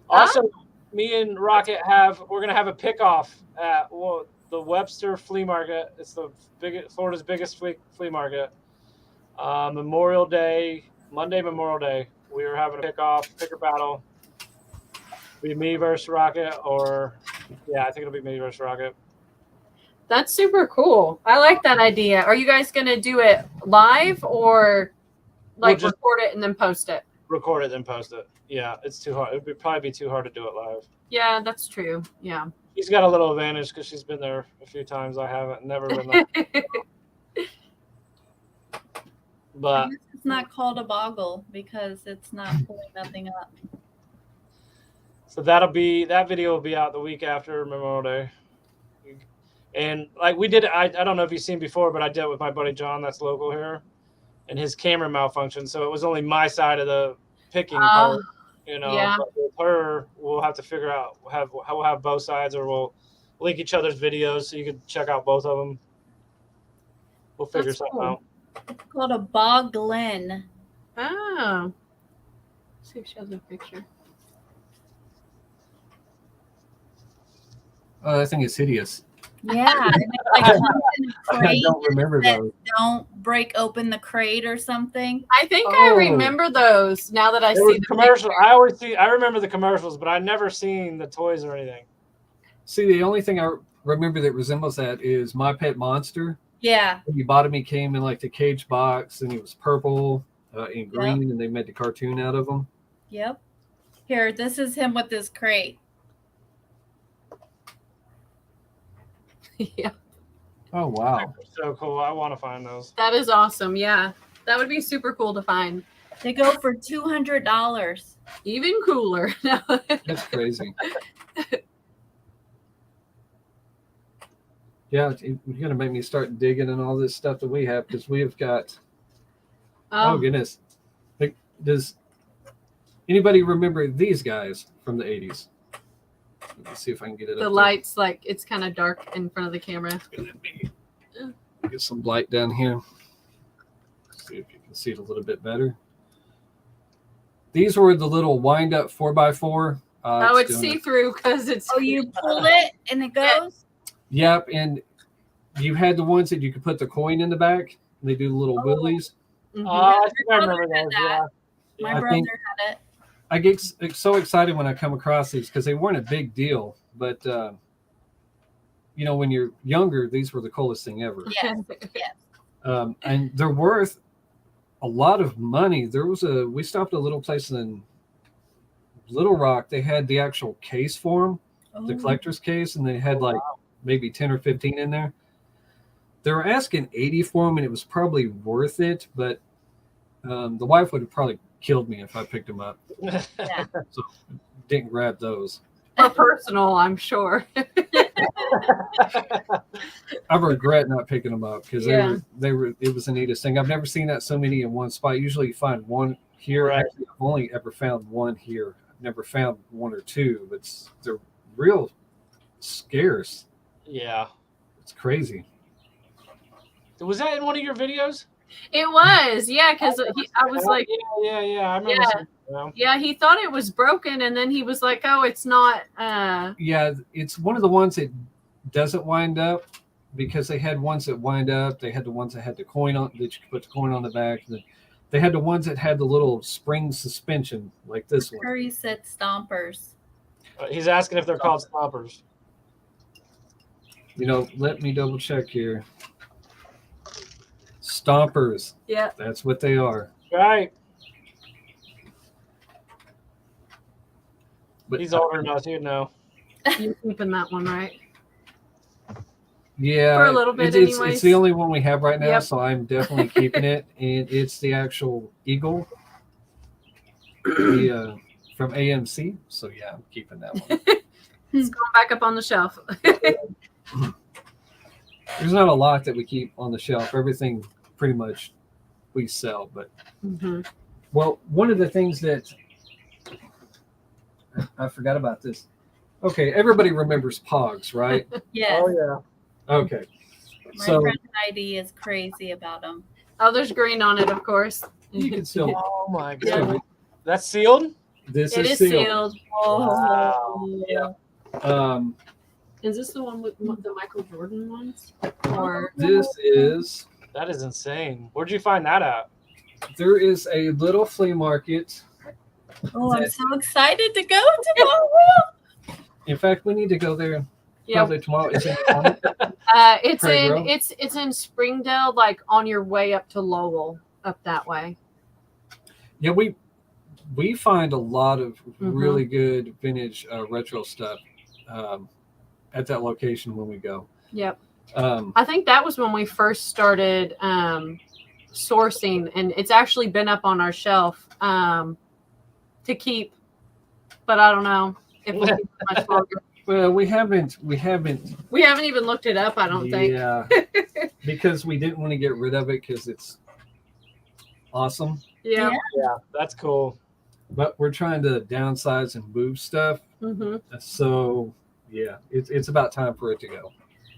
Also, me and Rocket we're gonna have a pick off at the Webster Flea Market. It's Florida's biggest flea market. Memorial Day, Monday Memorial Day. We were having a picker battle. Be me versus Rocket, I think it'll be me versus Rocket. That's super cool. I like that idea. Are you guys gonna do it live or like just record it and then post it? Record it then post it. Yeah, it's too hard. It would probably be too hard to do it live. Yeah, that's true. Yeah. She's got a little advantage because she's been there a few times. I haven't, never been there. But it's not called a Boggle because it's not pulling nothing up. so that video will be out the week after Memorial Day. And like we did, I don't know if you've seen before, but I did it with my buddy John, that's local here, and his camera malfunctioned, so it was only my side of the picking part, Yeah. But with her, we'll have to figure out we'll have both sides, or we'll link each other's videos so you can check out both of them. We'll figure That's something cool. out. It's called a Boglin. Oh. Let's see if she has a picture. Oh, that thing is hideous. Yeah, and it's like comes in a I crate don't remember that those. don't break open the crate or something. I think I Oh. remember those now that I There was see the commercial. picture. I remember the commercials, but I never seen the toys or anything. See, the only thing I remember that resembles that is My Pet Monster. Yeah, When you bought him, he came in like the cage box, and he was purple and green, and they made the cartoon out of him. yep. Here, this is him with this crate. Yeah. Oh, wow. So cool. I want to find those. That is awesome. Yeah. That would be super cool to find. They go for $200. Even cooler. That's crazy. Yeah, you're going to make me start digging in all this stuff that we have, because we have got, oh goodness. Like, does anybody remember these guys from the 80s? Let's see if I can get it the up lights, like it's kind of dark in front of the camera. there. Get some light down here. See if you can see it a little bit better. These were the little wind-up 4x4. Oh, it's see-through because it's. Oh, you pull it and it goes? Yep, and you had the ones that you could put the coin in the back. And they do little willies. Mhm. I think I remember had those. that. Yeah. My I brother think- had it. I get so excited when I come across these because they weren't a big deal. But, when you're younger, these were the coolest thing ever. Yes, yes. And they're worth a lot of money. We stopped at a little place in Little Rock. They had the actual case for them, the Oh, collector's case, and they had like maybe 10 or 15 in there. They were asking 80 for them, and it was probably worth it, but the wife would have probably killed me if I picked them up. yeah. So didn't grab those. For personal, I'm sure. I regret not picking them up because Yeah. it was the neatest thing. I've never seen that so many in one spot. Usually you find one here. Right. Actually, I've only ever found one here. I've never found one or two, but they're real scarce. Yeah. It's crazy. Was that in one of your videos? It was, yeah, because I was like, yeah. I remember. Yeah. seeing that. yeah, he thought it was broken, and then he was like, oh, it's not. Yeah, it's one of the ones that doesn't wind up because they had ones that wind up. They had the ones that had the coin on that you could put the coin on the back. They had the ones that had the little spring suspension like this one. Curry said stompers. He's asking if they're called stompers. Let me double check here. Stompers. Yeah. That's what they are. Right. But He's older than us, you know. You're keeping that one, right? yeah, For a little bit, it's anyways. the only one we have right now, Yep. so I'm definitely keeping it. And it's the actual eagle, from AMC. So yeah, I'm keeping that one. It's going back up on the shelf. There's not a lot that we keep on the shelf. Everything pretty much we sell. But well, one of the things that I forgot about this. Okay, everybody remembers Pogs, right? Yes. Oh yeah. Okay. My So friend Heidi is crazy about them. Oh, there's green on it, of course. you can still. Oh my Yeah. god. That's sealed? This It is is sealed. sealed. Wow. Yeah. Is this the one with the Michael Jordan ones? Or This is. That is insane. Where'd you find that at? There is a little flea market. Oh, I'm so excited to go tomorrow. In fact, we need to go there yeah, probably tomorrow. Is it on? it's Prairie in Grove? it's in Springdale, like on your way up to Lowell, up that way. Yeah, we find a lot of really good vintage retro stuff at that location when we go. Yep. Um, I think that was when we first started sourcing, and it's actually been up on our shelf to keep, but I don't know if we'll keep it much longer. well, we haven't. We haven't even looked it up, I don't think. Yeah, because we didn't want to get rid of it because it's awesome. Yeah. Yeah, that's cool. But we're trying to downsize and move stuff. So yeah, it's about time for it to go.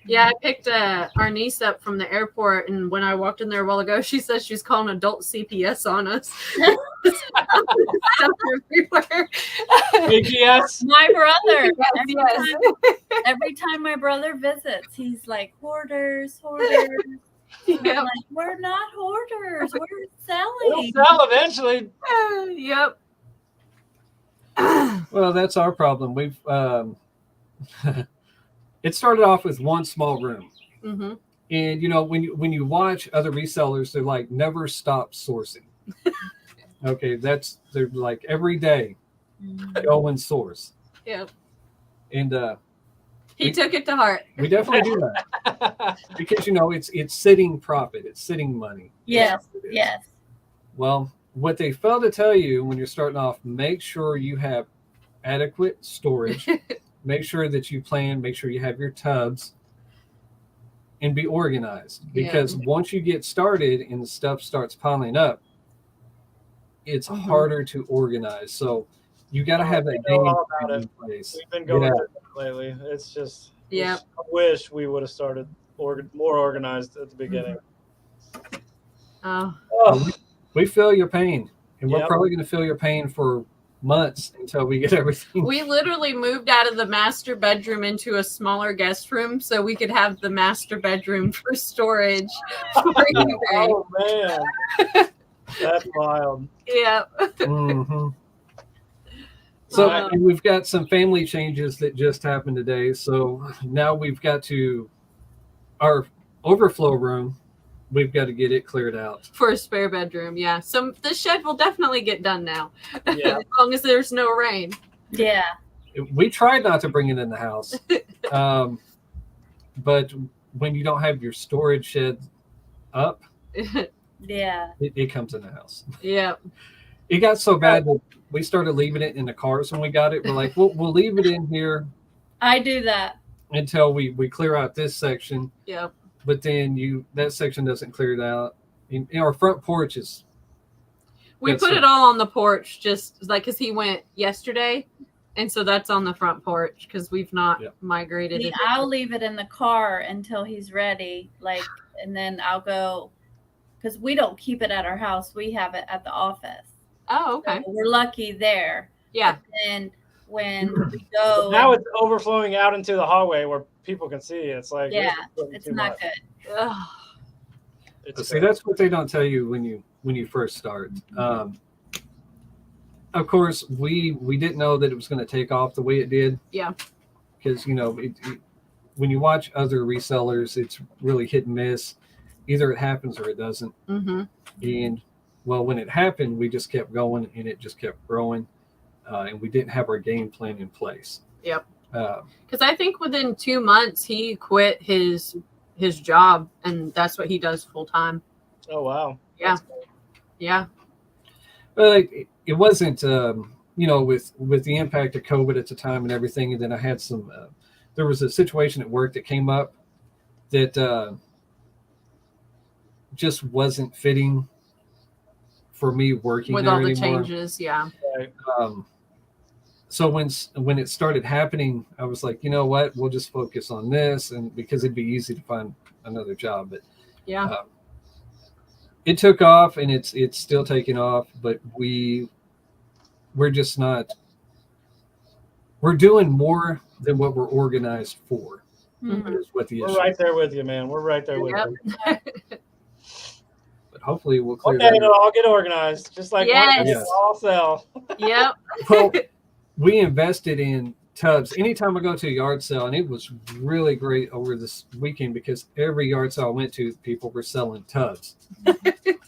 Yeah, I picked our niece up from the airport, and when I walked in there a while ago, she says she's calling adult CPS on us. Stuff everywhere. APS? My brother. Yes. Every time my brother visits, he's like, hoarders, hoarders. And Yep. I'm like, we're not hoarders. We're It'll selling. sell eventually. Yep. Well, that's our problem. We've it started off with one small room. Mm-hmm. And you know, when you watch other resellers, they're like never stop sourcing. Okay, they're like every day go and source. Yep. And He took it to heart. we definitely do that because you know it's sitting profit, it's sitting money. Yes, It is. yes. Well, what they fail to tell you when you're starting off, make sure you have adequate storage. Make sure that you plan, make sure you have your tubs, and be organized. Because once you get started and the stuff starts piling up, it's harder to organize. So you got to have that know game all about plan it. in place. We've been going Yeah. through that lately. It's just, Yep. I wish we would have started more organized at the beginning. Oh. Oh, We feel your pain, and we're Yep. probably going to feel your pain for months until we get everything. We literally moved out of the master bedroom into a smaller guest room so we could have the master bedroom for storage. For eBay. oh man. That's wild. Yeah. Mhm. So Wow. and we've got some family changes that just happened today. So now we've got to our overflow room. We've got to get it cleared out. For a spare bedroom, yeah. So the shed will definitely get done now. Yeah. As long as there's no rain. Yeah. We tried not to bring it in the house, but when you don't have your storage shed up, Yeah. it comes in the house. Yeah. It got so bad that we started leaving it in the cars when we got it. We're like, we'll leave it in here I do that. until we clear out this section. Yep. But then that section doesn't clear it out. And our front porch is We That's put it. it all on the porch, just like because he went yesterday, and so that's on the front porch because we've not migrated See, it. I'll leave it in the car until he's ready. Like, and then I'll go because we don't keep it at our house. We have it at the office. Oh, okay. So we're lucky there. Yeah. And when we go, Now it's overflowing out into the hallway where people can see. It's like, yeah, this is it's too not much. good. Ugh. It's see, that's what they don't tell you when you first start. Of course, we didn't know that it was going to take off the way it did. Yeah. Because when you watch other resellers, it's really hit and miss. Either it happens or it doesn't. Mm-hmm. And well, when it happened, we just kept going and it just kept growing. and we didn't have our game plan in place. Yep. Uh, Because I think within 2 months he quit his job, and that's what he does full time. Oh wow. Yeah. Yeah. but it wasn't, with the impact of COVID at the time and everything. And then I had there was a situation at work that came up that just wasn't fitting for me working With there all the anymore. changes. Yeah. Right. So when it started happening, I was like, you know what, we'll just focus on this, and because it'd be easy to find another job. But Yeah. it took off, and it's still taking off. But we're just not. We're doing more than what we're organized for. Mhm. Is what the We're issue. right there with you, man. We're right there with Yep. you. But hopefully we'll clear Okay, that. it'll all get organized, just like Yes. one all sell. Yep. Well, we invested in tubs. Anytime I go to a yard sale, and it was really great over this weekend because every yard sale I went to, people were selling tubs,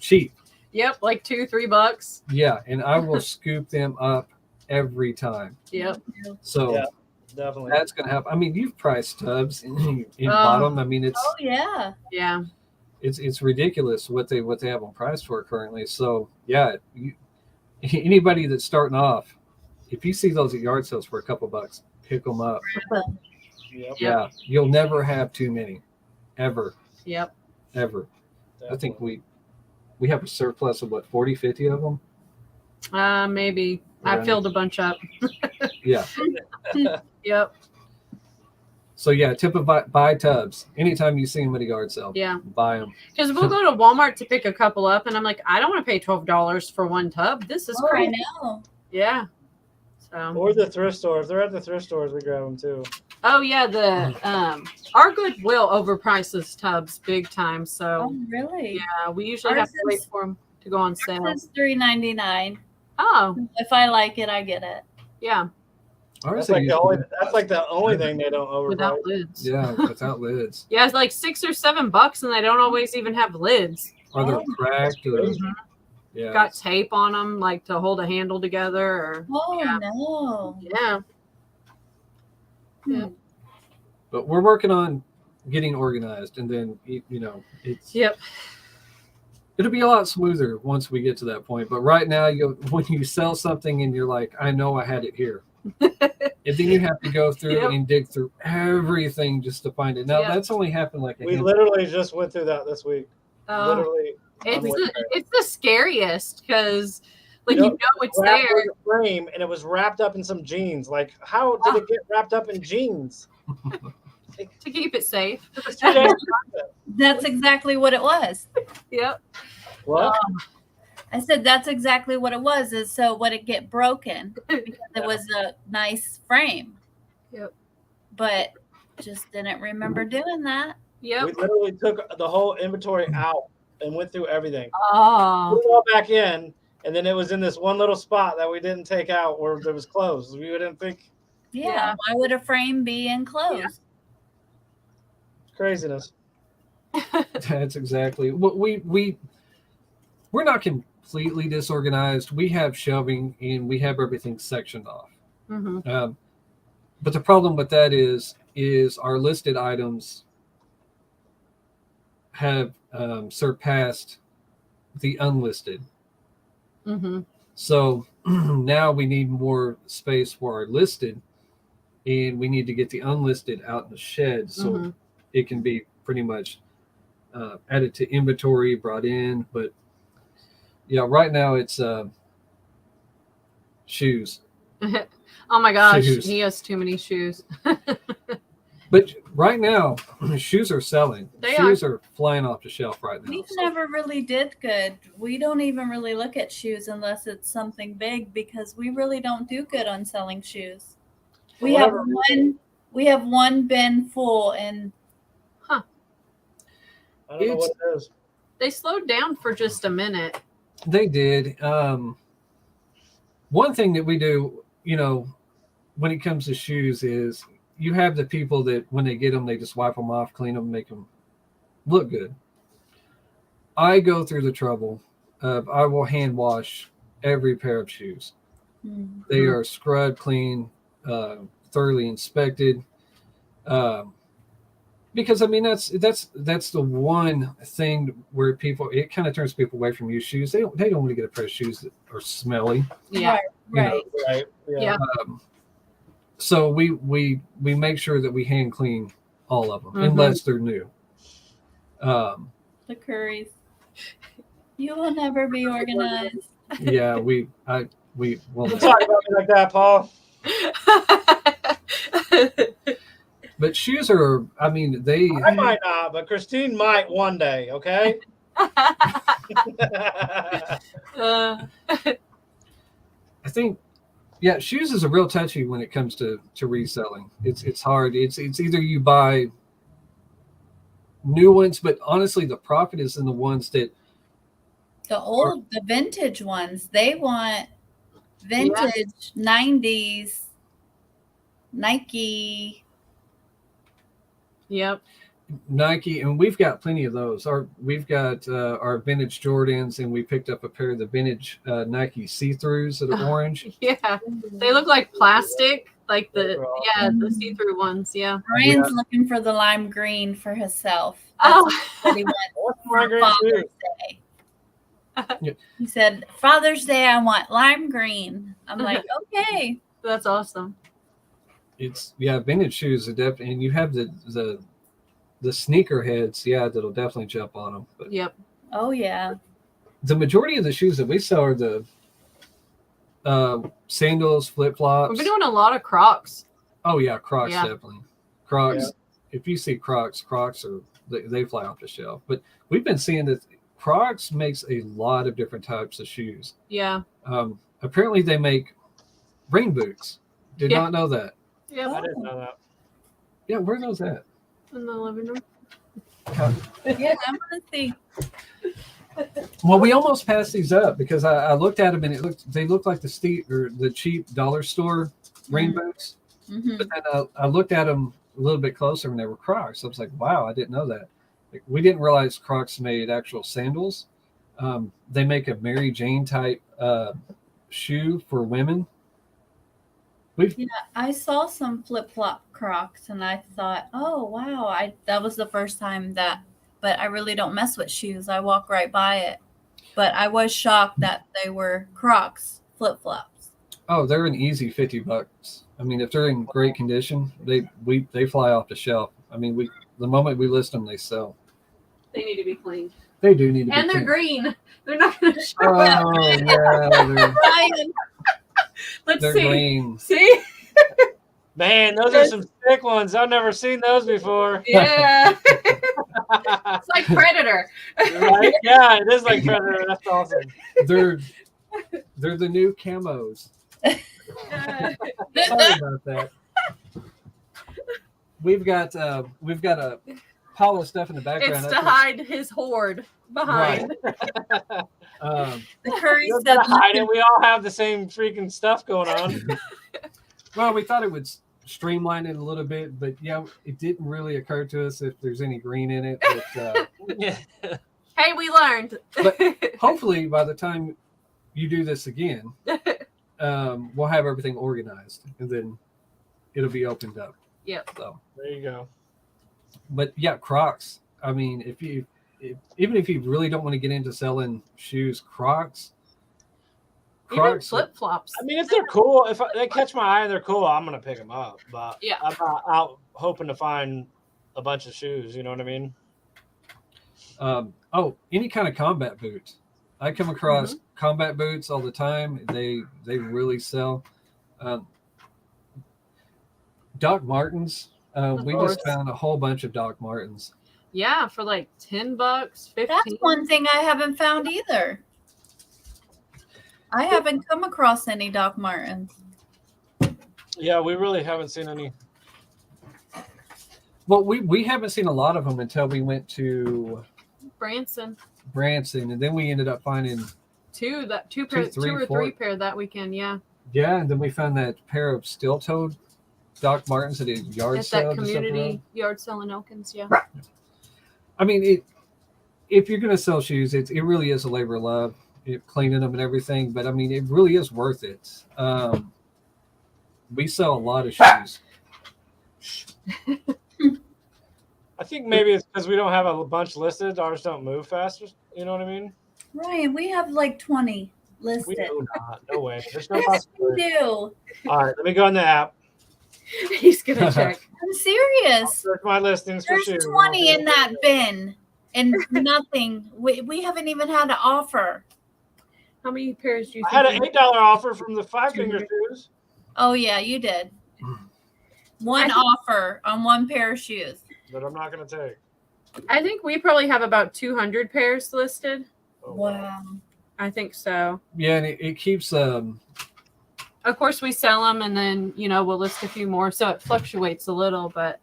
cheap. Yep. Like $2-3. Yeah, and I will scoop them up every time. Yep. So Yeah. Definitely. that's going to help. I mean, you've priced tubs in Oh. bottom. I mean, Oh yeah. Yeah. it's ridiculous what they have on price for currently. So yeah, anybody that's starting off, if you see those at yard sales for a couple bucks, pick them up. Yep. Yeah, you'll never have too many, ever, Yep. ever. I think Definitely. we have a surplus of what, 40, 50 of them. Maybe. I Right. filled a bunch up. Yeah. Yep. So yeah, tip of buy tubs. Anytime you see them at a yard sale, Yeah. buy them. Because we'll go to Walmart to pick a couple up, and I'm like, I don't want to pay $12 for one tub. This is Oh, I crazy. know. Yeah. So. Or the thrift store. If they're at the thrift stores, we grab them too. Oh yeah, our Goodwill overprices tubs big time. So Oh really? yeah, we usually Ours have to wait is- for them to go on sale. It's $3.99. Oh If I like it, I get it. yeah, Ours That's like are the only thing they don't overprice. without lids. yeah, without lids. Yeah, it's like $6 or $7, and they don't always even have lids. Or they're Oh, cracked. Or, crazy. yeah. Got tape on them, like to hold a handle together. Or Oh Yeah. no. yeah, Hmm. But we're working on getting organized, and then yep, it'll be a lot smoother once we get to that point. But right now, when you sell something and you're like, I know I had it here, and then you have to go through Yep. and dig through everything just to find it. Now Yep. that's only happened like We literally just went through that this week. Literally. it's the scariest because like Yep. you know it's Wrapped there. in a frame, and it was wrapped up in some jeans. Like, how did it get wrapped up in jeans? To keep it safe. It was 2 days. That's exactly what it was. Yep. What? I said that's exactly what it was. Is so would it get broken because it was a nice frame. Yep. But just didn't remember doing that. Yep. We literally took the whole inventory out and went through everything. Oh. Put it all back in, and then it was in this one little spot that we didn't take out where it was closed. We didn't think. Yeah. Yeah. Why would a frame be enclosed? Craziness. That's exactly what we're not completely disorganized. We have shelving and we have everything sectioned off. Mm-hmm. But the problem with that is our listed items have surpassed the unlisted. Mm-hmm. So now we need more space for our listed, and we need to get the unlisted out in the shed so Mhm. it can be pretty much added to inventory, brought in. But yeah, right now it's shoes. Oh my gosh, Shoes. he has too many shoes. But right now, shoes are selling. They shoes are flying off the shelf right now. We So- never really did good. We don't even really look at shoes unless it's something big because we really don't do good on selling shoes. We have Whatever. one bin full and I don't know what it is. They slowed down for just a minute. They did. One thing that we do, when it comes to shoes is you have the people that when they get them, they just wipe them off, clean them, make them look good. I go through the trouble of I will hand wash every pair of shoes. Mhm. They are scrubbed clean, thoroughly inspected. Because I mean that's the one thing where it kind of turns people away from used shoes. They don't want to get a pair of shoes that are smelly. Yeah. Right. Right. Yeah. So we make sure that we hand clean all of them Mhm. unless they're new. The Currys. You will never be organized. Yeah, we Don't well, talk about me like that, Paul. but shoes are. I mean, they. I might not, but Christine might one day. Okay. I think, yeah, shoes is a real touchy when it comes to reselling. It's hard. It's either you buy new ones, but honestly, the profit is in the ones that The vintage ones, they want vintage 90s Nike. Yep. Nike, and we've got plenty of those. We've got our vintage Jordans, and we picked up a pair of the vintage Nike see-throughs that are orange. Yeah. They look like plastic, like the They're see-through ones. Yeah. Brian's looking for the lime green for himself. Oh. What he wants What's for my green Father's shoe? Day. Yeah. He said, Father's Day, I want lime green. I'm like, okay. That's awesome. It's vintage shoes are definitely, and you have the sneaker heads, that'll definitely jump on them. But Yep. Oh, yeah. the majority of the shoes that we sell are the sandals, flip flops. We've been doing a lot of Crocs. Oh yeah, Crocs Yeah. definitely. Crocs. Yeah. If you see Crocs are they fly off the shelf. But we've been seeing that Crocs makes a lot of different types of shoes. Yeah. Apparently they make rain boots. Did Yeah. not know that. Yep. I didn't know that. Yeah, where are those at? In the living room. Yeah, I'm going to see. Well, we almost passed these up because I looked at them and they looked like the cheap dollar store rain boots. Mhm. But then I looked at them a little bit closer and they were Crocs. I was like, wow, I didn't know that. Like, we didn't realize Crocs made actual sandals. They make a Mary Jane type shoe for women. I saw some flip-flop Crocs and I thought, oh, wow. That was the first time but I really don't mess with shoes. I walk right by it. But I was shocked that they were Crocs flip-flops. Oh, they're an easy $50. I mean, if they're in great condition, they fly off the shelf. I mean, the moment we list them, they sell. They need to be cleaned. They do need to And be they're clean. green. They're not going to show Oh up. yeah, Brian, Let's they're see. green. See? Man, those are some thick ones. I've never seen those before. Yeah. It's like Predator. Right? Yeah, it is like Predator. That's awesome. They're the new camos. Sorry about that. We've got a pile of stuff in the background. It's to hide his hoard behind. Um, the Curry You said, gotta hide it. We all have the same freaking stuff going on. well, we thought it would streamline it a little bit, but yeah, it didn't really occur to us if there's any green in it. But, Yeah. Hey, we learned. But hopefully, by the time you do this again, we'll have everything organized, and then it'll be opened up. Yep. So, There you go. but yeah, Crocs. I mean, even if you really don't want to get into selling shoes, Crocs. Even flip flops. I mean, if they're cool, if they catch my eye and they're cool, I'm gonna pick them up. But Yeah. I'm not out hoping to find a bunch of shoes. You know what I mean? Any kind of combat boots. I come across combat boots all the time. They really sell. Doc Martens. We course. just found a whole bunch of Doc Martens. Yeah, for like $10, $15. that's one thing I haven't found either. I haven't come across any Doc Martens. Yeah, we really haven't seen any. Well, we haven't seen a lot of them until we went to Branson. Branson, and then we ended up finding Two Two, or three, three pair that weekend. Yeah, and then we found that pair of steel-toed Doc Martens at a yard at sale. that just up the community road. yard sale in Elkins. Yeah, I mean, if you're going to sell shoes, it really is a labor of love. cleaning them and everything. But I mean, it really is worth it. We sell a lot of shoes. I think maybe it's because we don't have a bunch listed. Ours don't move faster. You know what I mean? Ryan, we have like 20 We listed. do not. No way. There's no Yes, we possibility. do. All right, let me go in the app. He's gonna check. I'm serious. Search my listings for There's shoes. 20 in that bin and nothing. We haven't even had an offer. How many pairs do you I think? had an $8 offer from the 5-finger shoes. Oh, yeah, you did. One offer on one pair of shoes. That I'm not going to take. I think we probably have about 200 pairs listed. Oh, Wow. I think so. Yeah, and it keeps. Of course, we sell them, and then we'll list a few more, so it fluctuates a little. But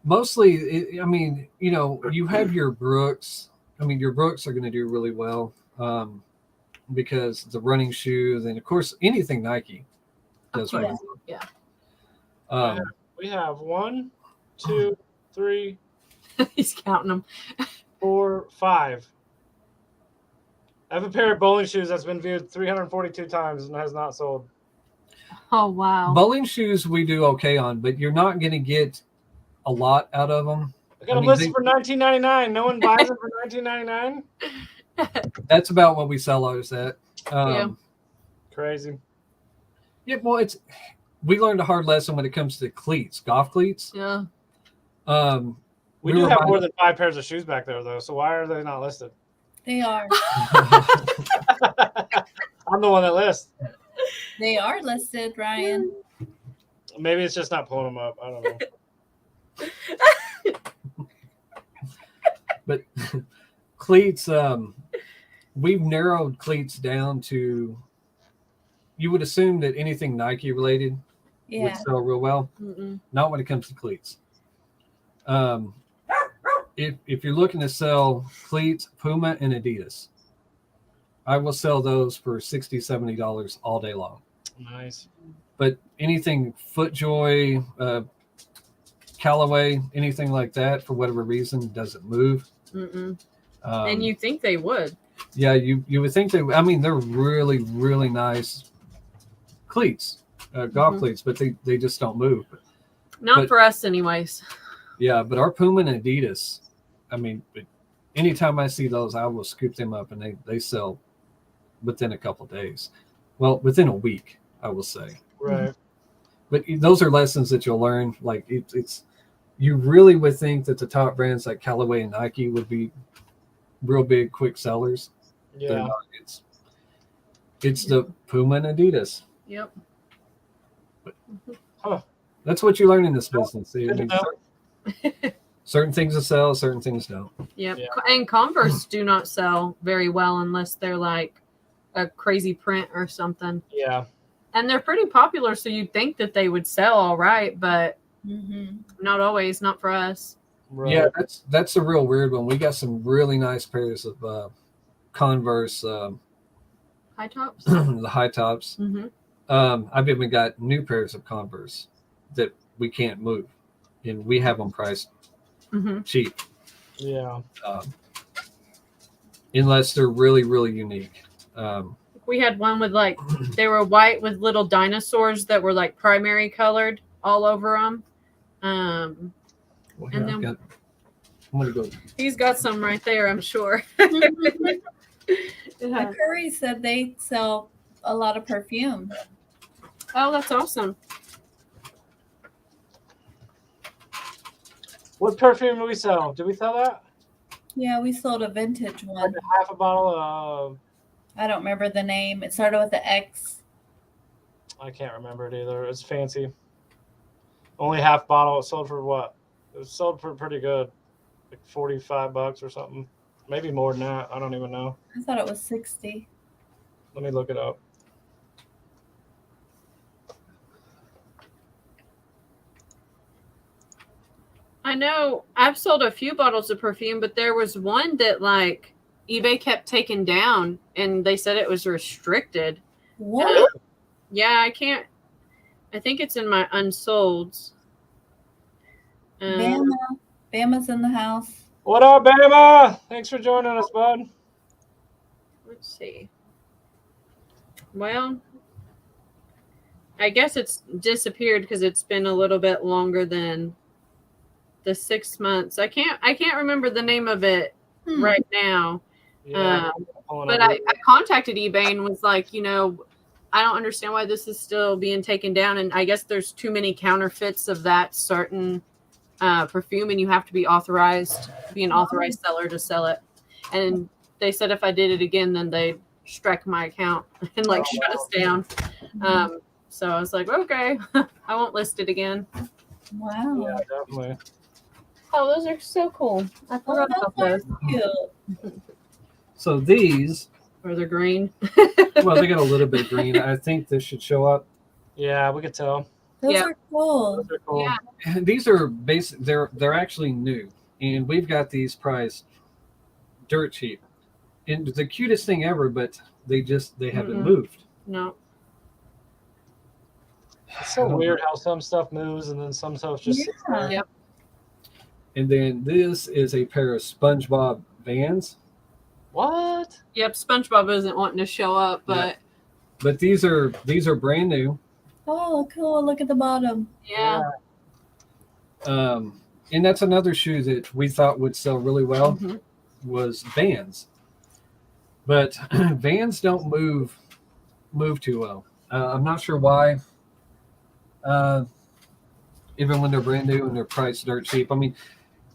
Mostly, I mean, you have your Brooks. I mean, your Brooks are going to do really well because the running shoes, and of course, anything Nike does really well. Yeah. we have 1, 2, 3, He's counting them. 4, 5. I have a pair of bowling shoes that's been viewed 342 times and has not sold. Oh wow. Bowling shoes we do okay on, but you're not going to get a lot out of them. I got them listed for $19.99. No one buys them for $19.99. That's about what we sell ours at. Crazy. Yeah, well, we learned a hard lesson when it comes to cleats, golf cleats. Yeah. We do have more than 5 pairs of shoes back there, though. So why are they not listed? They are. I'm the one that lists. They are listed, Ryan. Maybe it's just not pulling them up. I don't know. But cleats, we've narrowed cleats down to. You would assume that anything Nike related would sell real well. Mm-mm. Not when it comes to cleats. If you're looking to sell cleats, Puma and Adidas, I will sell those for $60, $70 all day long. Nice. But anything FootJoy, Callaway, anything like that, for whatever reason, doesn't move. Mm-mm. And you think they would? Yeah, you would think they. I mean, they're really, really nice cleats, golf cleats, but they just don't move. Not for us, anyways. Yeah, but our Puma and Adidas, I mean, anytime I see those, I will scoop them up, and they sell within a couple days. Well, within a week, I will say. Right. But those are lessons that you'll learn. Like it's you really would think that the top brands like Callaway and Nike would be real big, quick sellers. Yeah. They're not. It's the Puma and Adidas. Yep. That's what you learn in this business. Good to know. Certain things will sell, certain things don't. Yep. Yeah. And Converse do not sell very well unless they're like a crazy print or something. Yeah. And they're pretty popular, so you'd think that they would sell all right, but not always, not for us. Right. Yeah, that's a real weird one. We got some really nice pairs of Converse, High tops? the high tops. Mm-hmm. I've even got new pairs of Converse that we can't move, and we have them priced cheap. Yeah. Unless they're really, really unique. We had one with they were white with little dinosaurs that were like primary colored all over them. Well, And here, then- I'm gonna go. He's got some right there, I'm sure. Curry said they sell a lot of perfume. Oh, that's awesome. What perfume do we sell? Did we sell that? Yeah, we sold a vintage Like one. half a bottle of. I don't remember the name. It started with the X. I can't remember it either. It's fancy. Only half bottle. It sold for what? It was sold for pretty good, like $45 or something. Maybe more than that. I don't even know. I thought it was 60. Let me look it up. I know I've sold a few bottles of perfume, but there was one that eBay kept taking down and they said it was restricted. What? Yeah, I can't. I think it's in my unsolds. Bama. Bama's in the house. What up, Bama? Thanks for joining us, bud. Let's see. Well, I guess it's disappeared because it's been a little bit longer than the 6 months. I can't remember the name of it right now. Yeah, But I contacted eBay and was like, I don't understand why this is still being taken down. And I guess there's too many counterfeits of that certain perfume, and you have to be an authorized seller to sell it. And they said if I did it again, then they'd strike my account and shut us down. So I was like, okay, I won't list it again. Wow. Yeah, definitely. Oh, those are so cool. I forgot about those. Cute. So these, Are they green? well, they got a little bit of green. I think this should show up. Yeah, we could tell. Those Yeah. are cool. Those are cool. Yeah. And these are basic. They're actually new, and we've got these priced dirt cheap. And the cutest thing ever, but they haven't moved. No. It's so weird how some stuff moves and then some stuff just sits there. Yep. And then this is a pair of SpongeBob Vans. What? Yep. SpongeBob isn't wanting to show up, but But these are brand new. Oh, cool. Look at the bottom. yeah. And that's another shoe that we thought would sell really well Mhm. was Vans. But Vans don't move too well. I'm not sure why. Even when they're brand new and they're priced dirt cheap. I mean,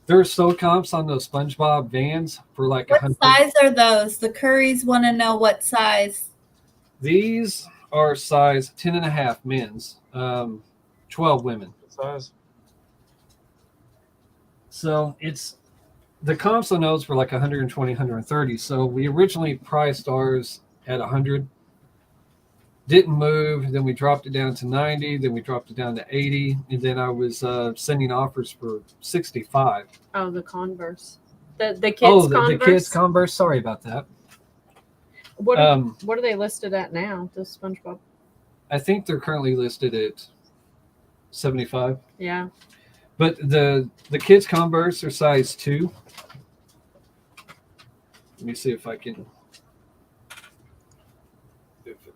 there are sold comps on those SpongeBob Vans for like What 100. size are those? The Currys want to know what size. These are size 10.5 men's, 12 women. Good size. So it's the comps on those were like 120, 130. So we originally priced ours at 100. Didn't move. Then we dropped it down to 90. Then we dropped it down to 80. And then I was sending offers for 65. Oh, the Converse. The kids Oh, Converse. the kids Converse. Sorry about that. What are they listed at now? The SpongeBob. I think they're currently listed at 75. Yeah. But the kids Converse are size 2. Let me see if it'll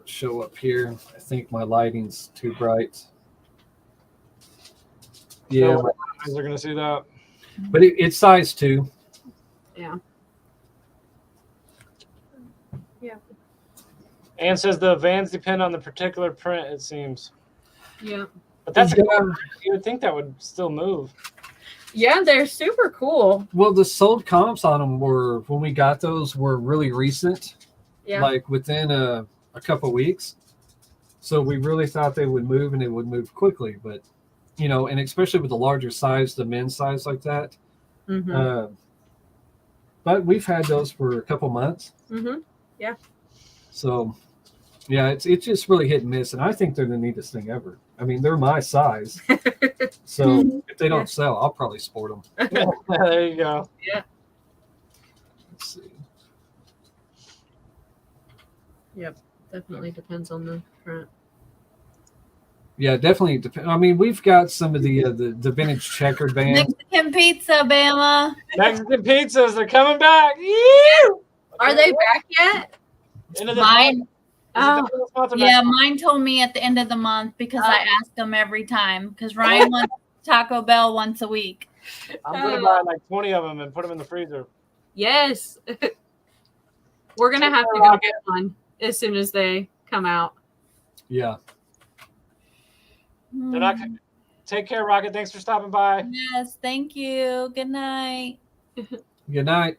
show up here. I think my lighting's too bright. Yeah, No eyes are gonna see that. but it's size 2. Yeah. Anne says the Vans depend on the particular print, it seems. Yeah. But that's Yeah. you would think that would still move. Yeah, they're super cool. Well, the sold comps on them were when we got those were really recent, Yeah. like within a couple weeks. So we really thought they would move and they would move quickly, but and especially with the larger size, the men's size like that. Mm-hmm. But we've had those for a couple months. Mm-hmm. So, yeah, it's just really hit and miss, and I think they're the neatest thing ever. I mean, they're my size, so if they don't sell, I'll probably sport them. There you go. Yeah. Let's see. Yep. Definitely depends on the print. Yeah, definitely. I mean, we've got some of the vintage checkered bands. Mexican pizza, Bama. Mexican pizzas, they're coming back. Ew! Are they back yet? End of this Mine. month? Is it the first month or Yeah, next month? mine told me at the end of the month because I asked them every time. Because Ryan wants Taco Bell once a week. I'm gonna buy like 20 of them and put them in the freezer. Yes. We're gonna have to go get one as soon as they come out. Yeah. They're not. Take care, Rocket. Thanks for stopping by. Yes, thank you. Good night. Good night.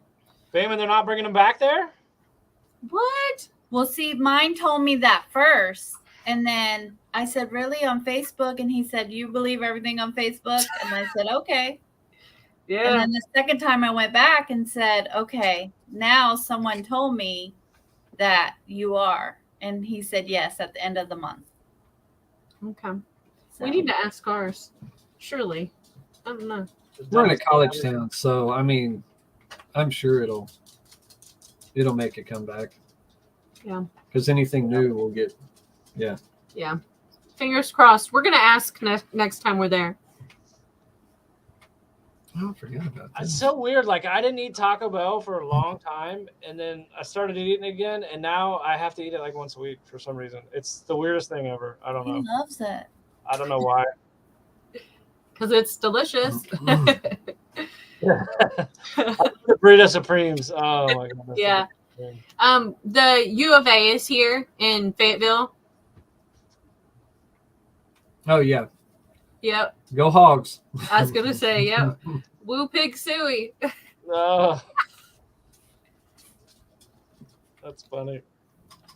Bayman, they're not bringing them back there? What? Well, see, mine told me that first. And then I said, really, on Facebook? And he said, you believe everything on Facebook? And I said, okay. And Yeah. then the second time I went back and said, okay, now someone told me that you are. And he said, yes, at the end of the month. Okay. So, We need to ask ours. Surely. I don't know. We're in a college town, so I mean, I'm sure it'll make it come back. Yeah. Because anything new will get. Yeah. Yeah. Fingers crossed. We're gonna ask next time we're there. Oh, I forgot about that. It's so weird. Like I didn't eat Taco Bell for a long time, and then I started eating it again, and now I have to eat it like once a week for some reason. It's the weirdest thing ever. I don't He know. loves it. I don't know why. Because it's delicious. The Burrito Supremes. Oh my goodness. Yeah. The U of A is here in Fayetteville. Oh yeah, Yep. go Hogs. I was gonna say, yep. Woo Pig Suey. Oh, that's funny.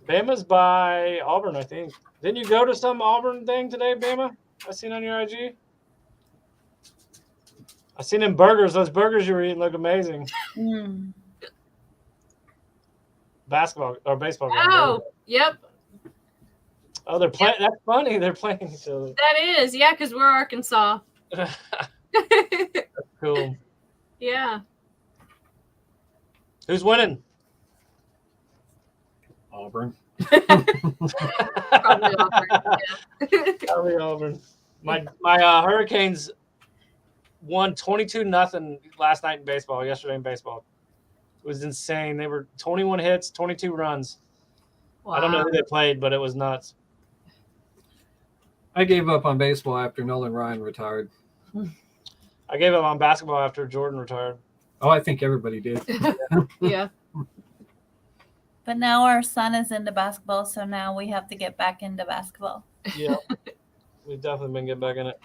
Bama's by Auburn, I think. Didn't you go to some Auburn thing today, Bama? I seen on your IG. I seen them burgers. Those burgers you were eating look amazing. Mm. Basketball or baseball game. Oh, yep. Oh, they're playing. That's funny. They're playing each other. That is, yeah, because we're Arkansas. Cool. Yeah. Who's winning? Auburn. Probably Auburn. Yeah. Probably Auburn. My Hurricanes won 22-0 last night in baseball. Yesterday in baseball, it was insane. They were 21 hits, 22 runs. Wow. I don't know who they played, but it was nuts. I gave up on baseball after Nolan Ryan retired. I gave up on basketball after Jordan retired. Oh, I think everybody did. Yeah. But now our son is into basketball, so now we have to get back into basketball. Yeah, we've definitely been getting back in it.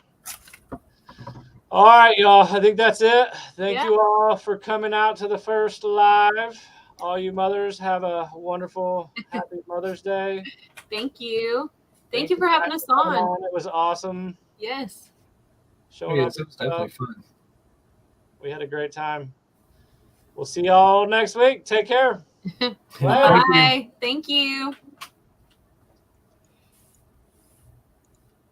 All right, y'all. I think that's it. Thank you all for coming out to the first live. All you mothers, have a wonderful, happy Mother's Day. Thank you. Thank you for having us on. It was awesome. Yes. Showing It up. was definitely fun. We had a great time. We'll see y'all next week. Take care. Bye. Thank you.